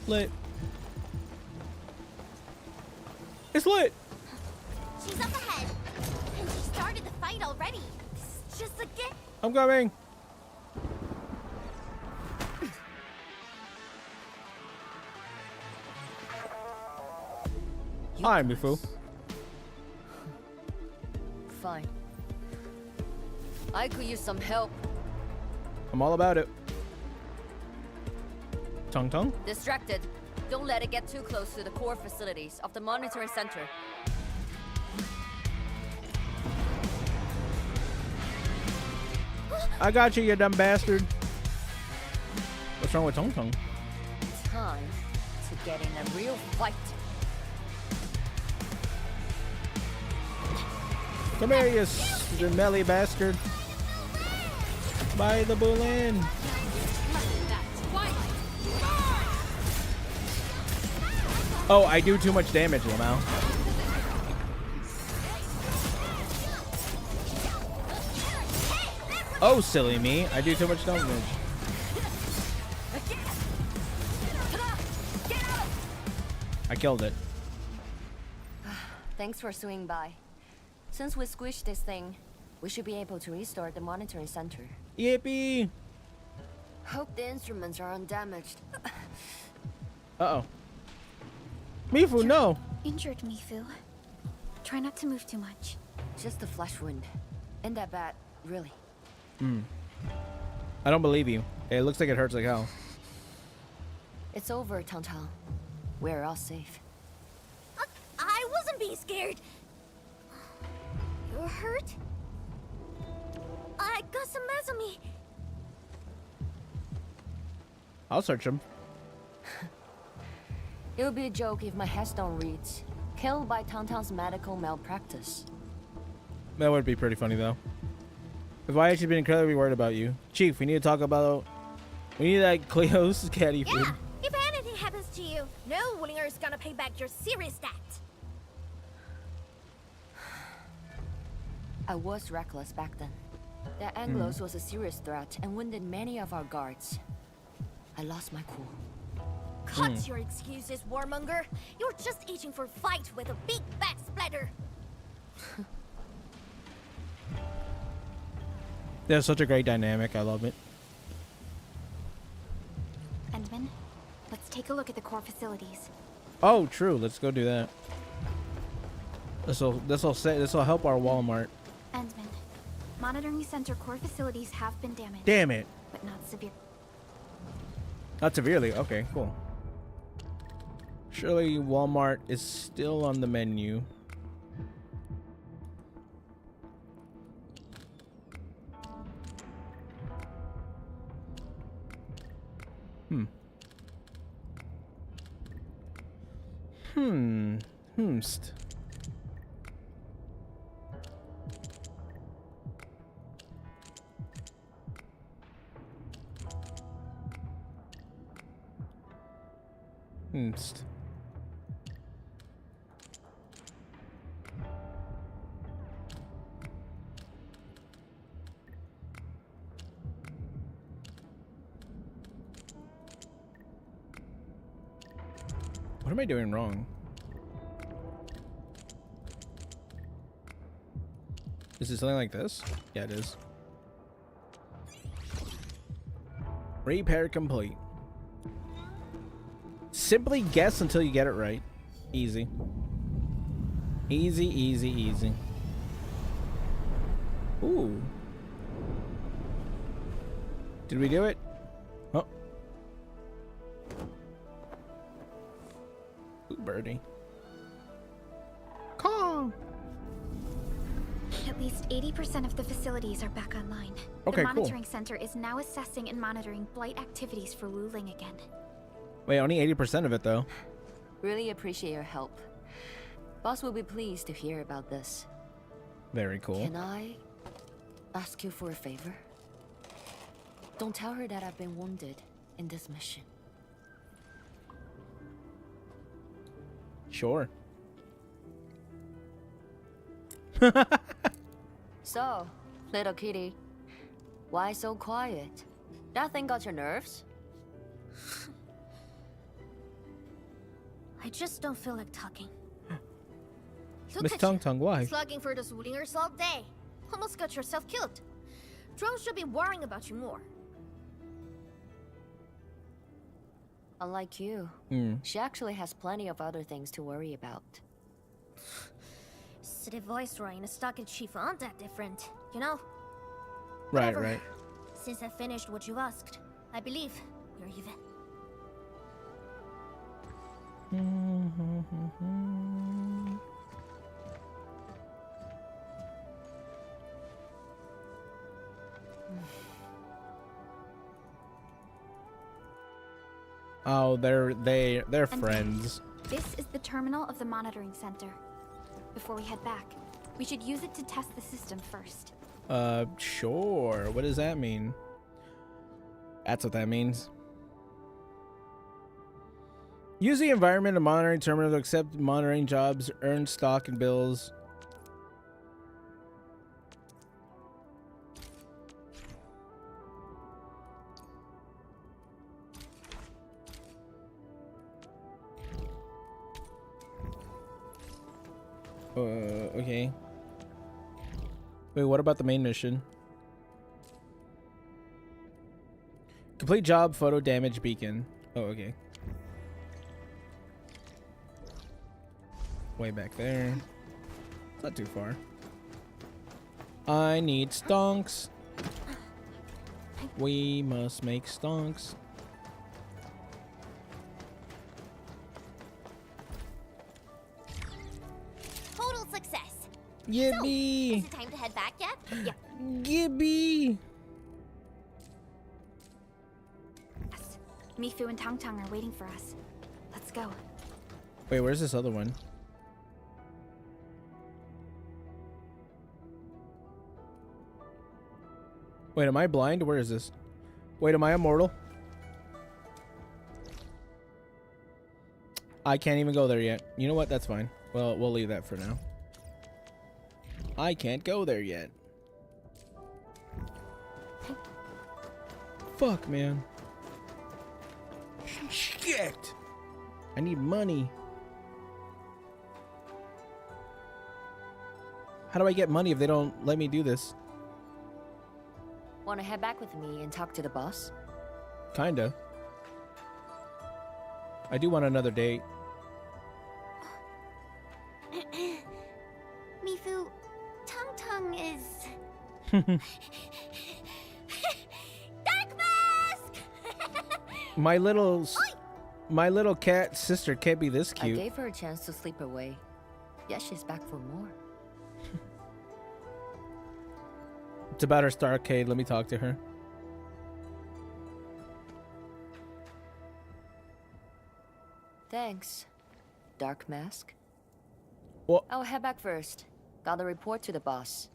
Lit. It's lit! She's up ahead. And she started the fight already. This is just a get. I'm coming! Hi, Mifu. Fine. I could use some help. I'm all about it. Tung Tung? Distracted. Don't let it get too close to the core facilities of the monitoring center. I got you, you dumb bastard. What's wrong with Tung Tung? Time to get in a real fight. Come here, you smelly bastard. By the Wuling. Oh, I do too much damage, Lamau. Oh, silly me. I do too much damage. I killed it. Thanks for swinging by. Since we squished this thing, we should be able to restore the monitoring center. Yippee! Hope the instruments are undamaged. Uh-oh. Mifu, no! Injured, Mifu. Try not to move too much. Just a flesh wound. Ain't that bad, really. I don't believe you. It looks like it hurts like hell. It's over, Tantan. We're all safe. I wasn't being scared. You're hurt? I got some meds on me. I'll search him. It would be a joke if my headstone reads, "Killed by Tantan's medical malpractice." That would be pretty funny, though. If I actually been incredibly worried about you. Chief, we need to talk about... We need that Cleo's caddy food. Yeah, if anything happens to you, no Wulinger is gonna pay back your serious debt. I was reckless back then. The Anglos was a serious threat and wounded many of our guards. I lost my cool. Cut your excuses, warmonger. You're just itching for a fight with a big back splatter. There's such a great dynamic. I love it. take a look at the core facilities. Oh, true. Let's go do that. This'll help our Walmart. Endman, monitoring center core facilities have been damaged. Damn it. But not severe. Not severely. Okay, cool. Surely Walmart is still on the menu. Hmst. What am I doing wrong? Is it something like this? Yeah, it is. Repair complete. Simply guess until you get it right. Easy. Easy, easy, easy. Ooh. Did we do it? Oh. Ooh, birdie. Calm. At least 80% of the facilities are back online. Okay, the cool. monitoring center is now assessing and monitoring blight activities for Wuling again. Wait, only 80% of it though. Really appreciate your help. Boss will be pleased to hear about this. Very cool. Can I ask you for a favor? Don't tell her that I've been wounded in this mission. Sure. So, little kitty, why so quiet? That thing got your nerves? I just don't feel like talking. Miss Tung Tung, why? Slugging for those Wulingers all day. Almost got yourself killed. Drones should be worrying about you more. Unlike you, she actually has plenty of other things to worry about. City Viceroy and a stock chief aren't that different, you know? Right, Whatever. right. Since I finished what you asked, I believe we're even. Oh, they're And friends. This is the terminal of the monitoring center. Before we head back, we should use it to test the system first. Sure. What does that mean? That's what that means. Use the environment of monitoring terminal to accept monitoring jobs, earn stock and bills. Okay. Wait, what about the main mission? Complete job, photo damage beacon. Oh, okay. Way back there. Not too far. I need stonks. We must make stonks. Total success. Yippee! So, is it time to head back yet? Yeah. Gibby! Yes. Mifu and Tang Tang are waiting for us. Let's go. Wait, where's this other one? Wait, am I blind? Where is this? Wait, am I immortal? I can't even go there yet. You know what? That's fine. Well, we'll leave that for now. I can't go there yet. Fuck, man. Shit! I need money. How do I get money if they don't let me do this? Want to head back with me and talk to the boss? Kinda. I do want another date. Mifu, Tung Tung is... Dark Mask! My little cat sister can't be this cute. I gave her a chance to sleep away. Yes, she's back for more. It's about her Starcade. Let me talk to her. Thanks, Dark Mask. What? I'll head back first. Gotta report to the boss.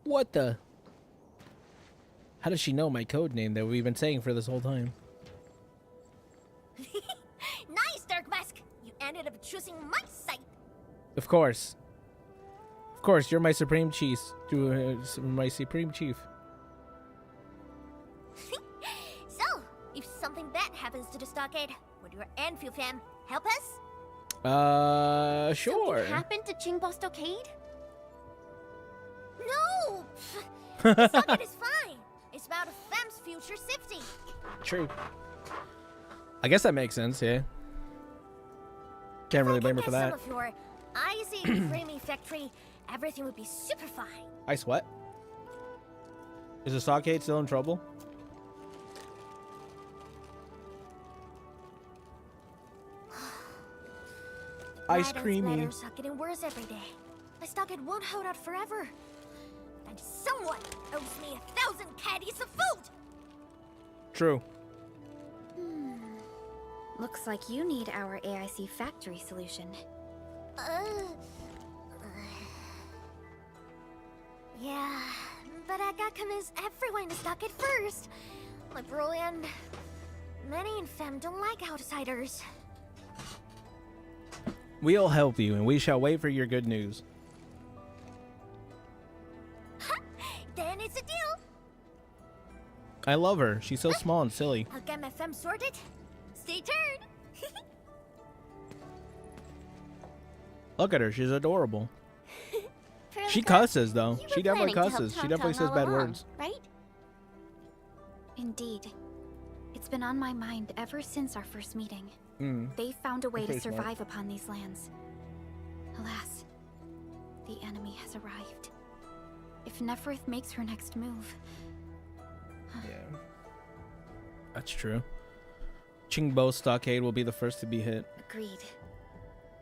What the? How does she know my code name that we've been saying for this whole time? Nice, Dark Mask! You ended up choosing my side. Of course. Of course, you're my supreme chief. My supreme chief. So, if something bad happens to the stockade, would your Anfield fam help us? Sure. Something happened to Qingbo Stockade? No! The stockade is fine. It's about a fam's future safety. True. I guess that makes sense, yeah. Can't really blame her for that. Some of your icy creamy factory, everything would be super fine. Ice what? Is the stockade still in trouble? Ice creamy. Matters are getting worse every day. The stockade won't hold out forever. And someone owes me 1,000 caddies of food. True. Looks like you need our AIC factory solution. Yeah, but I got convinced everyone to stock it first. Liberal and many in fem don't like outsiders. We'll help you, and we shall wait for your good news. Then it's a deal. I love her. She's so small and silly. I'll get my fem sorted. Stay tuned. Look at her. She's adorable. She cusses, though. She definitely cusses. She definitely says bad words. Right? Indeed. It's been on my mind ever since our first meeting. They found a way to survive upon these lands. Alas, the enemy has arrived. If Neferith makes her next move... Yeah. That's true. Qingbo Stockade will be the first to be hit. Agreed.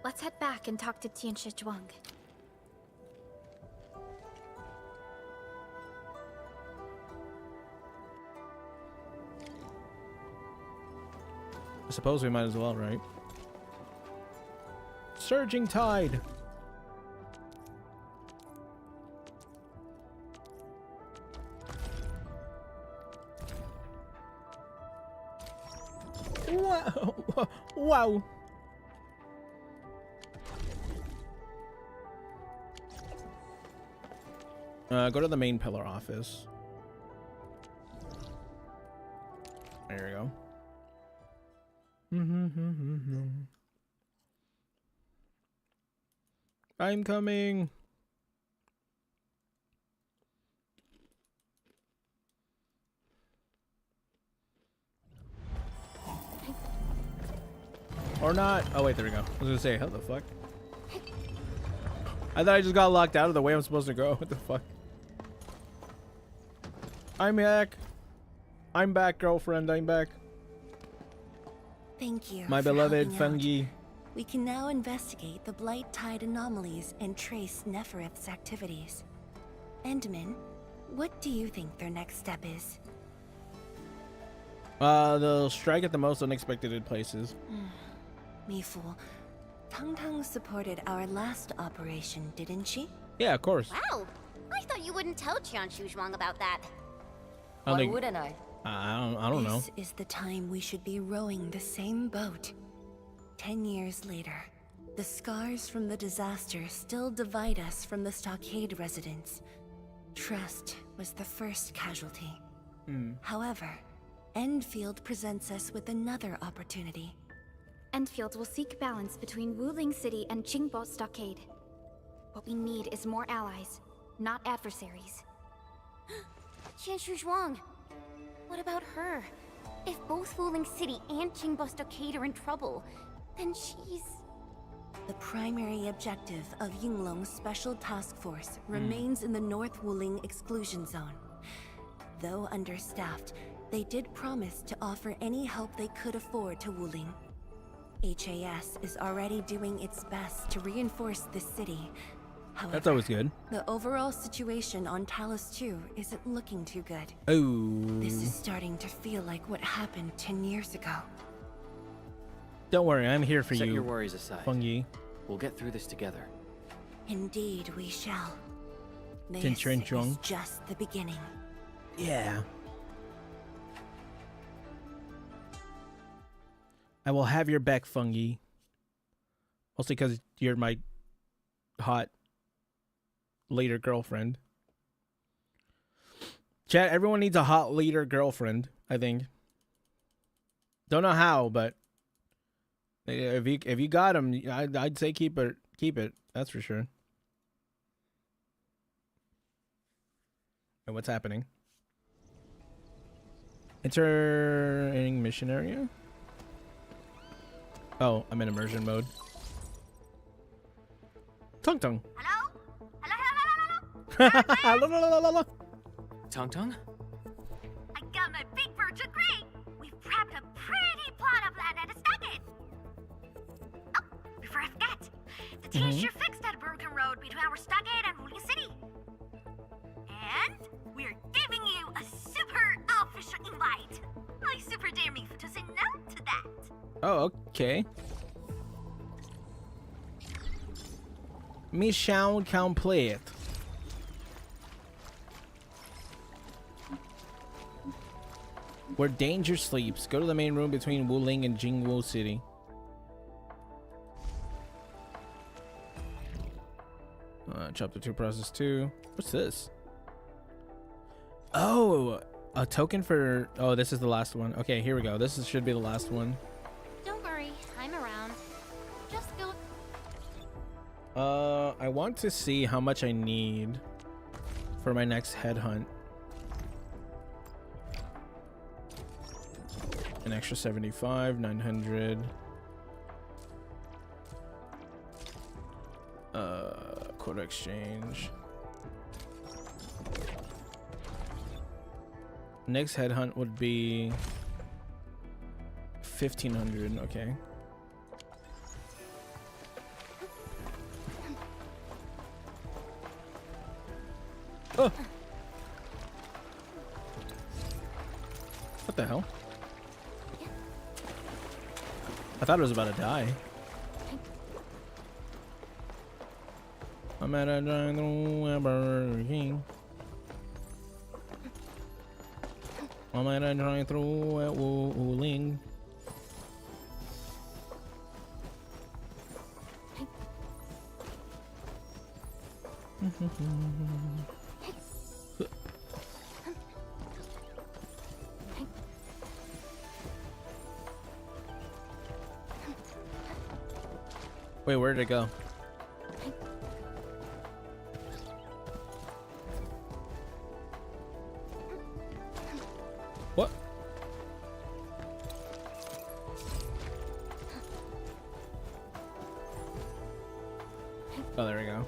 Let's head back and talk to Tianshi Zhuang. I suppose we might as well, right? Surging tide. Wow. Wow. Go to the main pillar office. There we go. I'm coming. Or not. Oh wait, there we go. I was gonna say, how the fuck? I thought I just got locked out of the way I'm supposed to go. What the fuck? I'm back. I'm back, girlfriend. I'm back. Thank you. My for beloved helping out. Fungi. We can now investigate the Blight Tide anomalies and trace Neferith's activities. Endman, what do you think their next step is? They'll strike at the most unexpected places. Mifu, Tung Tung supported our last operation, didn't she? Yeah, of course. Wow, I thought you wouldn't tell Tianshi Zhuang about that. Why wouldn't I? I don't know. This is the time we should be rowing the same boat. 10 years later, the scars from the disaster still divide us from the stockade residents. Trust was the first casualty. However, Enfield presents us with another opportunity. Enfield will seek balance between Wuling City and Qingbo Stockade. What we need is more allies, not adversaries. Tianshi Zhuang. What about her? If both Wuling City and Jingbo Stockade are in trouble, then she's... The primary objective of Yinglong's Special Task Force remains in the North Wuling exclusion zone. Though understaffed, they did promise to offer any help they could afford to Wuling. HAS is already doing its best to reinforce the city. However, That's always good. the overall situation on Talos 2 isn't looking too good. Oh. This is starting to feel like what happened 10 years ago. Don't worry, I'm here for you. Set your worries aside. Fungi. We'll get through this together. Indeed, we shall. This Tinchrinchong. is just the beginning. Yeah. I will have your back, Fungi. Mostly because you're my hot later girlfriend. Chat, everyone needs a hot later girlfriend, I think. Don't know how, but if you got them, I'd say keep it. That's for sure. And what's happening? Entering mission area. Oh, I'm in immersion mode. Tung Tung. Hello? Tung Tung? I got my big bird to great! We've prepped a pretty plot of land at a stockade! Oh, before I forget, the team sure fixed that broken road between our stockade and Wuling City. And we're giving you a super official invite. I super dare me to say no to that. Oh, okay. Mission complete. Where danger sleeps. Go to the main room between Wuling and Jingwo City. Chapter 2, Process 2. What's this? Oh, a token for... Oh, this is the last one. Okay, here we go. Should be the last one. Don't worry, I'm around. Just go. I want to see how much I need for my next headhunt. An extra 75, 900. Quota exchange. Next headhunt would be 1500. Okay. Oh. What the hell? I thought it was about to die. I'm at a drive-through at King. I'm at a drive-through at Wuling. Wait, where did it go? What? Oh, there we go.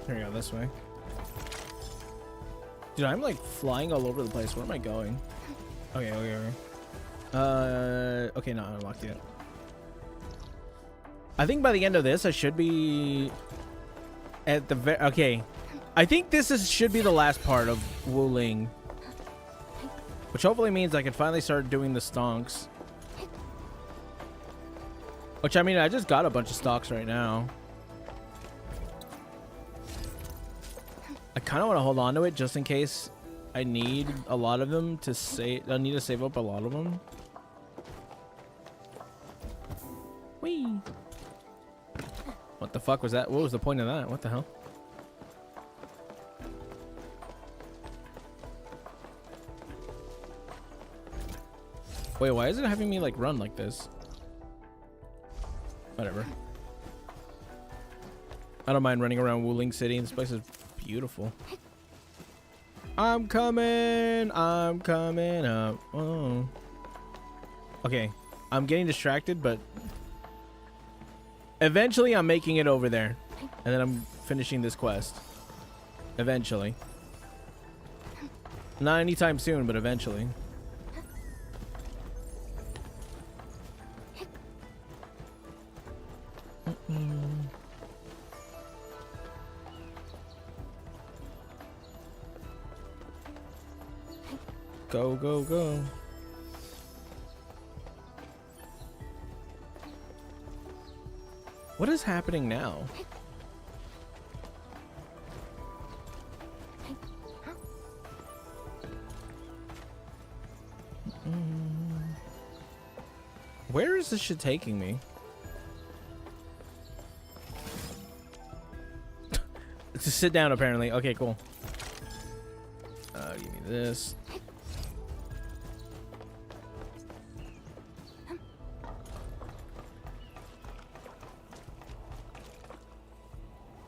Here we go, this way. Dude, I'm like flying all over the place. Where am I going? Okay. Okay, not unlocked yet. I think by the end of this, I should be at the okay. I think this should be the last part of Wuling, which hopefully means I can finally start doing the stonks. Which, I mean, I just got a bunch of stocks right now. I kind of want to hold on to it just in case I need a lot of them to save. I need to save up a lot of them. Whee! What the fuck was that? What was the point of that? What the hell? Wait, why is it having me like run like this? Whatever. I don't mind running around Wuling City. This place is beautiful. I'm coming up. Oh. Okay, I'm getting distracted, but eventually I'm making it over there. And then I'm finishing this quest. Eventually. Not anytime soon, but eventually. Go, go, go. What is happening now? Where is this shit taking me? To sit down, apparently. Okay, cool. Give me this.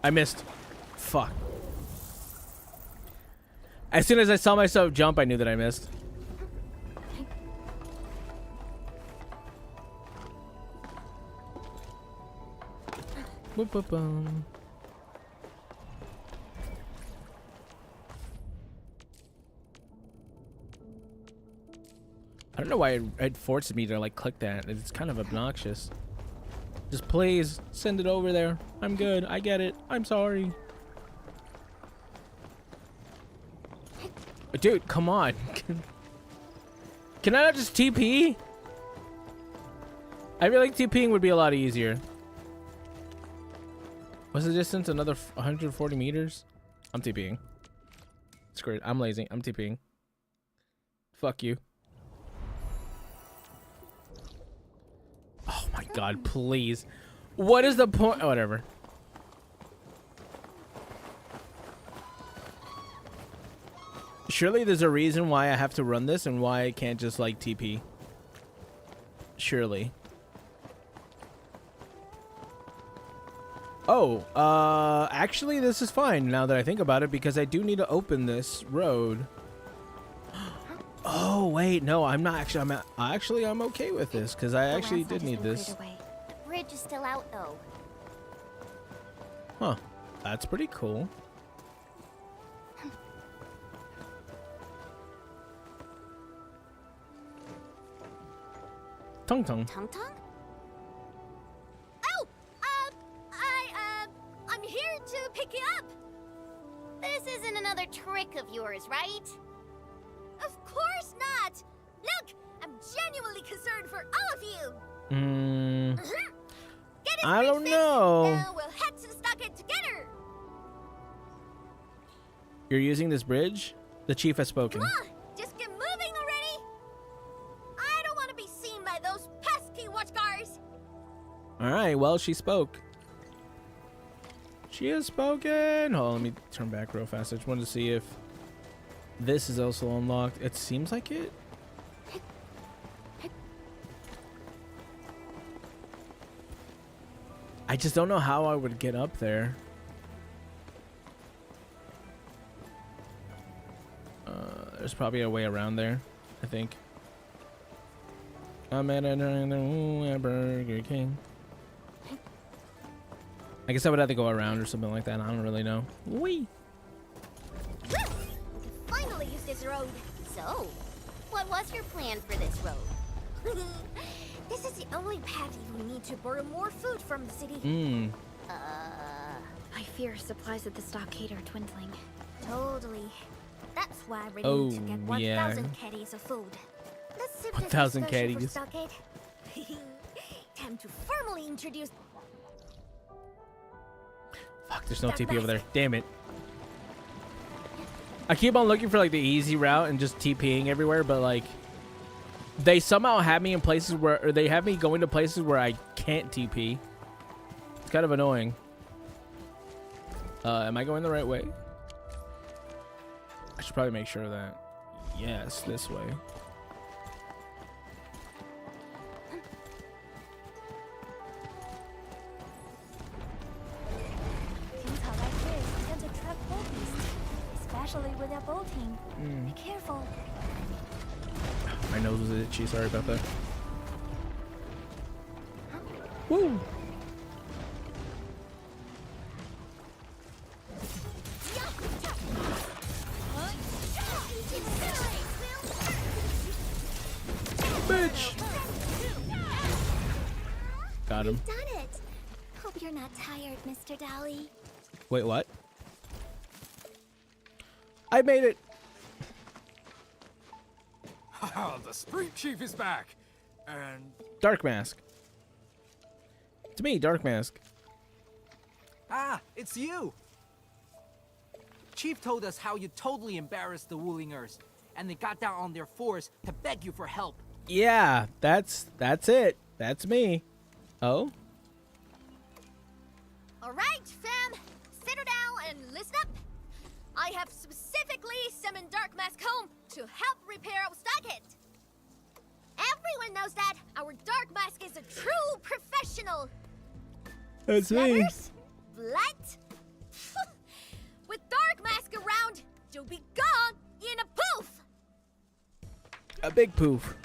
I missed. Fuck. As soon as I saw myself jump, I knew that I missed. Boop, boop, boom. I don't know why it forced me to like click that. It's kind of obnoxious. Just please send it over there. I'm good. I get it. I'm sorry. Dude, come on. Can I not just TP? I feel like TPing would be a lot easier. What's the distance? Another 140 meters? I'm TPing. Screw it. I'm lazy. I'm TPing. Fuck you. Oh my god, please. What is the point? Oh, whatever. Surely there's a reason why I have to run this and why I can't just like TP. Surely. Oh, actually this is fine now that I think about it because I do need to open this road. Oh, wait, no, I'm not actually, I'm okay with this because I actually did need this. The bridge is still out though. Huh, that's pretty cool. Tung Tung. Tung Tung? Oh! I'm here to pick you up! This isn't another trick of yours, right? Of course not! Look! I'm genuinely concerned for all of you! Get his I bridge don't fixed. know. Now we'll head to the stockade together! You're using this bridge? The chief has spoken. Come on! Just get moving already! I don't want to be seen by those pesky watchguards! Alright, well, she spoke. She has spoken. Hold on, let me turn back real fast. I just wanted to see if this is also unlocked. It seems like it. I just don't know how I would get up there. There's probably a way around there, I think. I'm at a Burger King. I guess I would have to go around or something like that. I don't really know. Wee. Finally use this road. So, what was your plan for this road? This is the only path we need to borrow more food from the city. I fear supplies at the stockade are dwindling. Totally. That's why we Oh, need to get 1,000 caddies of food. Let's sip this 1,000 discussion for caddies. stockade. Time to formally introduce. Fuck, there's no TP over there. Damn it. I keep on looking for like the easy route and just TPing everywhere, but like they somehow have me in places where, or they have me going to places where I can't TP. It's kind of annoying. Am I going the right way? I should probably make sure of that. Yes, this way. carefully with that bolting. Be careful. My nose was itchy. Sorry about that. Woo! Bitch! Got him. You've done it. Hope you're not tired, Mr. Dolly. Wait, what? I made it. The Street Chief is back. And Dark Mask. It's me, Dark Mask. Ah, it's you. Chief told us how you totally embarrassed the Wulingers, and they got down on their fours to beg you for help. Yeah, that's it. That's me. Oh? All right, fam. Settle down and listen up. I have specifically summoned Dark Mask home to help repair our stockade. Everyone knows that our Dark Mask is a true professional. That's me. Splatters? Blood? With Dark Mask around, you'll be gone in a poof. A big poof.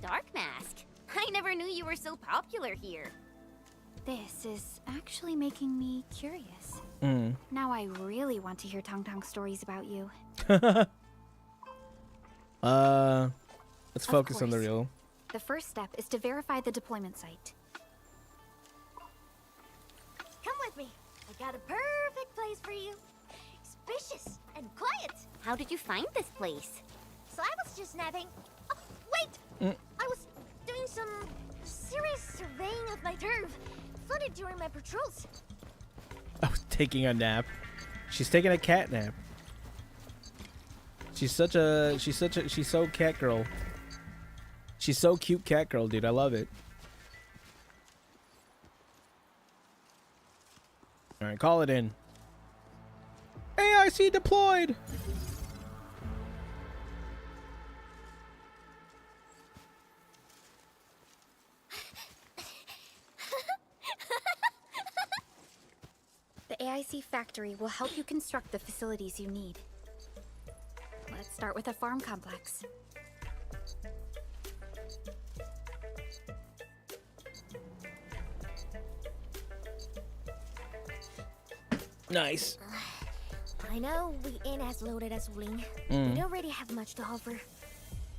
Dark Mask. I never knew you were so popular here. This is actually making me curious. Mm. Now I really want to hear Tong Tong stories about you. Let's focus on the course. real. The first step is to verify the deployment site. Come with me. I got a perfect place for you. Spacious and quiet. How did you find this place? So I was just napping. Oh, wait! I was doing some serious surveying of my turf. Flooded during my patrols. I was taking a nap. She's taking a cat nap. She's so cat girl. She's so cute cat girl, dude. I love it. All right, call it in. AIC deployed. The AIC factory will help you construct the facilities you need. Let's start with a farm complex. Nice. I know we ain't as loaded as Wuling. Mm. We don't really have much to offer.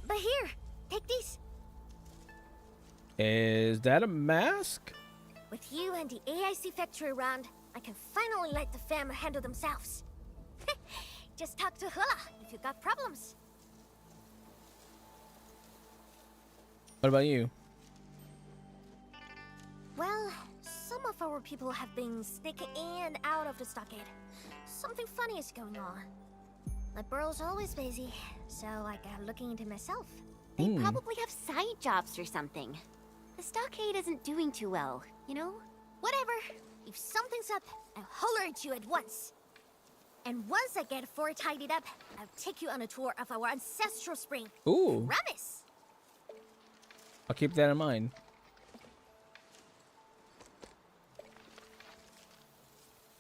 But here, take these. Is that a mask? With you and the AIC factory around, I can finally let the fam handle themselves. Just talk to Hula if you got problems. What about you? Well, some of our people have been sneaking in and out of the stockade. Something funny is going on. My burrow's always busy, so I got looking into myself. They probably have side jobs or something. The stockade isn't doing too well, you know? Whatever. If something's up, I'll holler at you at once. And once I get fort tidied up, I'll take you on a tour of our ancestral spring. Ooh. Promise. I'll keep that in mind.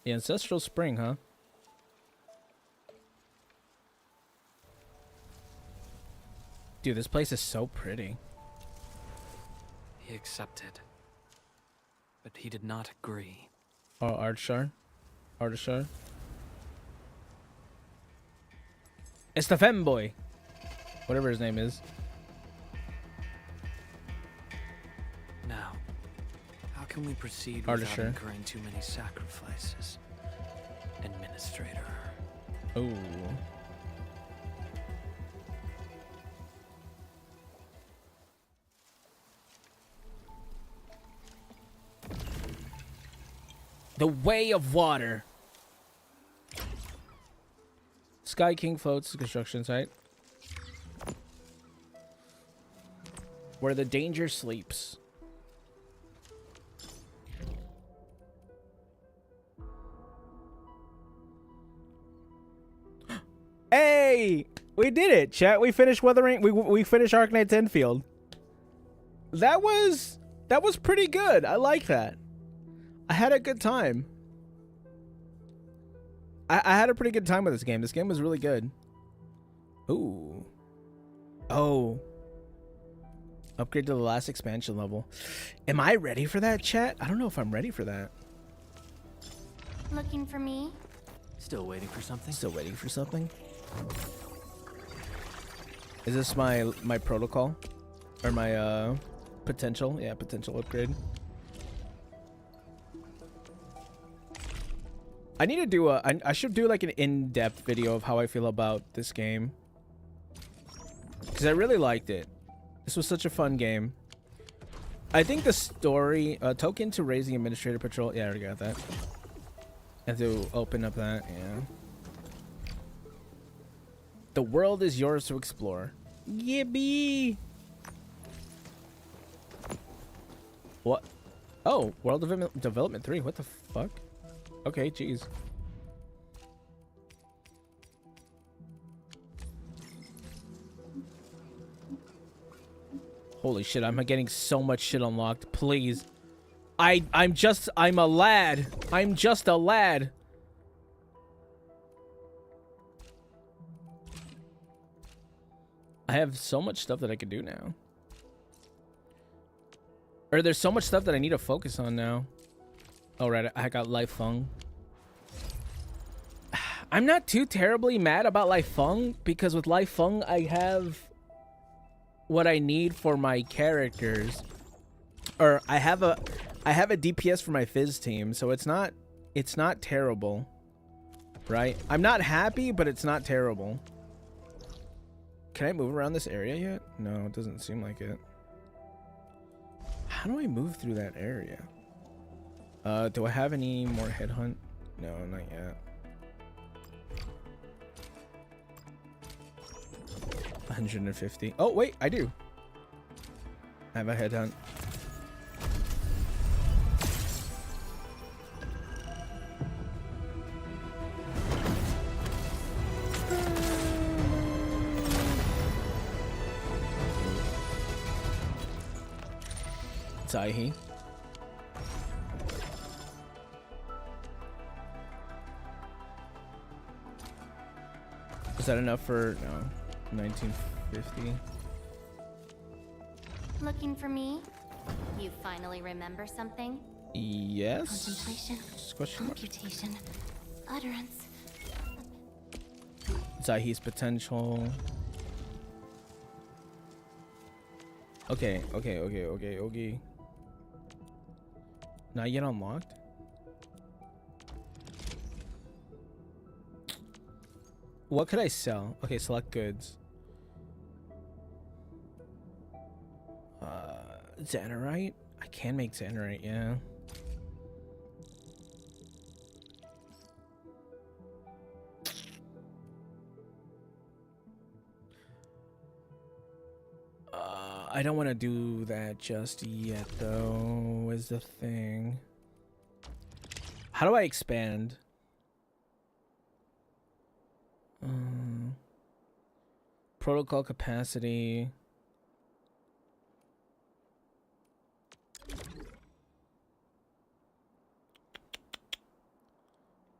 The ancestral spring, huh? Dude, this place is so pretty. He accepted, but he did not agree. Oh, Artshar? Artshar? It's the femboy. Whatever his name is. Now, how can we proceed without Artshar. incurring too many sacrifices? Administrator. Oh. The Way of Water. Sky King floats the construction site. Where the danger sleeps. Hey! We did it, chat. We finished Weathering. We finished Arknight's Enfield. That was pretty good. I like that. I had a good time. I had a pretty good time with this game. This game was really good. Ooh. Oh. Upgrade to the last expansion level. Am I ready for that, chat? I don't know if I'm ready for that. Looking for me? Still waiting for something? Still waiting for something? Is this my protocol? Or my potential? Yeah, potential upgrade. I need to do I should do like an in-depth video of how I feel about this game. Because I really liked it. This was such a fun game. I think the story, token to raise the administrator patrol. Yeah, I already got that. And to open up that, yeah. The world is yours to explore. Yippee! What? Oh, World Development 3. What the fuck? Okay, jeez. Holy shit, I'm getting so much shit unlocked. Please. I'm a lad. I'm just a lad. I have so much stuff that I can do now. Or there's so much stuff that I need to focus on now. Oh, right, I got Life Fung. I'm not too terribly mad about Life Fung because with Life Fung I have what I need for my characters. Or I have a DPS for my Fizz team, so it's not terrible. Right? I'm not happy, but it's not terrible. Can I move around this area yet? No, it doesn't seem like it. How do I move through that area? Do I have any more headhunt? No, not yet. 150. Oh, wait, I do. I have a headhunt. Zaihi. Is that enough for no 1950? Looking for me? You finally remember something? Yes. Contemplation, Question mark? computation, utterance. Zaihi's potential. Okay. Not yet unlocked. What could I sell? Okay, select goods. Xanarite? I can make Xanarite, yeah. I don't want to do that just yet, though, is the thing. How do I expand? Protocol capacity.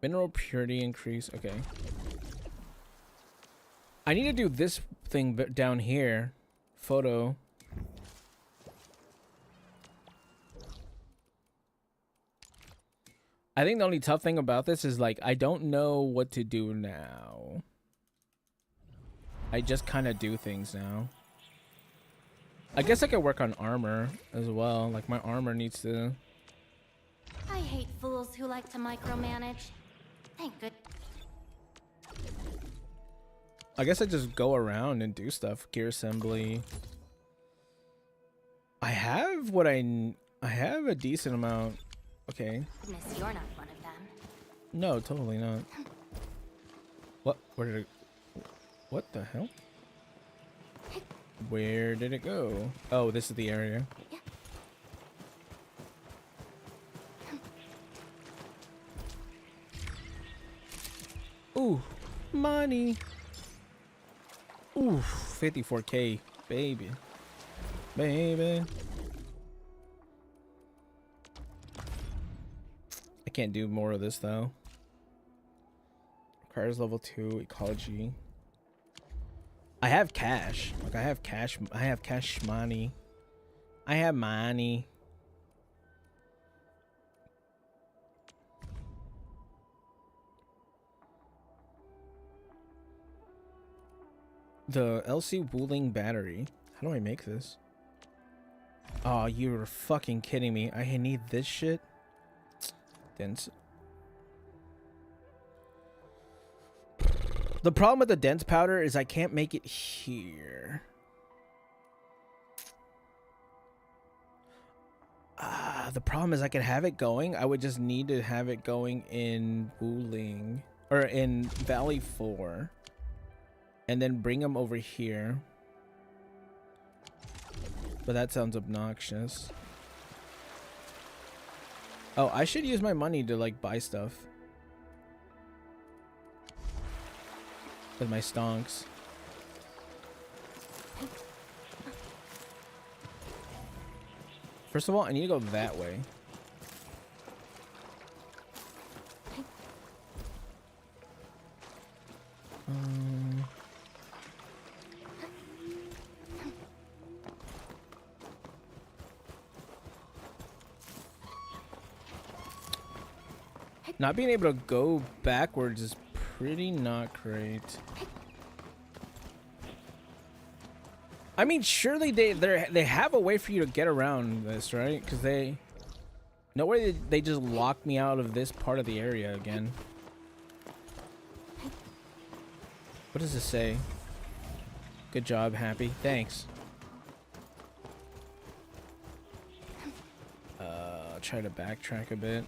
Mineral purity increase. Okay. I need to do this thing down here. Photo. I think the only tough thing about this is, like, I don't know what to do now. I just kind of do things now. I guess I could work on armor as well. Like, my armor needs to... I hate fools who like to micromanage. Thank good. I guess I just go around and do stuff. Gear assembly. I have what I have a decent amount. Okay. Goodness, you're not one of them. No, totally not. What? Where did it... What the hell? Where did it go? Oh, this is the area. Ooh, money. Ooh, 54K, baby. Baby. I can't do more of this though. Cars level 2, ecology. I have cash. Like I have cash money. I have money. The LC Wuling battery. How do I make this? Oh, you're fucking kidding me. I need this shit. Dense. The problem with the dense powder is I can't make it here. The problem is I could have it going. I would just need to have it going in Wuling or in Valley 4 and then bring them over here. But that sounds obnoxious. Oh, I should use my money to like buy stuff with my stonks. First of all, I need to go that way. Not being able to go backwards is pretty not great. I mean, surely they have a way for you to get around this, right? Because no way they just locked me out of this part of the area again. What does this say? Good job, Happy. Thanks. I'll try to backtrack a bit.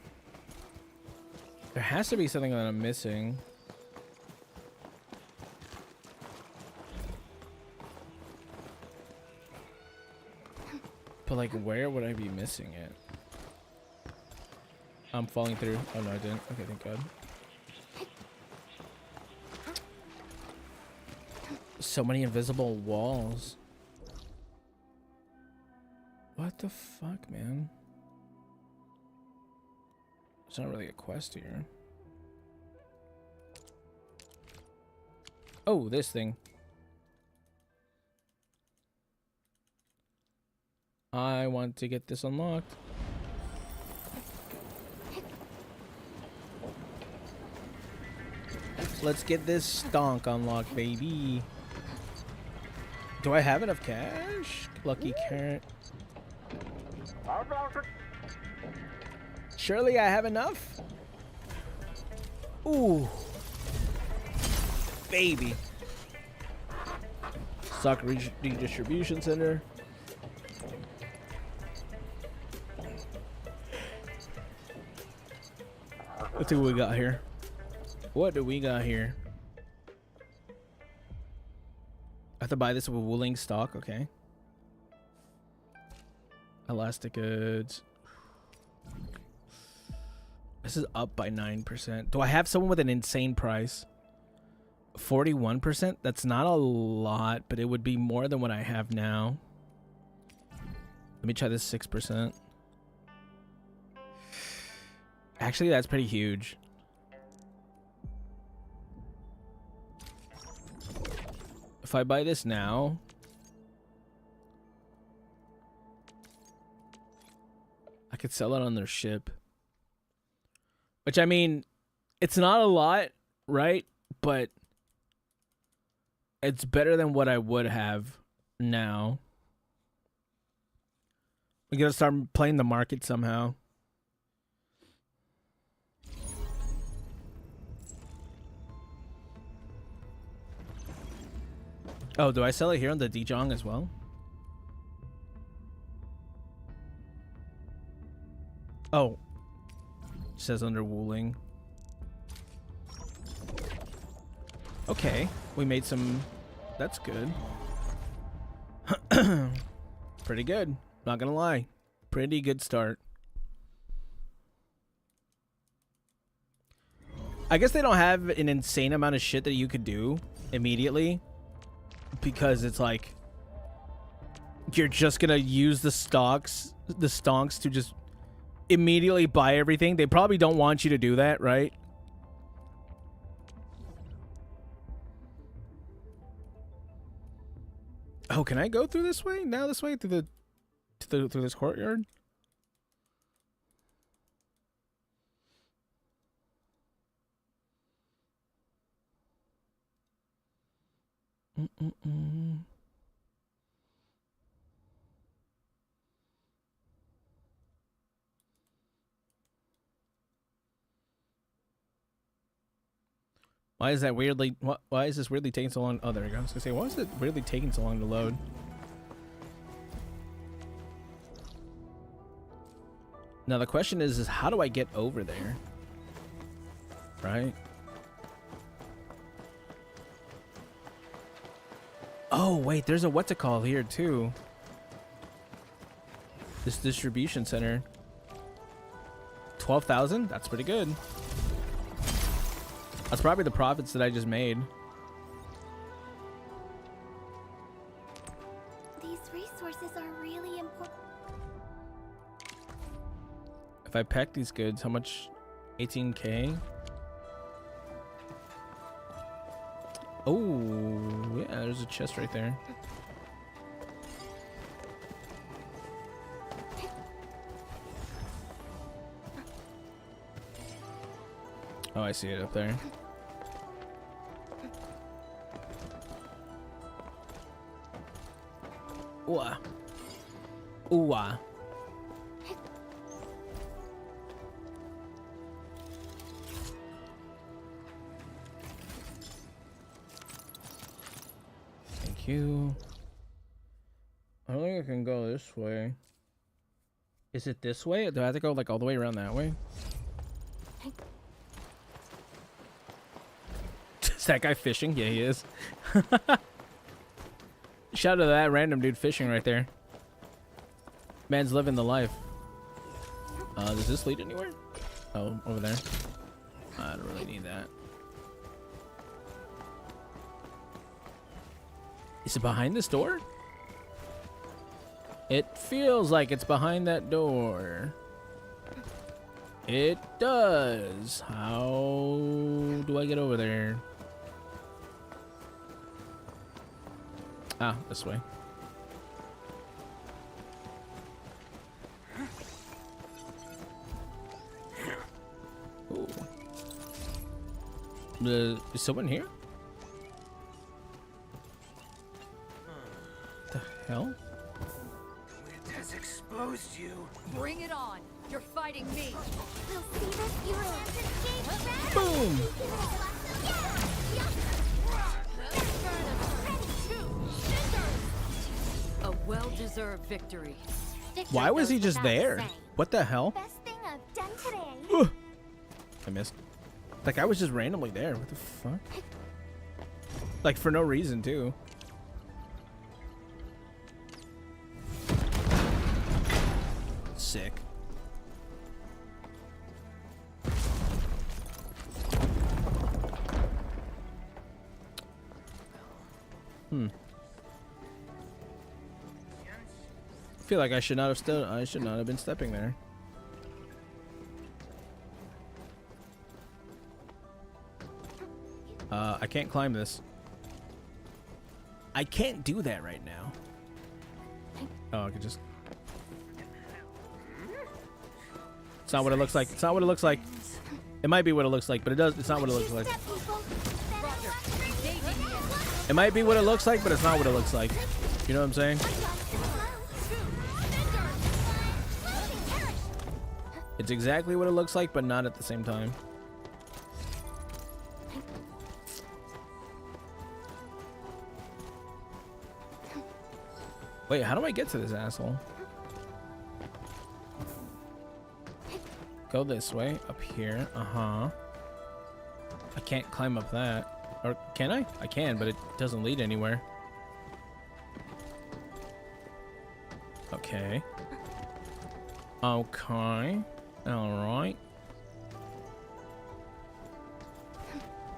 There has to be something that I'm missing. But like, where would I be missing it? I'm falling through. Oh no, I didn't. Okay, thank God. So many invisible walls. What the fuck, man? It's not really a quest here. Oh, this thing. I want to get this unlocked. Let's get this stonk unlocked, baby. Do I have enough cash? Lucky carrot. Surely I have enough. Ooh. Baby. Stock redistribution center. Let's see what we got here. What do we got here? I have to buy this with Wuling stock, okay. Elastic goods. This is up by 9%. Do I have someone with an insane price? 41%? That's not a lot, but it would be more than what I have now. Let me try this 6%. Actually, that's pretty huge. If I buy this now, I could sell it on their ship. Which, I mean, it's not a lot, right? But it's better than what I would have now. We gotta start playing the market somehow. Oh, do I sell it here on the Dejong as well? Oh. It says under Wuling. Okay. We made some... That's good. Pretty good. Not gonna lie. Pretty good start. I guess they don't have an insane amount of shit that you could do immediately. Because it's like you're just gonna use the stonks to just immediately buy everything. They probably don't want you to do that, right? Oh, can I go through this way? Now this way through through this courtyard? Why is that weirdly? Why is this weirdly taking so long? Oh, there we go. I was gonna say, why is it weirdly taking so long to load? Now the question is how do I get over there? Right? Oh wait, there's a what's it called here too. This distribution center. 12,000? That's pretty good. That's probably the profits that I just made. These resources are really important. If I pack these goods, how much? 18K? Oh, yeah, there's a chest right there. Oh, I see it up there. Ooh. Ooh. Thank you. I don't think I can go this way. Is it this way? Do I have to go like all the way around that way? Is that guy fishing? Yeah, he is. Shout out to that random dude fishing right there. Man's living the life. Does this lead anywhere? Oh, over there. I don't really need that. Is it behind this door? It feels like it's behind that door. It does. How do I get over there? Ah, this way. Ooh. Is someone here? The hell? It has exposed you. Bring it on. You're fighting me. We'll see this you escape. Boom! A well-deserved victory. Why was he just there? What the hell? Best thing I've done today. I missed. Like I was just randomly there. What the fuck? Like for no reason too. Sick. I feel like I should not have stood. I should not have been stepping there. I can't climb this. I can't do that right now. Oh, I could just. It's not what it looks like. It's not what it looks like. It might be what it looks like, but it does. It's not what it looks like. It might be what it looks like, but it's not what it looks like. You know what I'm saying? It's exactly what it looks like, but not at the same time. Wait, how do I get to this asshole? Go this way, up here. Uh-huh. I can't climb up that. Or can I? I can, but it doesn't lead anywhere. Okay. Okay. Alright.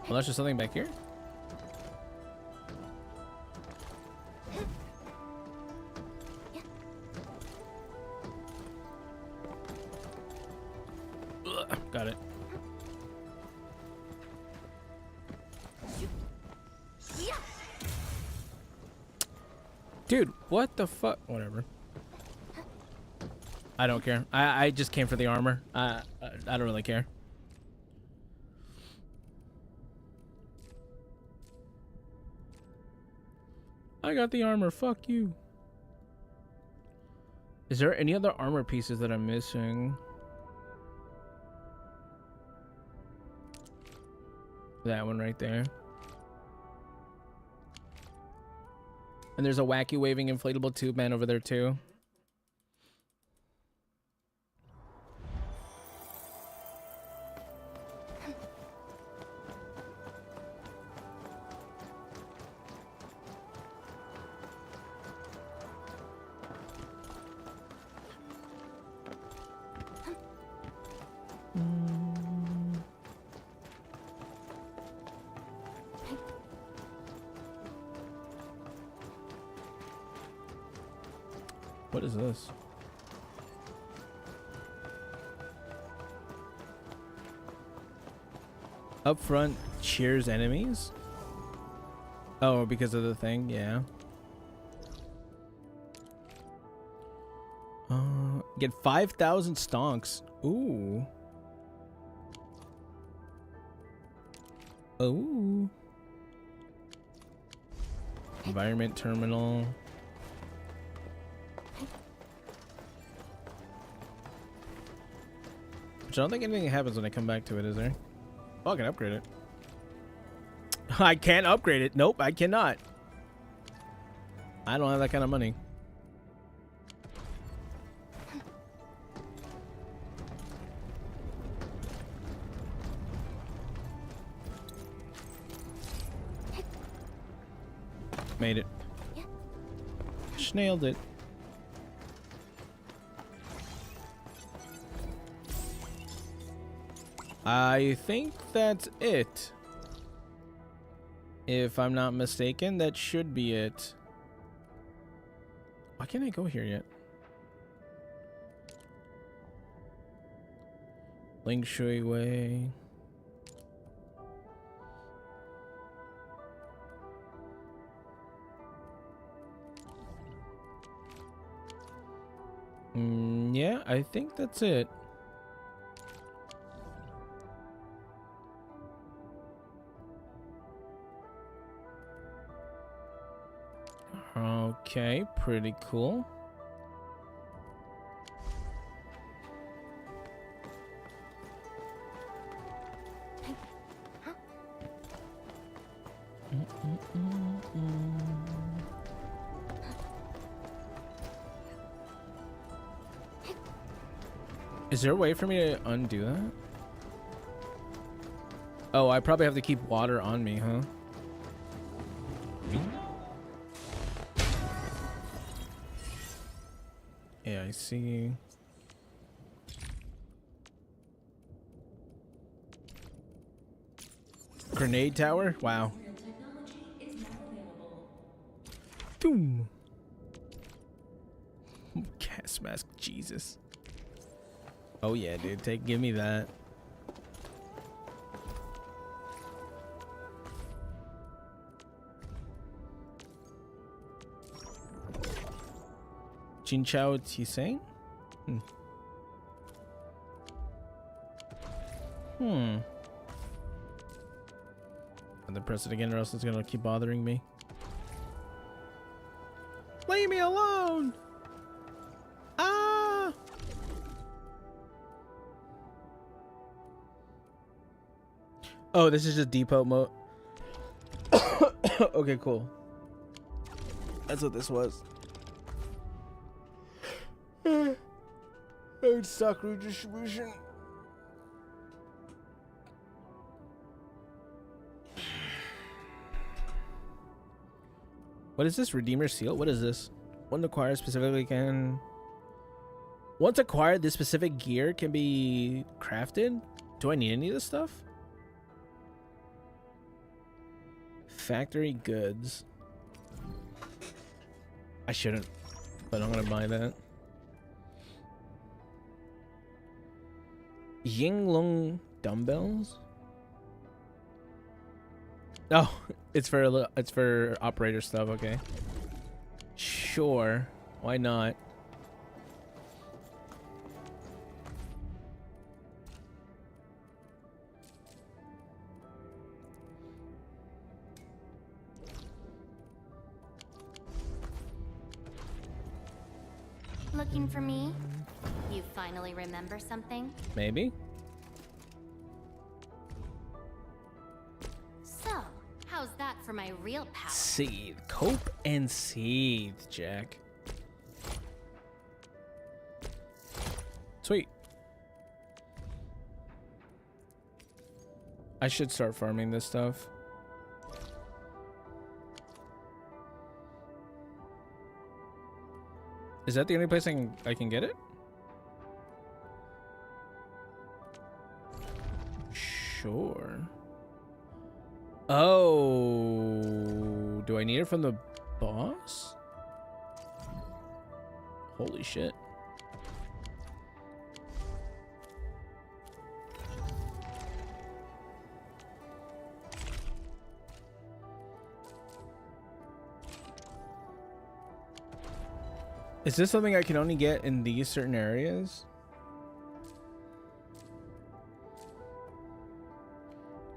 Well, that's just something back here? Ugh, got it. Dude, what the fuck? Whatever. I don't care. I just came for the armor. I don't really care. I got the armor. Fuck you. Is there any other armor pieces that I'm missing? That one right there. And there's a wacky waving inflatable tube man over there too. What is this? Up front, cheers enemies? Oh, because of the thing? Yeah. Get 5,000 stonks. Ooh. Oh. Environment terminal. Which I don't think anything happens when I come back to it, is there? Oh, I can upgrade it. I can't upgrade it. Nope, I cannot. I don't have that kind of money. Made it. Snailed it. I think that's it. If I'm not mistaken, that should be it. Why can't I go here yet? Ling Shui Wei. Yeah, I think that's it. Okay, pretty cool. Is there a way for me to undo that? Oh, I probably have to keep water on me, huh? Yeah, I see. Grenade tower? Wow. Boom. Gas mask, Jesus. Oh yeah, dude, give me that. Jin Chao Tisane? And then press it again or else it's gonna keep bothering me. Leave me alone! Ah! Oh, this is just depot mode. Okay, cool. That's what this was. Stock redistribution. What is this? Redeemer seal? What is this? Once acquired specifically can... Once acquired, this specific gear can be crafted? Do I need any of this stuff? Factory goods. I shouldn't, but I'm gonna buy that. Yinglong dumbbells? Oh, it's for operator stuff, okay. Sure. Why not? Looking for me? You finally remember something? Maybe. So, how's that for my real power? Seed. Cope and seed, Jack. Sweet. I should start farming this stuff. Is that the only place I can get it? Sure. Oh, do I need it from the boss? Holy shit. Is this something I can only get in these certain areas?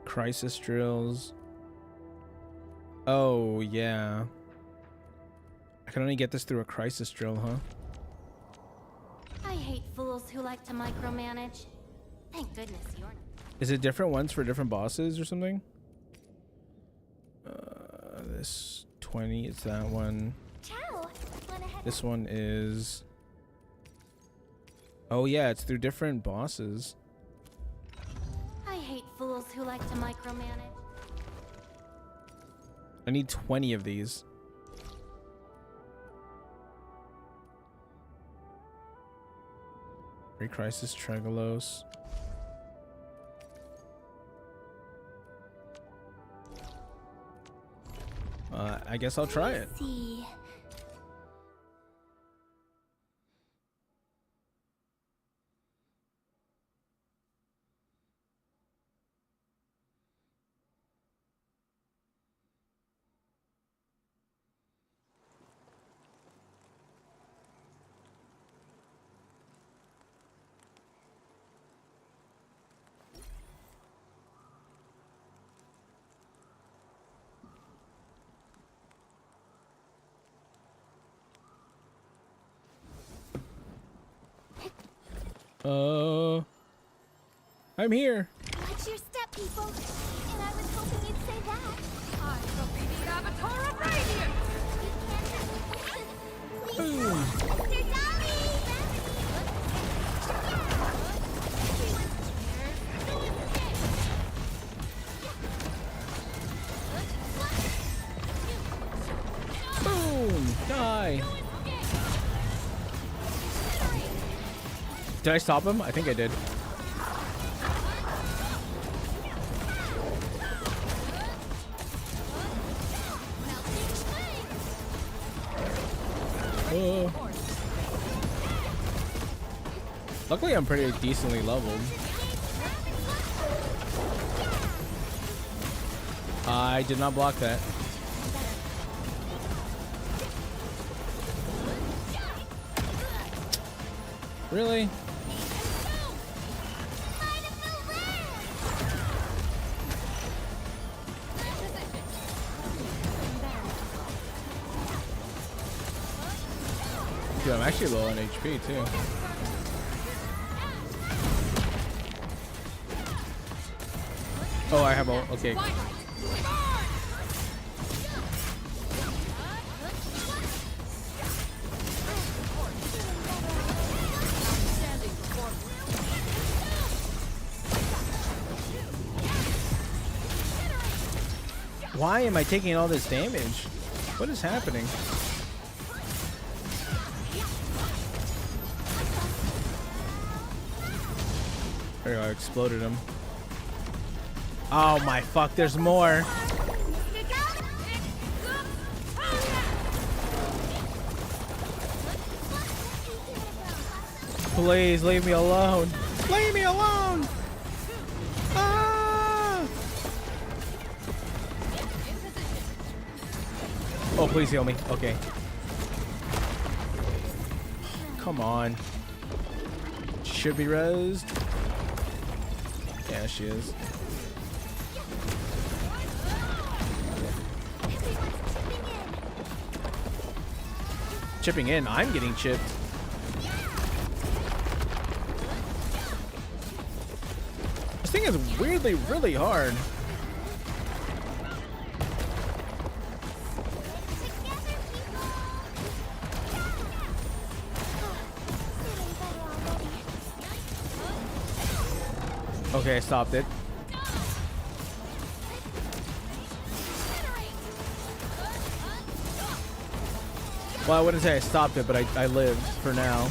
Crisis drills. Oh, yeah. I can only get this through a crisis drill, huh? I hate fools who like to micromanage. Thank goodness you're not. Is it different ones for different bosses or something? This 20 is that one. Ciao. This one is... Oh yeah, it's through different bosses. I hate fools who like to micromanage. I need 20 of these. Pre-crisis Tregolos. I guess I'll try it. See. I'm here. Watch your step, people. And I was hoping you'd say that. I shall be the Avatar of Radiance! Boom. Mr. Dolly! Boom! Die! Did I stop him? I think I did. Luckily, I'm pretty decently leveled. I did not block that. Really? Dude, I'm actually low on HP too. Oh, I have a okay. Why am I taking all this damage? What is happening? There you go, I exploded him. Oh my fuck, there's more. Please leave me alone. Leave me alone. Ah! Oh, please heal me. Okay. come on. Should be rezzed. Yeah, she is. Chipping in. I'm getting chipped. This thing is weirdly really hard. Okay, I stopped it. Well, I wouldn't say I stopped it, but I lived for now.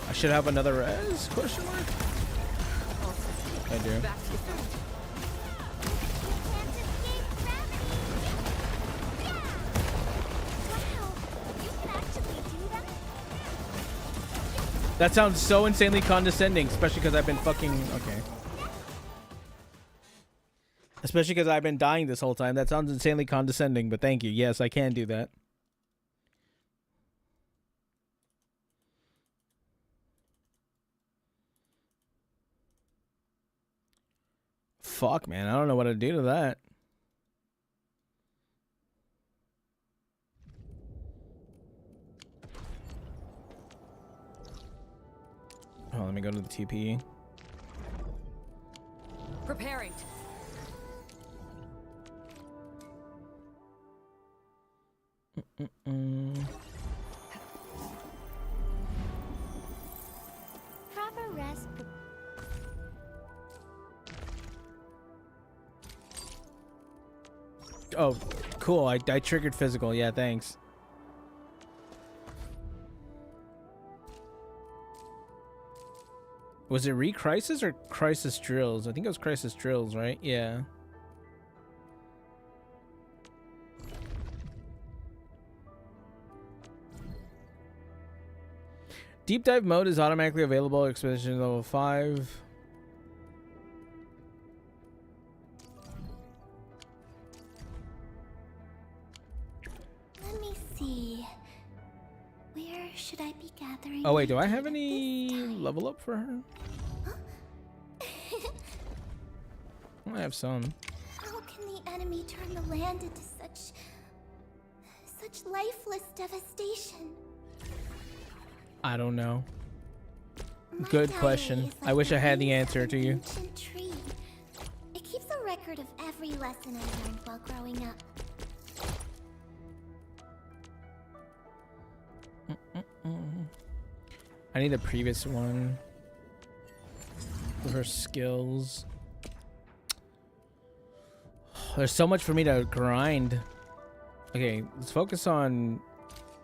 I should have another res? Question mark? I do. That sounds so insanely condescending, especially because I've been fucking... Okay. Especially because I've been dying this whole time. That sounds insanely condescending, but thank you. Yes, I can do that. Fuck, man. I don't know what to do to that. Oh, let me go to the TP. Preparing. Proper rest. Oh, cool. I triggered physical. Yeah, thanks. Was it Re-Crisis or Crisis Drills? I think it was Crisis Drills, right? Yeah. Deep dive mode is automatically available at Expedition level 5. Let me see. Where should I be gathering? Oh wait, do I have any level up for her? I have some. How can the enemy turn the land into such lifeless devastation? I don't know. Good question. I wish I had the answer to you. Tree. It keeps a record of every lesson I learned while growing up. I need the previous one for her skills. There's so much for me to grind. Okay, let's focus on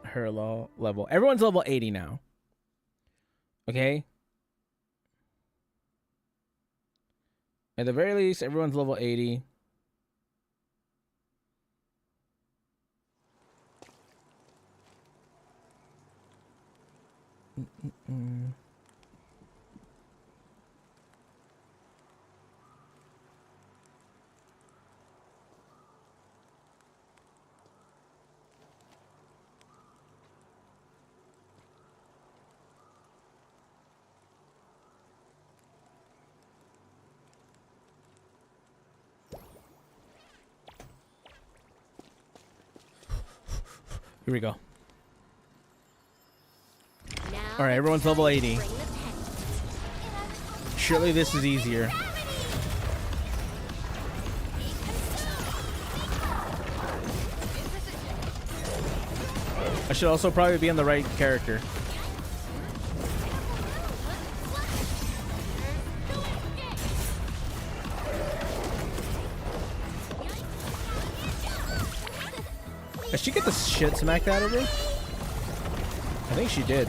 her level. Everyone's level 80 now. Okay? At the very least, everyone's level 80. Here we go. All right, everyone's level 80. Surely this is easier. I should also probably be on the right character. Did she get the shit smacked out of her? I think she did.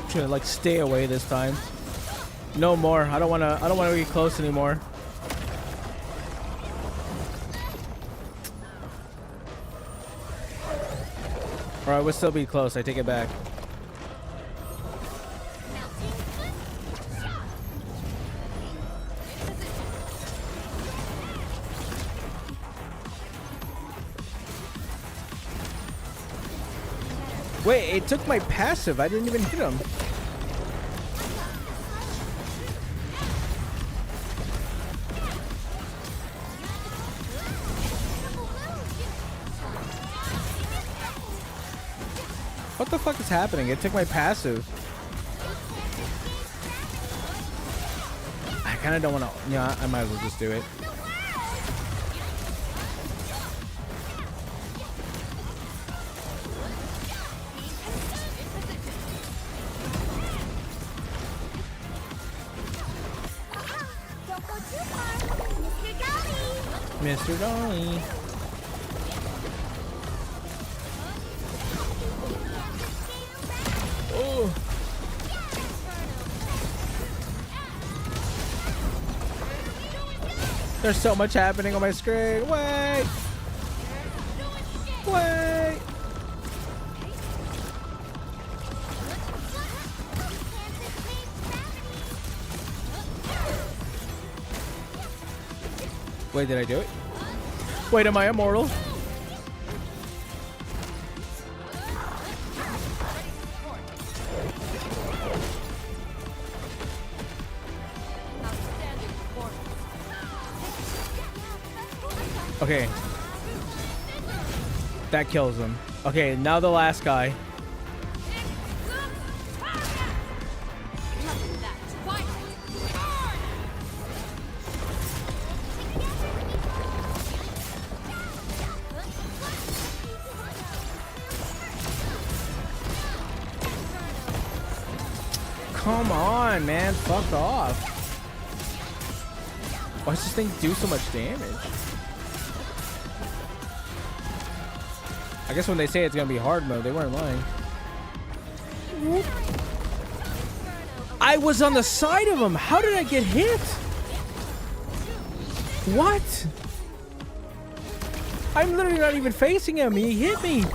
I'm trying to like stay away this time. No more. I don't wanna get close anymore. Or I would still be close. I take it back. Wait, it took my passive. I didn't even hit him. What the fuck is happening? It took my passive. I kind of don't want to. Yeah, I might as well just do it. Mr. Dolly. Oh. There's so much happening on my screen. Wait. Wait. Wait, did I do it? Wait, am I immortal? Okay. That kills him. Okay, now the last guy. Come on, man. Fuck off. Why does this thing do so much damage? I guess when they say it's gonna be hard mode, they weren't lying. I was on the side of him. How did I get hit? What? I'm literally not even facing him. He hit me.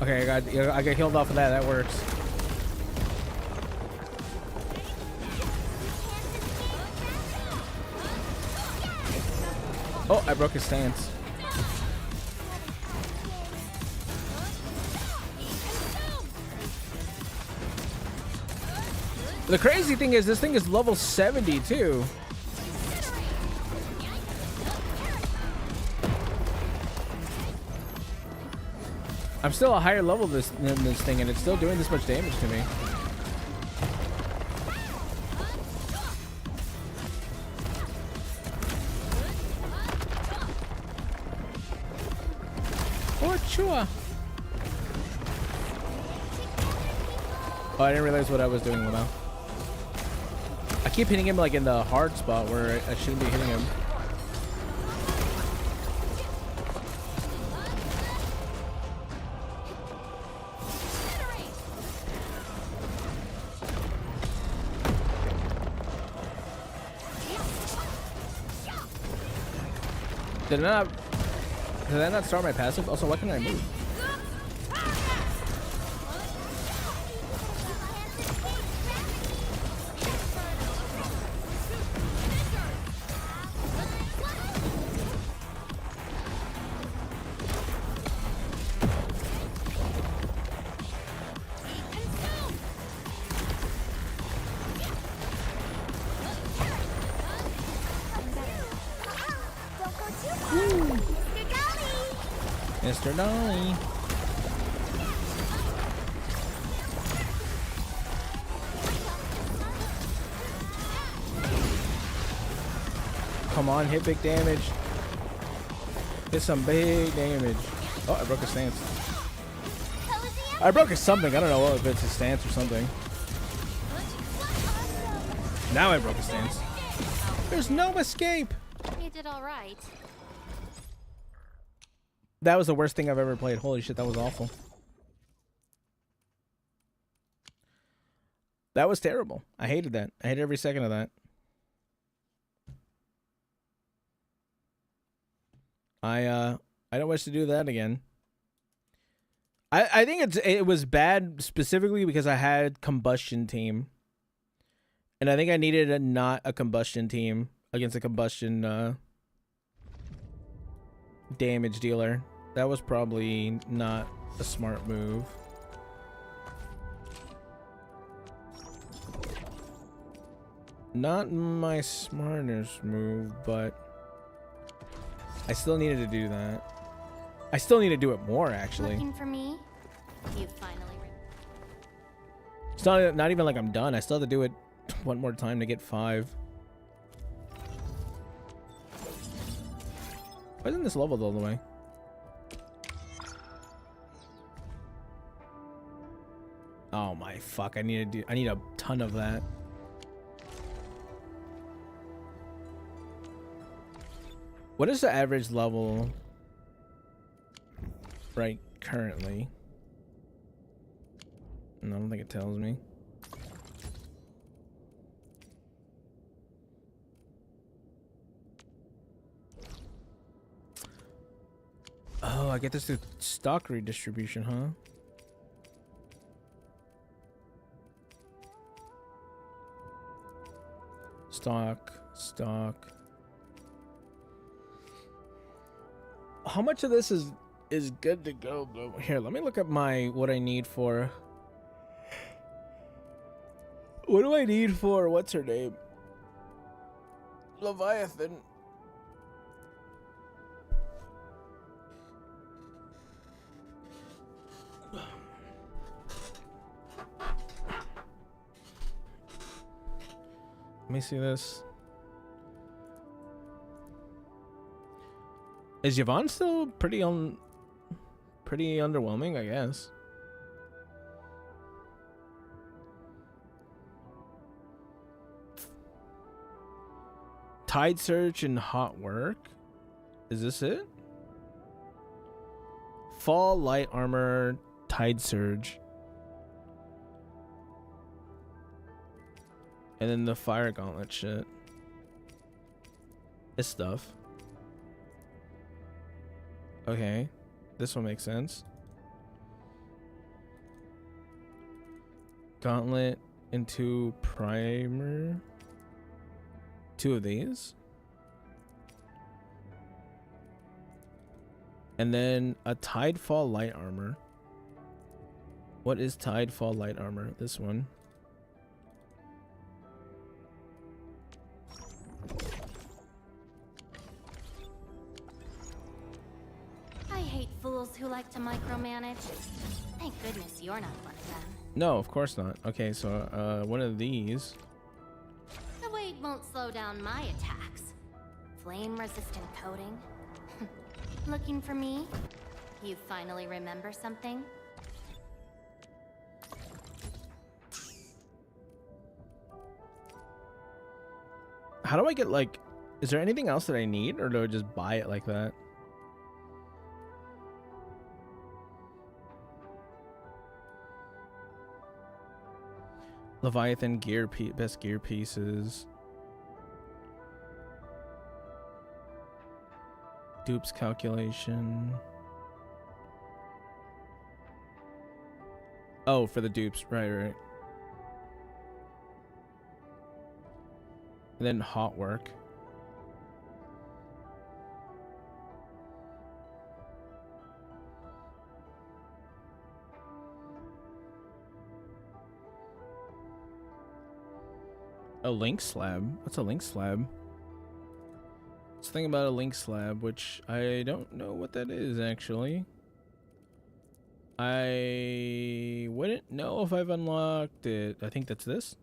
Okay, I got healed off of that. That works. Oh, I broke his stance. The crazy thing is, this thing is level 70 too. I'm still a higher level than this thing, and it's still doing this much damage to me. Oh, chua. Oh, I didn't realize what I was doing now. I keep hitting him like in the hard spot where I shouldn't be hitting him. Did I not start my passive? Also, why can't I move? Mr. Dolly. Come on, hit big damage. Hit some big damage. Oh, I broke his stance. I broke his something. I don't know if it's his stance or something. Now I broke a stance. There's no escape. You did all right. That was the worst thing I've ever played. Holy shit, that was awful. That was terrible. I hated that. I hated every second of that. I don't wish to do that again. I think it was bad specifically because I had combustion team. And I think I needed not a combustion team against a combustion damage dealer. That was probably not a smart move. Not my smartest move, but I still needed to do that. I still need to do it more, actually. Looking for me? You finally. It's not even like I'm done. I still have to do it one more time to get 5. Why isn't this leveled all the way? Oh my fuck! I need a ton of that. What is the average level right currently? No, I don't think it tells me. Oh, I get this through stock redistribution, huh? Stock. How much of this is good to go though? Here, let me look up what I need for. What do I need for what's her name? Leviathan. Let me see this. Is Yvonne still pretty underwhelming, I guess? Tide Surge and Hot Work. Is this it? Fall Light Armor, Tide Surge. And then the Fire Gauntlet shit. This stuff. Okay. This one makes sense. Gauntlet into Primer. 2 of these. And then a Tidefall Light Armor. What is Tidefall Light Armor? This one. I hate fools who like to micromanage. Thank goodness you're not one of them. No, of course not. Okay, so one of these. The weight won't slow down my attacks. Flame-resistant coating. Looking for me? You finally remember something? How do I get, like, is there anything else that I need, or do I just buy it like that? Leviathan best gear pieces. Dupes calculation. Oh, for the dupes, right. And then Hot Work. A link slab? What's a link slab? Let's think about a link slab, which I don't know what that is actually. I wouldn't know if I've unlocked it. I think that's this.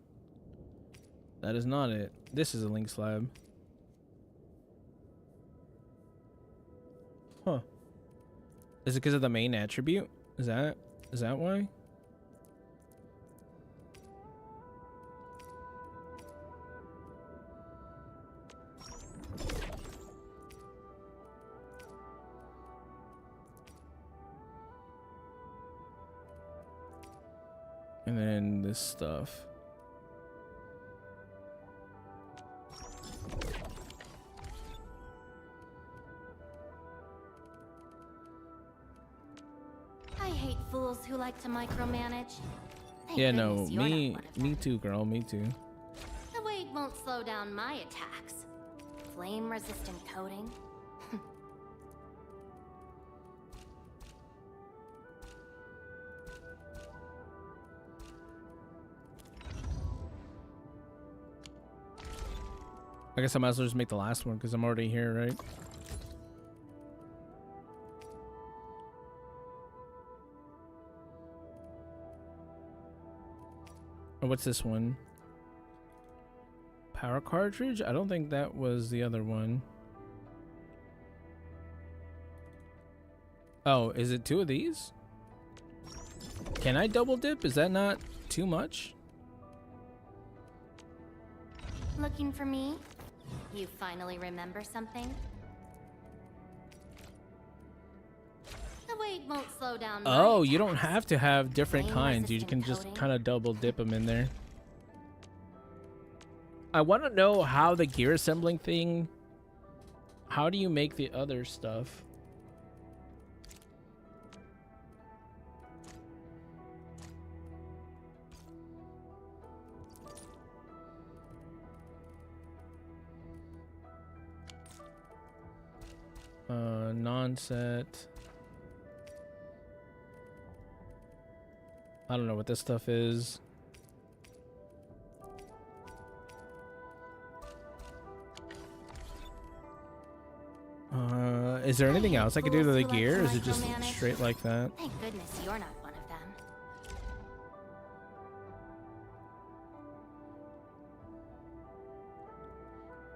That is not it. This is a link slab. Huh. Is it because of the main attribute? Is that why? And then this stuff. I hate fools who like to micromanage. Thank Yeah, no, goodness you're not me one of them. too, girl, me too. The weight won't slow down my attacks. Flame-resistant coating. I guess I might as well just make the last one because I'm already here, right? Oh, what's this one? Power cartridge? I don't think that was the other one. Oh, is it 2 of these? Can I double dip? Is that not too much? Looking for me? You finally remember something? The weight won't slow down my Oh, you don't have to have different kinds. You can just kind of double dip them in there. I want to know how the gear assembling thing... How do you make the other stuff? Non-set. I don't know what this stuff is. Is there anything else I could do to the gear? Or is it just straight like that? Thank goodness you're not one of them.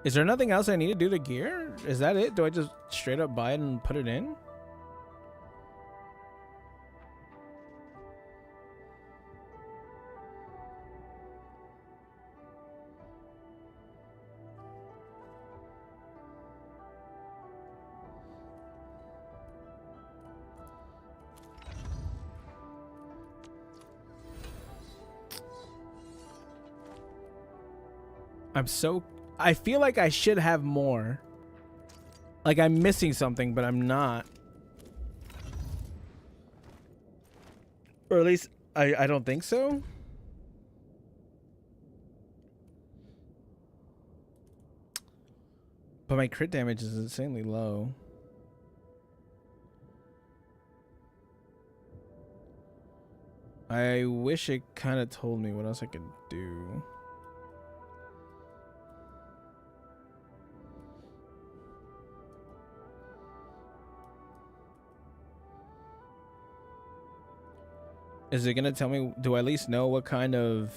Is there nothing else I need to do to gear? Is that it? Do I just straight up buy it and put it in? I feel like I should have more. Like I'm missing something, but I'm not. Or at least I don't think so. But my crit damage is insanely low. I wish it kind of told me what else I could do. Is it gonna tell me? Do I at least know what kind of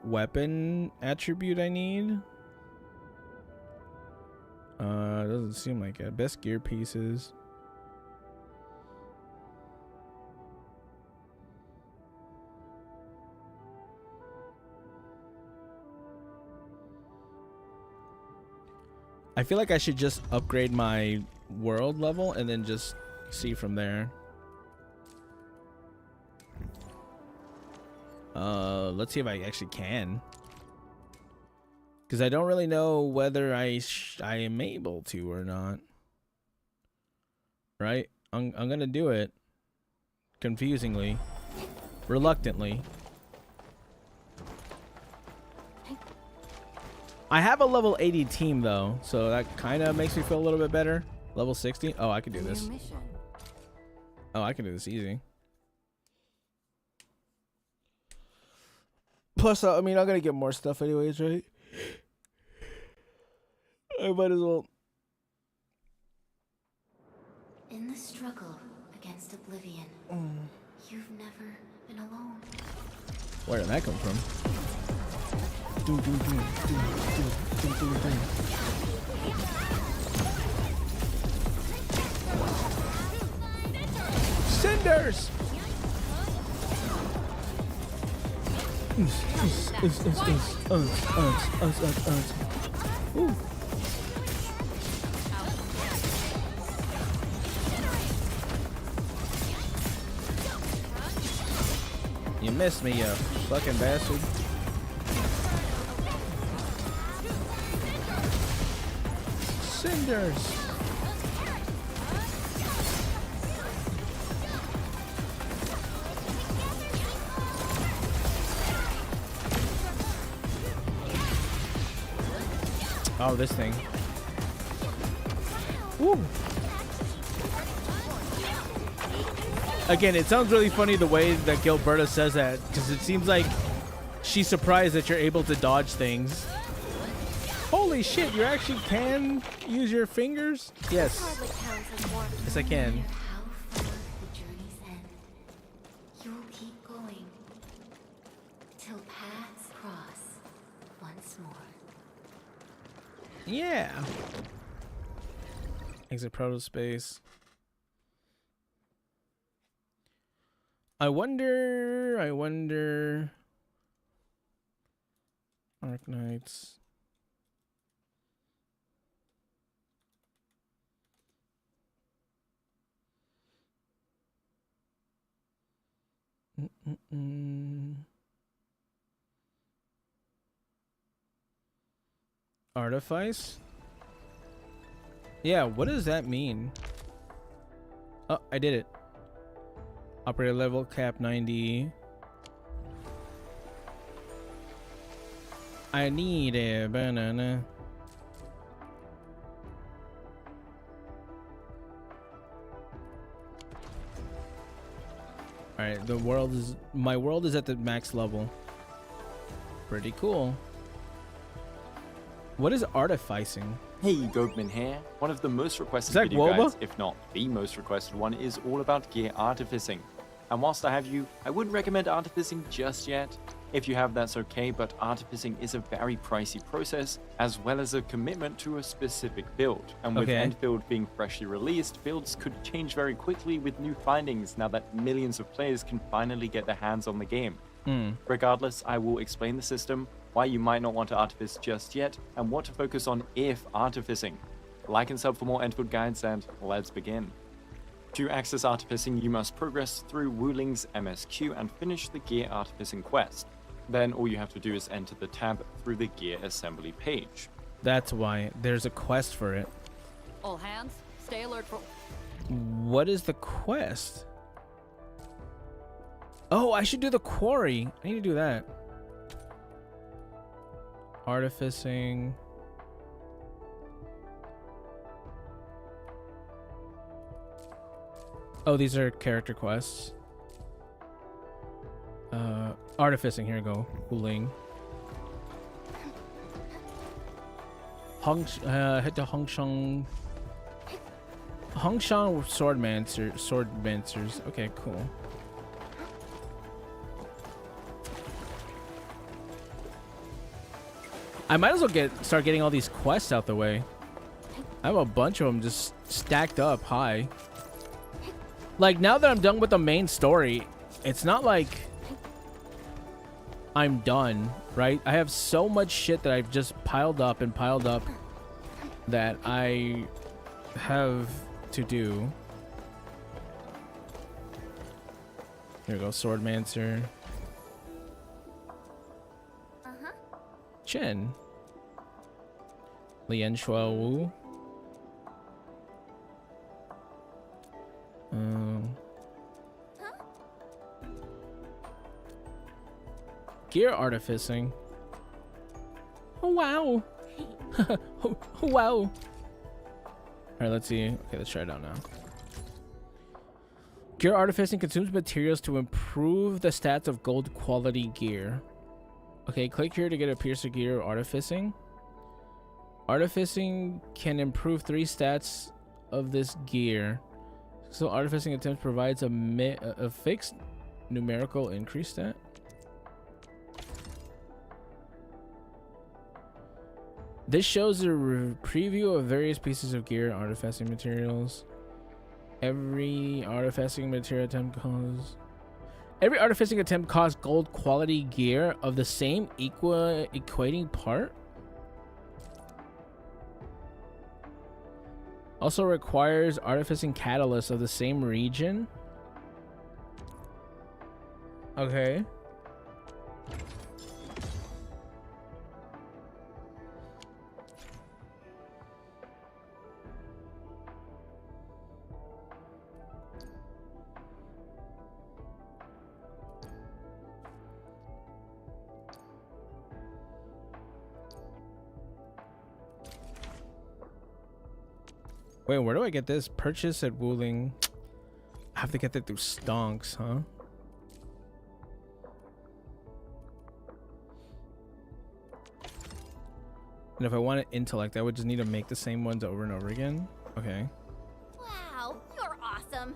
weapon attribute I need? Doesn't seem like it. Best gear pieces. I feel like I should just upgrade my world level and then just see from there. Let's see if I actually can, because I don't really know whether I am able to or not. Right? I'm gonna do it confusingly, reluctantly. I have a level 80 team though, so that kind of makes me feel a little bit better. Level 60. Oh, I can do this. Oh, I can do this easy. Plus, I mean, I'm gonna get more stuff anyways, right? I might as well. In the struggle against oblivion, you've never been alone. Where did that come from? Cinders! Ooh. missed me, you fucking bastard. Cinders. Oh, this thing. Woo. Again, it sounds really funny the way that Gilberta says that, because it seems like she's surprised that you're able to dodge things. Holy shit, you actually can use your fingers? Yes. Yes, I can. You'll keep going till paths cross once more. Yeah. Exit protospace. I wonder. Arc Knights. Artifice? Yeah, what does that mean? Oh, I did it. Operator level cap 90. I need a banana. Alright, my world is at the max level. Pretty cool. What is artificing? Hey, Gogman here. One of the most requested that video Guoba? guides, if not the most requested one, is all about gear artificing. And whilst I have you, I wouldn't recommend artificing just yet. If you have, that's okay, but artificing is a very pricey process, as well as a commitment to a specific build. And with Endfield being freshly released, builds could change very quickly with new findings now that millions of players can finally get their hands on the game. Regardless, I will explain the system, why you might not want to artifice just yet, and what to focus on if artificing. Like and sub for more Endfield guides, and let's begin. To access artificing, you must progress through Wuling's MSQ and finish the gear artificing quest. Then all you have to do is enter the tab through the gear assembly page. That's why there's a quest for it. All hands, stay alert for... What is the quest? Oh, I should do the quarry. I need to do that. Artificing. Oh, these are character quests. Artificing, here we go. Wuling. Head to Hongshan Swordmancers. Okay, cool. I might as well start getting all these quests out the way. I have a bunch of them just stacked up high. Like, now that I'm done with the main story, it's not like I'm done, right? I have so much shit that I've just piled up that I have to do. Here we go, Swordmancer. Chen. Lian Shua Wu. Gear artificing. Oh wow. Oh, wow. All right, let's see. Okay, let's try it out now. Gear artificing consumes materials to improve the stats of gold quality gear. Okay, click here to get a piercer gear artificing. Artificing can improve 3 stats of this gear. So artificing attempt provides a fixed numerical increase stat. This shows a preview of various pieces of gear artificing materials. Every artificing attempt costs gold quality gear of the same equating part. Also requires artificing catalysts of the same region. Okay. Wait, where do I get this? Purchase at Wuling. I have to get that through Stonks, huh? And if I wanted intellect, I would just need to make the same ones over and over again. Okay. Wow, you're awesome.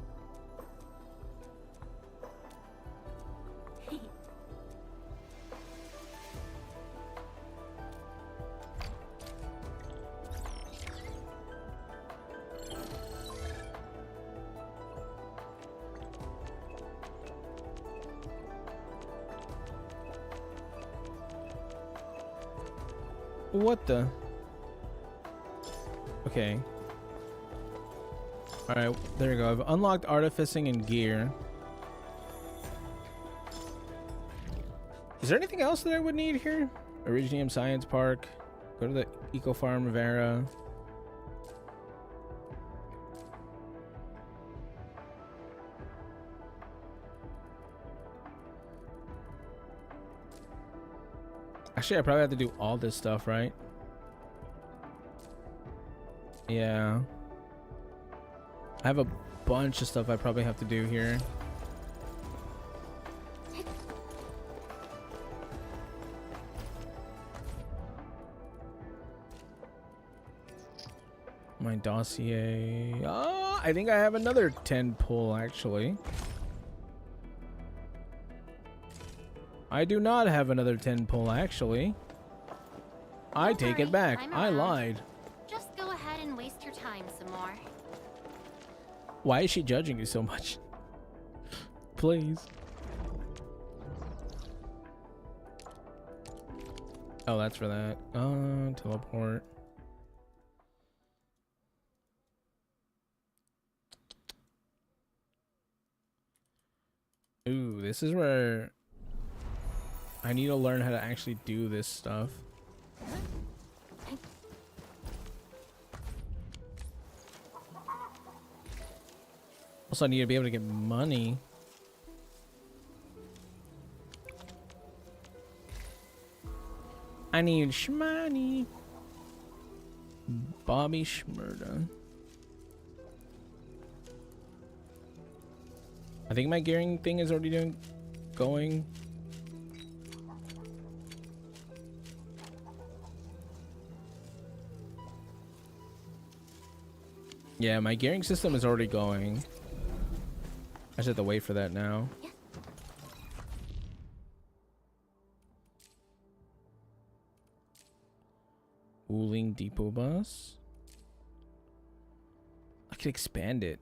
What the? Okay. Alright, there you go. I've unlocked artificing and gear. Is there anything else that I would need here? Originium Science Park. Go to the Eco Farm Vera. Actually, I probably have to do all this stuff, right? Yeah. I have a bunch of stuff I probably have to do here. My dossier. Oh, I think I have another 10 pull, actually. I do not have another 10 pull, actually. I take it back. I lied. Just go ahead and waste your time some more. Why is she judging you so much? Please. Oh, that's for that. Teleport. Ooh, this is where I need to learn how to actually do this stuff. Also, I need to be able to get money. I need shmoney. Bobby Shmurda. I think my gearing thing is already going. Yeah, my gearing system is already going. I just have to wait for that now. Wuling Depot Bus. I could expand it.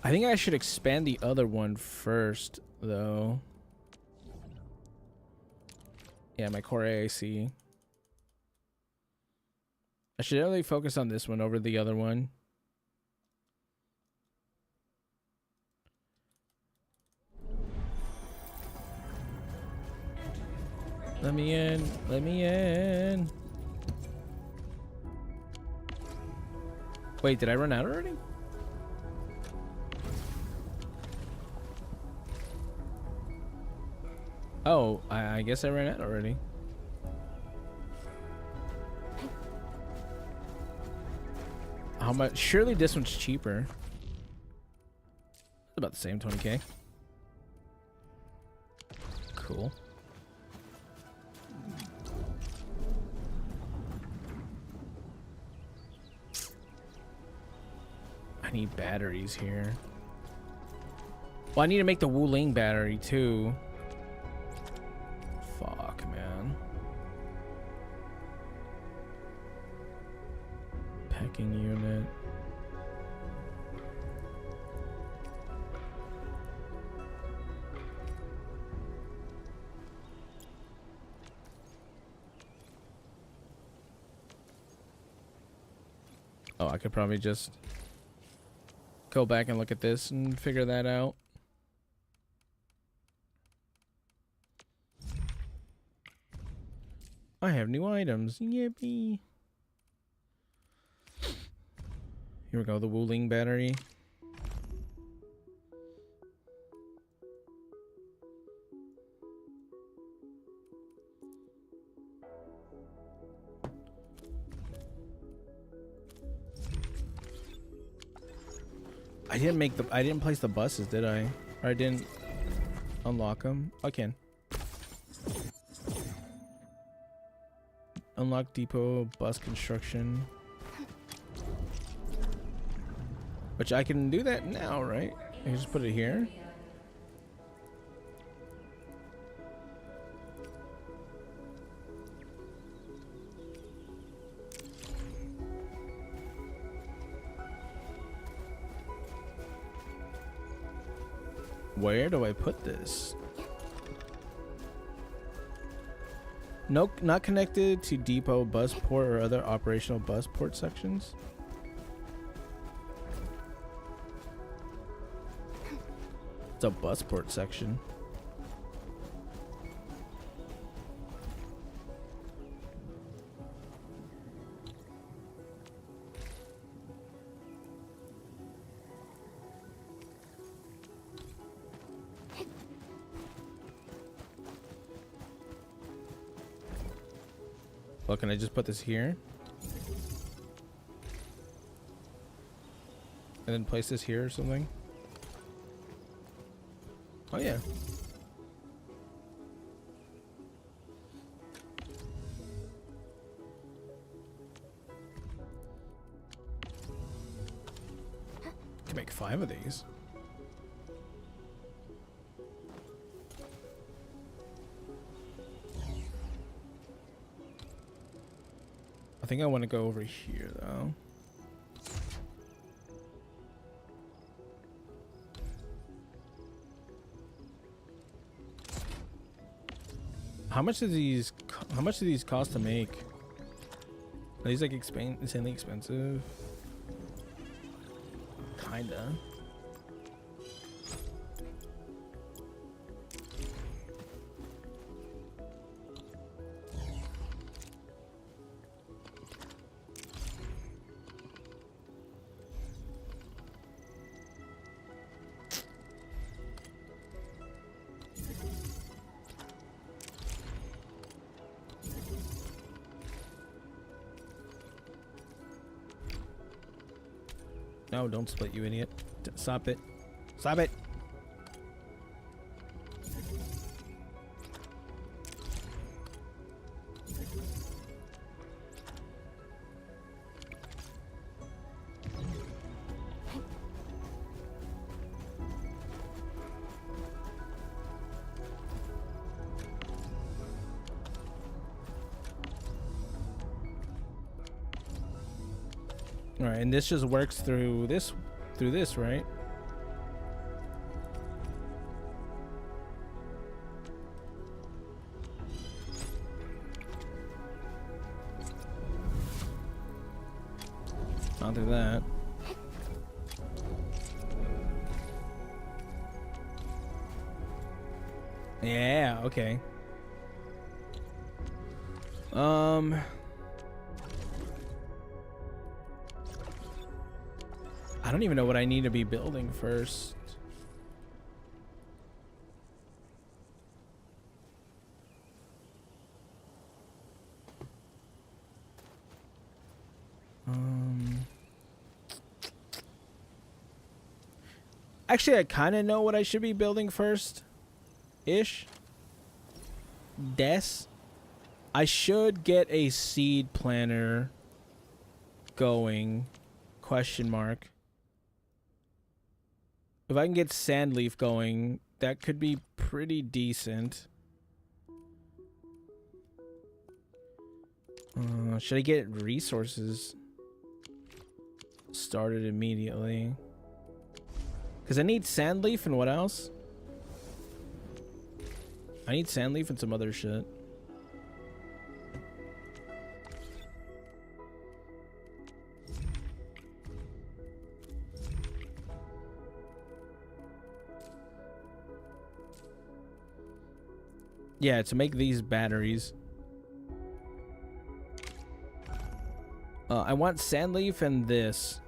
I think I should expand the other one first, though. Yeah, my core AAC. I should really focus on this one over the other one. Let me in. Let me in. Wait, did I run out already? Oh, I guess I ran out already. How much? Surely this one's cheaper. About the same, 20k. Cool. I need batteries here. Well, I need to make the Wuling battery too. Fuck, man. Packing unit. Oh, I could probably just go back and look at this and figure that out. I have new items. Yippee. Here we go, the Wuling battery. I didn't place the buses, did I? Or I didn't unlock them? I can. Unlock depot bus construction. Which I can do that now, right? I can just put it here. Where do I put this? No, not connected to depot, bus port, or other operational bus port sections. It's a bus port section. Well, can I just put this here? And then place this here or something? Oh yeah. Can make 5 of these. I think I want to go over here though. How much do these cost to make? Are these like insanely expensive? Kinda. No, don't split, you idiot. Stop it. Stop it. All right, and this just works through this, right? Not through that. Yeah, okay. I don't even know what I need to be building first. Actually, I kind of know what I should be building first. Ish. I should get a seed planter going. Question mark. If I can get Sandleaf going, that could be pretty decent. Should I get resources started immediately? Because I need Sandleaf and what else? I need Sandleaf and some other shit. Yeah, to make these batteries. I want Sandleaf and this.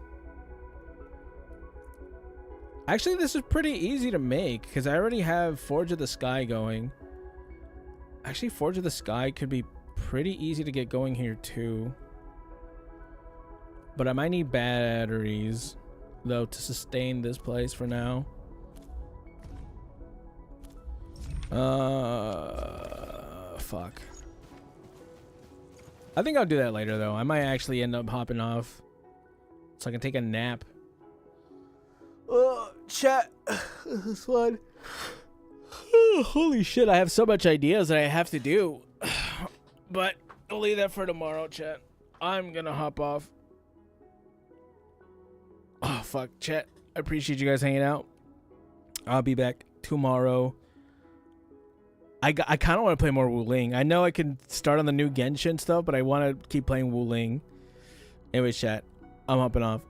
Actually, this is pretty easy to make because I already have Forge of the Sky going. Actually, Forge of the Sky could be pretty easy to get going here too. But I might need batteries. though, to sustain this place for now. Fuck. I think I'll do that later, though. I might actually end up hopping off so I can take a nap. Chat. This is fun. Holy shit, I have so much ideas that I have to do. But I'll leave that for tomorrow, chat. I'm gonna hop off. Oh, fuck, chat. I appreciate you guys hanging out. I'll be back tomorrow. I kind of want to play more Wuling. I know I can start on the new Genshin stuff, but I want to keep playing Wuling. Anyway, chat. I'm hopping off.